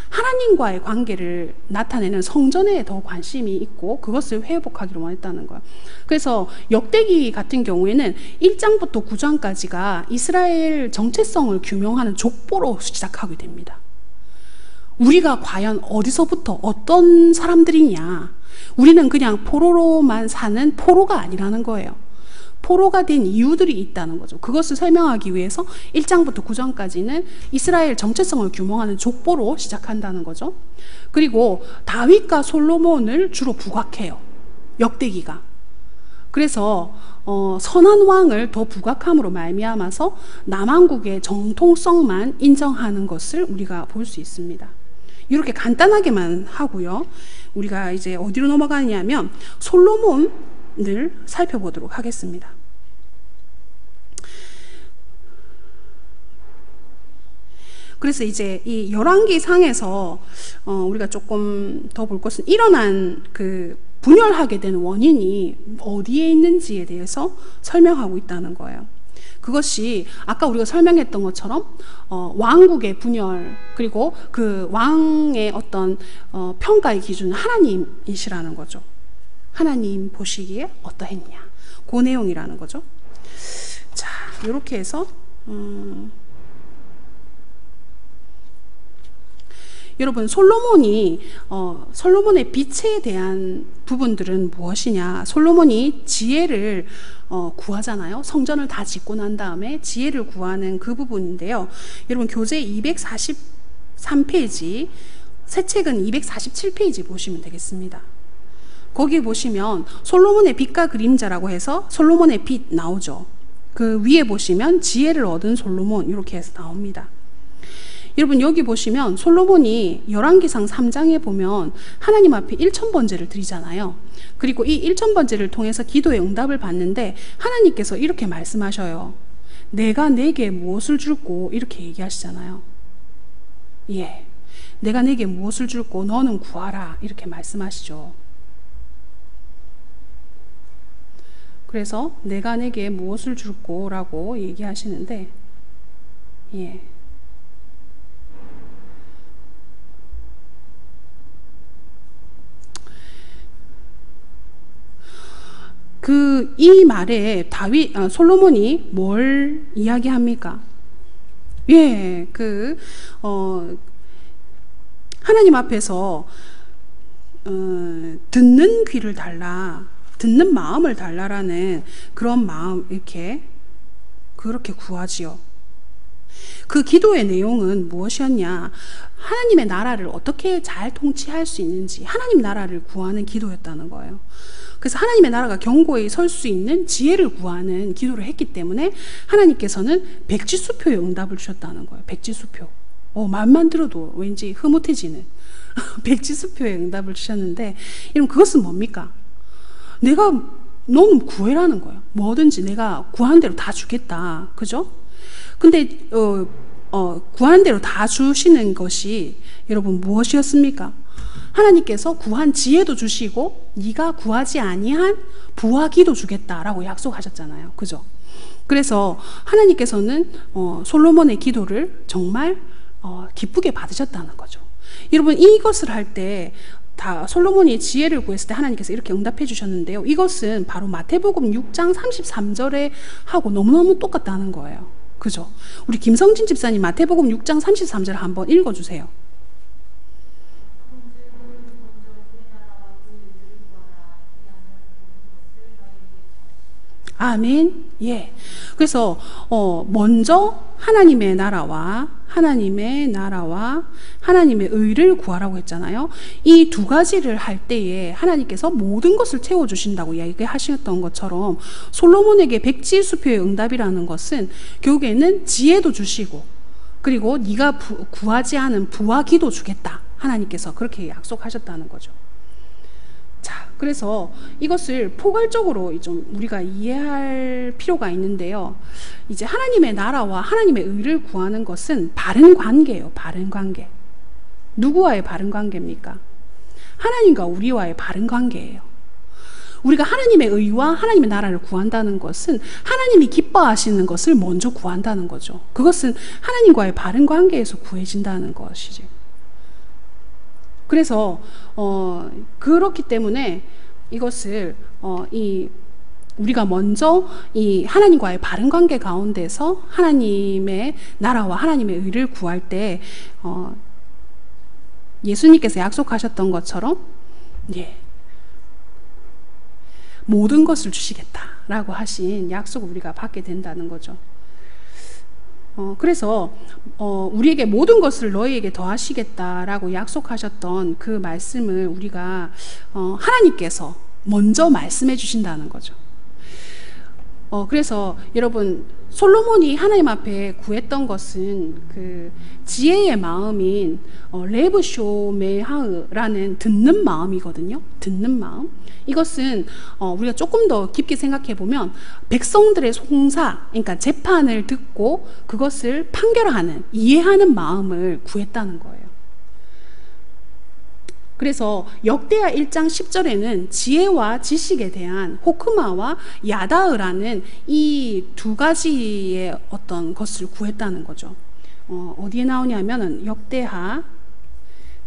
하나님과의 관계를 나타내는 성전에 더 관심이 있고 그것을 회복하기로 원했다는 거예요. 그래서 역대기 같은 경우에는 1장부터 9장까지가 이스라엘 정체성을 규명하는 족보로 시작하게 됩니다. 우리가 과연 어디서부터 어떤 사람들이냐, 우리는 그냥 포로로만 사는 포로가 아니라는 거예요. 포로가 된 이유들이 있다는 거죠. 그것을 설명하기 위해서 1장부터 9장까지는 이스라엘 정체성을 규명하는 족보로 시작한다는 거죠. 그리고 다윗과 솔로몬을 주로 부각해요. 역대기가. 그래서 선한 왕을 더 부각함으로 말미암아서 남왕국의 정통성만 인정하는 것을 우리가 볼 수 있습니다. 이렇게 간단하게만 하고요. 우리가 이제 어디로 넘어가냐면 솔로몬을 살펴보도록 하겠습니다. 그래서 이제 이 열왕기 상에서 우리가 조금 더 볼 것은 일어난 그 분열하게 된 원인이 어디에 있는지에 대해서 설명하고 있다는 거예요. 그것이 아까 우리가 설명했던 것처럼 왕국의 분열, 그리고 그 왕의 어떤 평가의 기준은 하나님이시라는 거죠. 하나님 보시기에 어떠했냐, 그 내용이라는 거죠. 자, 이렇게 해서 여러분, 솔로몬의 빛에 대한 부분들은 무엇이냐? 솔로몬이 지혜를 구하잖아요. 성전을 다 짓고 난 다음에 지혜를 구하는 그 부분인데요. 여러분, 교재 243페이지, 새 책은 247페이지 보시면 되겠습니다. 거기 보시면 솔로몬의 빛과 그림자라고 해서 솔로몬의 빛 나오죠. 그 위에 보시면 지혜를 얻은 솔로몬 이렇게 해서 나옵니다. 여러분, 여기 보시면 솔로몬이 열왕기상 3장에 보면 하나님 앞에 1000번제를 드리잖아요. 그리고 이 1000번제를 통해서 기도의 응답을 받는데 하나님께서 이렇게 말씀하셔요. 내가 내게 무엇을 줄고, 이렇게 얘기하시잖아요. 예, 내가 내게 무엇을 줄고 너는 구하라, 이렇게 말씀하시죠. 그래서 내가 내게 무엇을 줄고 라고 얘기하시는데, 예, 이 말에 솔로몬이 뭘 이야기합니까? 예, 하나님 앞에서 듣는 귀를 달라, 듣는 마음을 달라라는 그런 마음, 그렇게 구하지요. 그 기도의 내용은 무엇이었냐? 하나님의 나라를 어떻게 잘 통치할 수 있는지, 하나님 나라를 구하는 기도였다는 거예요. 그래서 하나님의 나라가 견고히 설 수 있는 지혜를 구하는 기도를 했기 때문에 하나님께서는 백지수표의 응답을 주셨다는 거예요. 백지수표. 말만 들어도 왠지 흐뭇해지는 백지수표의 응답을 주셨는데, 여러분, 그것은 뭡니까? 너는 구해라는 거예요. 뭐든지 내가 구한 대로 다 주겠다. 그죠? 근데 구한 대로 다 주시는 것이 여러분 무엇이었습니까? 하나님께서 구한 지혜도 주시고 네가 구하지 아니한 부하기도 주겠다라고 약속하셨잖아요. 그죠? 그래서 하나님께서는 솔로몬의 기도를 정말 기쁘게 받으셨다는 거죠. 여러분, 이것을 할 때 다 솔로몬이 지혜를 구했을 때 하나님께서 이렇게 응답해 주셨는데요. 이것은 바로 마태복음 6장 33절에 하고 너무너무 똑같다는 거예요. 그죠? 우리 김성진 집사님 마태복음 6장 33절 한번 읽어주세요. 아멘. 예. 그래서 먼저 하나님의 나라와 하나님의 의를 구하라고 했잖아요. 이 두 가지를 할 때에 하나님께서 모든 것을 채워주신다고 이야기하셨던 것처럼 솔로몬에게 백지수표의 응답이라는 것은 결국에는 지혜도 주시고, 그리고 네가 구하지 않은 부하기도 주겠다. 하나님께서 그렇게 약속하셨다는 거죠. 자, 그래서 이것을 포괄적으로 좀 우리가 이해할 필요가 있는데요. 이제 하나님의 나라와 하나님의 의를 구하는 것은 바른 관계예요. 바른 관계. 누구와의 바른 관계입니까? 하나님과 우리와의 바른 관계예요. 우리가 하나님의 의와 하나님의 나라를 구한다는 것은 하나님이 기뻐하시는 것을 먼저 구한다는 거죠. 그것은 하나님과의 바른 관계에서 구해진다는 것이지. 그래서 그렇기 때문에 이것을 우리가 먼저 이 하나님과의 바른 관계 가운데서 하나님의 나라와 하나님의 의를 구할 때 예수님께서 약속하셨던 것처럼 모든 것을 주시겠다라고 하신 약속을 우리가 받게 된다는 거죠. 그래서 우리에게 모든 것을 너희에게 더하시겠다라고 약속하셨던 그 말씀을 우리가 하나님께서 먼저 말씀해 주신다는 거죠. 그래서 여러분, 솔로몬이 하나님 앞에 구했던 것은 그 지혜의 마음인 레브쇼메하으라는 듣는 마음이거든요. 듣는 마음. 이것은 우리가 조금 더 깊게 생각해 보면 백성들의 송사, 그러니까 재판을 듣고 그것을 판결하는, 이해하는 마음을 구했다는 거예요. 그래서 역대하 1장 10절에는 지혜와 지식에 대한 호크마와 야다으라는 이 두 가지의 어떤 것을 구했다는 거죠. 어디에 나오냐면은 역대하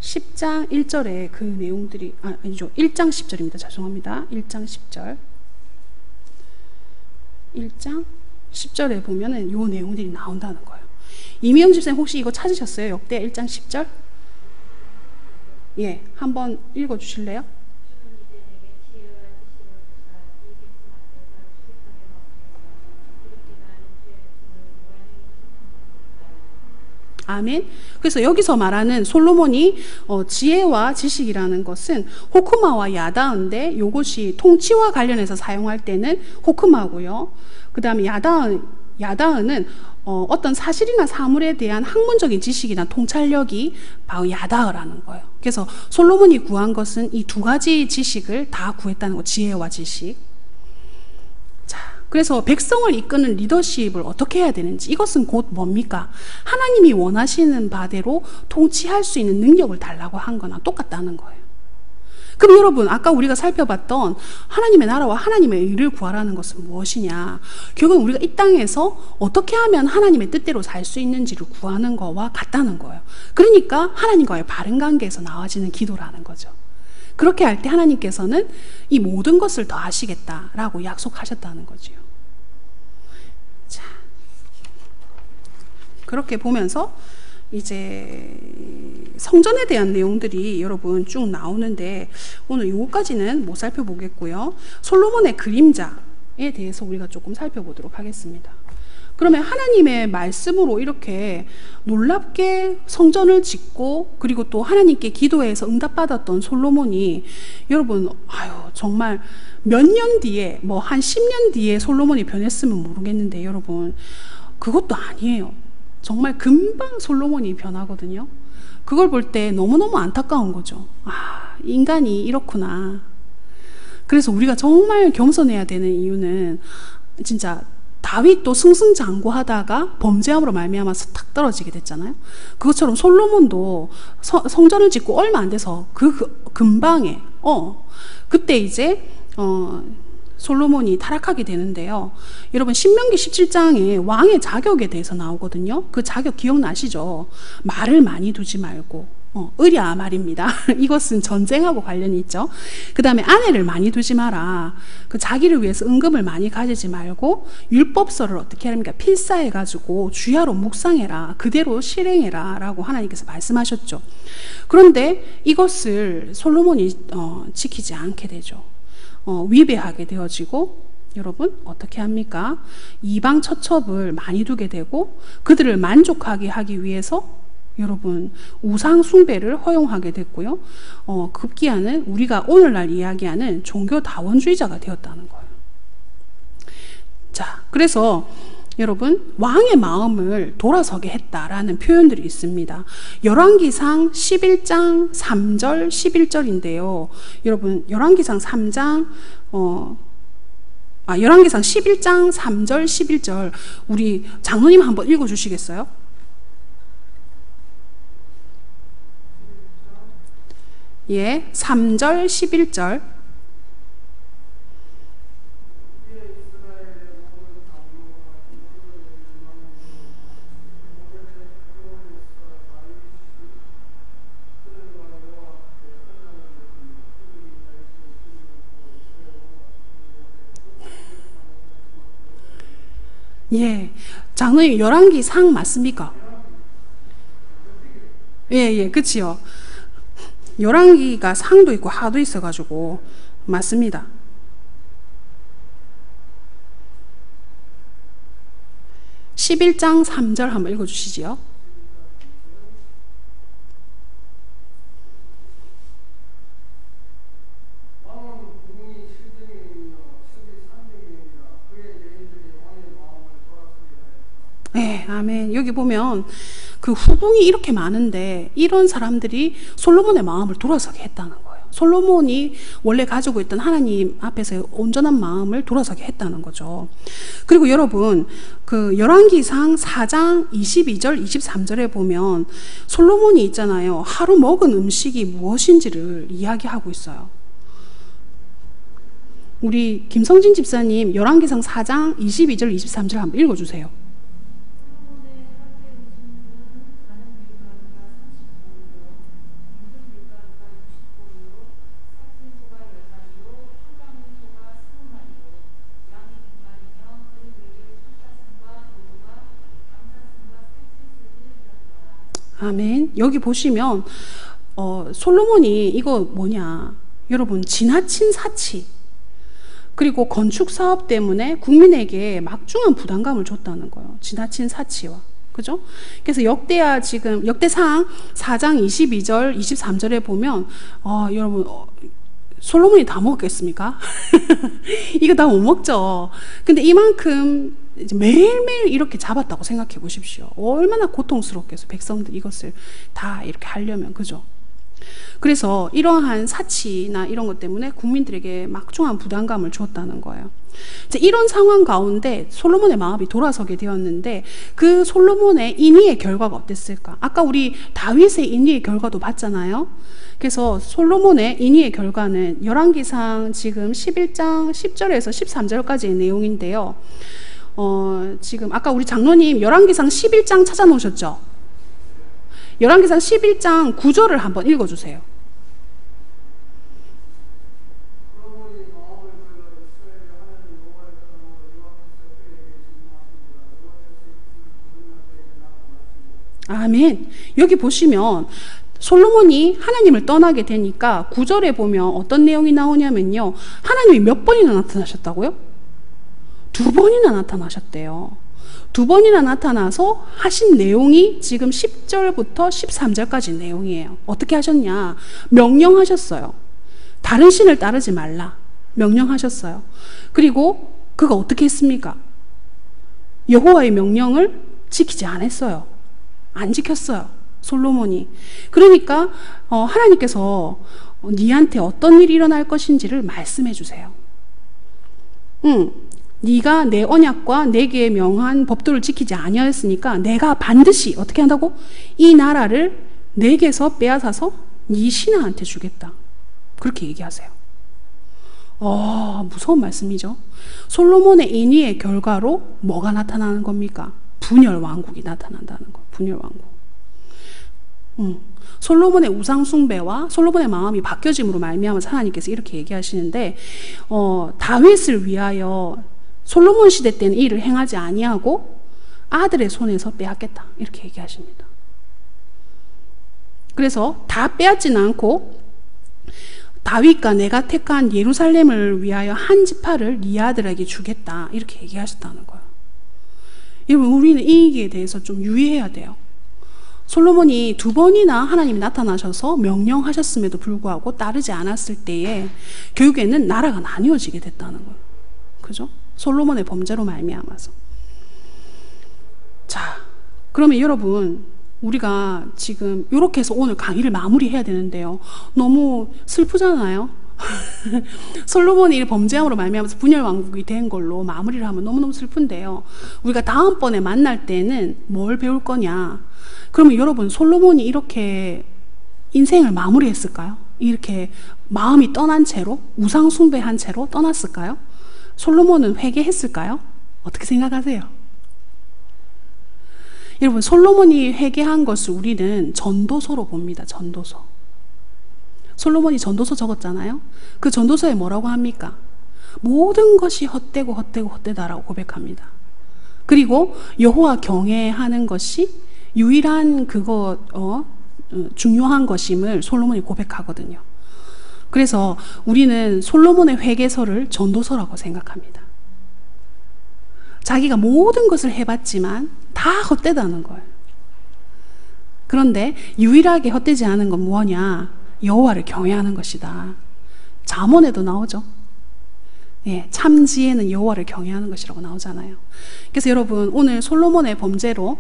10장 1절에 그 내용들이 아니죠. 1장 10절입니다. 죄송합니다. 1장 10절. 1장 10절에 보면은 요 내용들이 나온다는 거예요. 이미영 집사님 혹시 이거 찾으셨어요? 역대 1장 10절? 예, 한번 읽어 주실래요? 아멘. 그래서 여기서 말하는 솔로몬이 지혜와 지식이라는 것은 호크마와 야다인데, 이것이 통치와 관련해서 사용할 때는 호크마고요. 그 다음에 야다은 어떤 사실이나 사물에 대한 학문적인 지식이나 통찰력이 바로 야다라는 거예요. 그래서 솔로몬이 구한 것은 이 두 가지 지식을 다 구했다는 거, 지혜와 지식. 자, 그래서 백성을 이끄는 리더십을 어떻게 해야 되는지, 이것은 곧 뭡니까? 하나님이 원하시는 바대로 통치할 수 있는 능력을 달라고 한 거나 똑같다는 거예요. 그럼 여러분, 아까 우리가 살펴봤던 하나님의 나라와 하나님의 의를 구하라는 것은 무엇이냐? 결국은 우리가 이 땅에서 어떻게 하면 하나님의 뜻대로 살 수 있는지를 구하는 거와 같다는 거예요. 그러니까 하나님과의 바른 관계에서 나와지는 기도라는 거죠. 그렇게 할 때 하나님께서는 이 모든 것을 더하시겠다라고 약속하셨다는 거지요. 자, 그렇게 보면서 이제 성전에 대한 내용들이 여러분 쭉 나오는데 오늘 요거까지는 못 살펴보겠고요. 솔로몬의 그림자에 대해서 우리가 조금 살펴보도록 하겠습니다. 그러면 하나님의 말씀으로 이렇게 놀랍게 성전을 짓고 그리고 또 하나님께 기도해서 응답받았던 솔로몬이 여러분 정말 몇 년 뒤에 뭐 한 10년 뒤에 솔로몬이 변했으면 모르겠는데 여러분 그것도 아니에요. 정말 금방 솔로몬이 변하거든요. 그걸 볼 때 너무너무 안타까운 거죠. 인간이 이렇구나. 그래서 우리가 정말 겸손해야 되는 이유는 진짜 다윗도 승승장구하다가 범죄함으로 말미암아서 탁 떨어지게 됐잖아요. 그것처럼 솔로몬도 성전을 짓고 얼마 안 돼서 금방에 그때 이제 솔로몬이 타락하게 되는데요. 여러분 신명기 17장에 왕의 자격에 대해서 나오거든요. 그 자격 기억나시죠? 말을 많이 두지 말고 의랴 말입니다. 이것은 전쟁하고 관련이 있죠. 그 다음에 아내를 많이 두지 마라. 그 자기를 위해서 은금을 많이 가지지 말고 율법서를 어떻게 합니까? 필사해가지고 주야로 묵상해라. 그대로 실행해라 라고 하나님께서 말씀하셨죠. 그런데 이것을 솔로몬이 지키지 않게 되죠. 위배하게 되어지고 여러분 어떻게 합니까? 이방 처첩을 많이 두게 되고 그들을 만족하게 하기 위해서 여러분 우상 숭배를 허용하게 됐고요. 급기야는 우리가 오늘날 이야기하는 종교 다원주의자가 되었다는 거예요. 자, 그래서 여러분 왕의 마음을 돌아서게 했다라는 표현들이 있습니다. 열왕기상 11장 3절 11절인데요. 여러분 열왕기상 3장 열왕기상 11장 3절 11절 우리 장로님 한번 읽어 주시겠어요? 예, 3절 11절. 예, 장로님 열왕기상 맞습니까? 예, 그치요. 열왕기가 상도 있고 하도 있어가지고 맞습니다. (11장 3절) 한번 읽어주시지요. 네, 아멘. 여기 보면 그 후궁이 이렇게 많은데 이런 사람들이 솔로몬의 마음을 돌아서게 했다는 거예요. 솔로몬이 원래 가지고 있던 하나님 앞에서 온전한 마음을 돌아서게 했다는 거죠. 그리고 여러분 그 열왕기상 4장 22절 23절에 보면 솔로몬이 있잖아요. 하루 먹은 음식이 무엇인지를 이야기하고 있어요. 우리 김성진 집사님 열왕기상 4장 22절 23절 한번 읽어주세요. 아멘. 여기 보시면 솔로몬이 이거 뭐냐 여러분 지나친 사치 그리고 건축 사업 때문에 국민에게 막중한 부담감을 줬다는 거예요. 지나친 사치와 그죠? 그래서 역대상 4장 22절 23절에 보면 여러분 솔로몬이 다 먹겠습니까? 이거 다 못 먹죠. 근데 이만큼 매일매일 이렇게 잡았다고 생각해 보십시오. 얼마나 고통스럽겠어요. 백성들 이것을 다 이렇게 하려면 그죠? 그래서 이러한 사치나 이런 것 때문에 국민들에게 막중한 부담감을 주었다는 거예요. 이제 이런 상황 가운데 솔로몬의 마음이 돌아서게 되었는데 그 솔로몬의 인의의 결과가 어땠을까? 아까 우리 다윗의 인의의 결과도 봤잖아요. 그래서 솔로몬의 인의의 결과는 열왕기상 지금 11장 10절에서 13절까지의 내용인데요. 지금 아까 우리 장로님 열왕기상 11장 찾아놓으셨죠? 열왕기상 11장 9절을 한번 읽어주세요. 아멘. 여기 보시면 솔로몬이 하나님을 떠나게 되니까 9절에 보면 어떤 내용이 나오냐면요. 하나님이 몇 번이나 나타나셨다고요? 2번이나 나타나셨대요. 2번이나 나타나서 하신 내용이 지금 10절부터 13절까지 내용이에요. 어떻게 하셨냐? 명령하셨어요. 다른 신을 따르지 말라. 명령하셨어요. 그리고 그가 어떻게 했습니까? 여호와의 명령을 지키지 않았어요. 안 지켰어요. 솔로몬이. 그러니까 하나님께서 네한테 어떤 일이 일어날 것인지를 말씀해 주세요. 네가 내 언약과 내게 명한 법도를 지키지 아니하였으니까 내가 반드시 어떻게 한다고? 이 나라를 내게서 빼앗아서 네 신하한테 주겠다. 그렇게 얘기하세요. 무서운 말씀이죠. 솔로몬의 인의의 결과로 뭐가 나타나는 겁니까? 분열 왕국이 나타난다는 거. 분열 왕국. 솔로몬의 우상 숭배와 솔로몬의 마음이 바뀌어짐으로 말미암아서 하나님께서 이렇게 얘기하시는데 다윗을 위하여 솔로몬 시대 때는 이 일을 행하지 아니하고 아들의 손에서 빼앗겠다 이렇게 얘기하십니다. 그래서 다 빼앗지는 않고 다윗과 내가 택한 예루살렘을 위하여 한 지파를 네 아들에게 주겠다 이렇게 얘기하셨다는 거예요. 여러분 우리는 이 얘기에 대해서 좀 유의해야 돼요. 솔로몬이 2번이나 하나님이 나타나셔서 명령하셨음에도 불구하고 따르지 않았을 때에 결국에는 나라가 나뉘어지게 됐다는 거예요. 그죠? 솔로몬의 범죄로 말미암아서. 자, 그러면 여러분 우리가 지금 이렇게 해서 오늘 강의를 마무리해야 되는데요. 너무 슬프잖아요. 솔로몬이 범죄함으로 말미암아서 분열 왕국이 된 걸로 마무리를 하면 너무너무 슬픈데요. 우리가 다음번에 만날 때는 뭘 배울 거냐? 그러면 여러분 솔로몬이 이렇게 인생을 마무리했을까요? 이렇게 마음이 떠난 채로 우상 숭배한 채로 떠났을까요? 솔로몬은 회개했을까요? 어떻게 생각하세요? 여러분 솔로몬이 회개한 것을 우리는 전도서로 봅니다. 전도서. 솔로몬이 전도서 적었잖아요. 그 전도서에 뭐라고 합니까? 모든 것이 헛되고 헛되고 헛되다라고 고백합니다. 그리고 여호와 경외하는 것이 유일한 중요한 것임을 솔로몬이 고백하거든요. 그래서 우리는 솔로몬의 회개서를 전도서라고 생각합니다. 자기가 모든 것을 해봤지만 다 헛되다는 거예요. 그런데 유일하게 헛되지 않은 건 뭐냐? 여호와를 경외하는 것이다. 잠언에도 나오죠. 예, 참지혜는 여호와를 경외하는 것이라고 나오잖아요. 그래서 여러분 오늘 솔로몬의 범죄로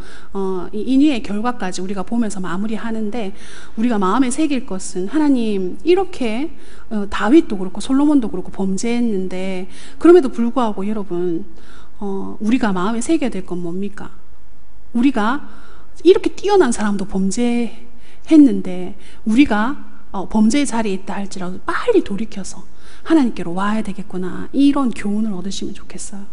이 인위의 결과까지 우리가 보면서 마무리하는데 우리가 마음에 새길 것은 하나님 이렇게 다윗도 그렇고 솔로몬도 그렇고 범죄했는데 그럼에도 불구하고 여러분 우리가 마음에 새겨야 될 건 뭡니까? 우리가 이렇게 뛰어난 사람도 범죄했는데 우리가 범죄의 자리에 있다 할지라도 빨리 돌이켜서 하나님께로 와야 되겠구나 이런 교훈을 얻으시면 좋겠어요.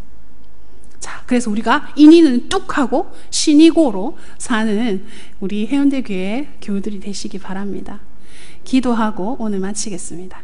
자, 그래서 우리가 인의는 뚝 하고 신이고로 사는 우리 해운대 교회 교우들이 되시기 바랍니다. 기도하고 오늘 마치겠습니다.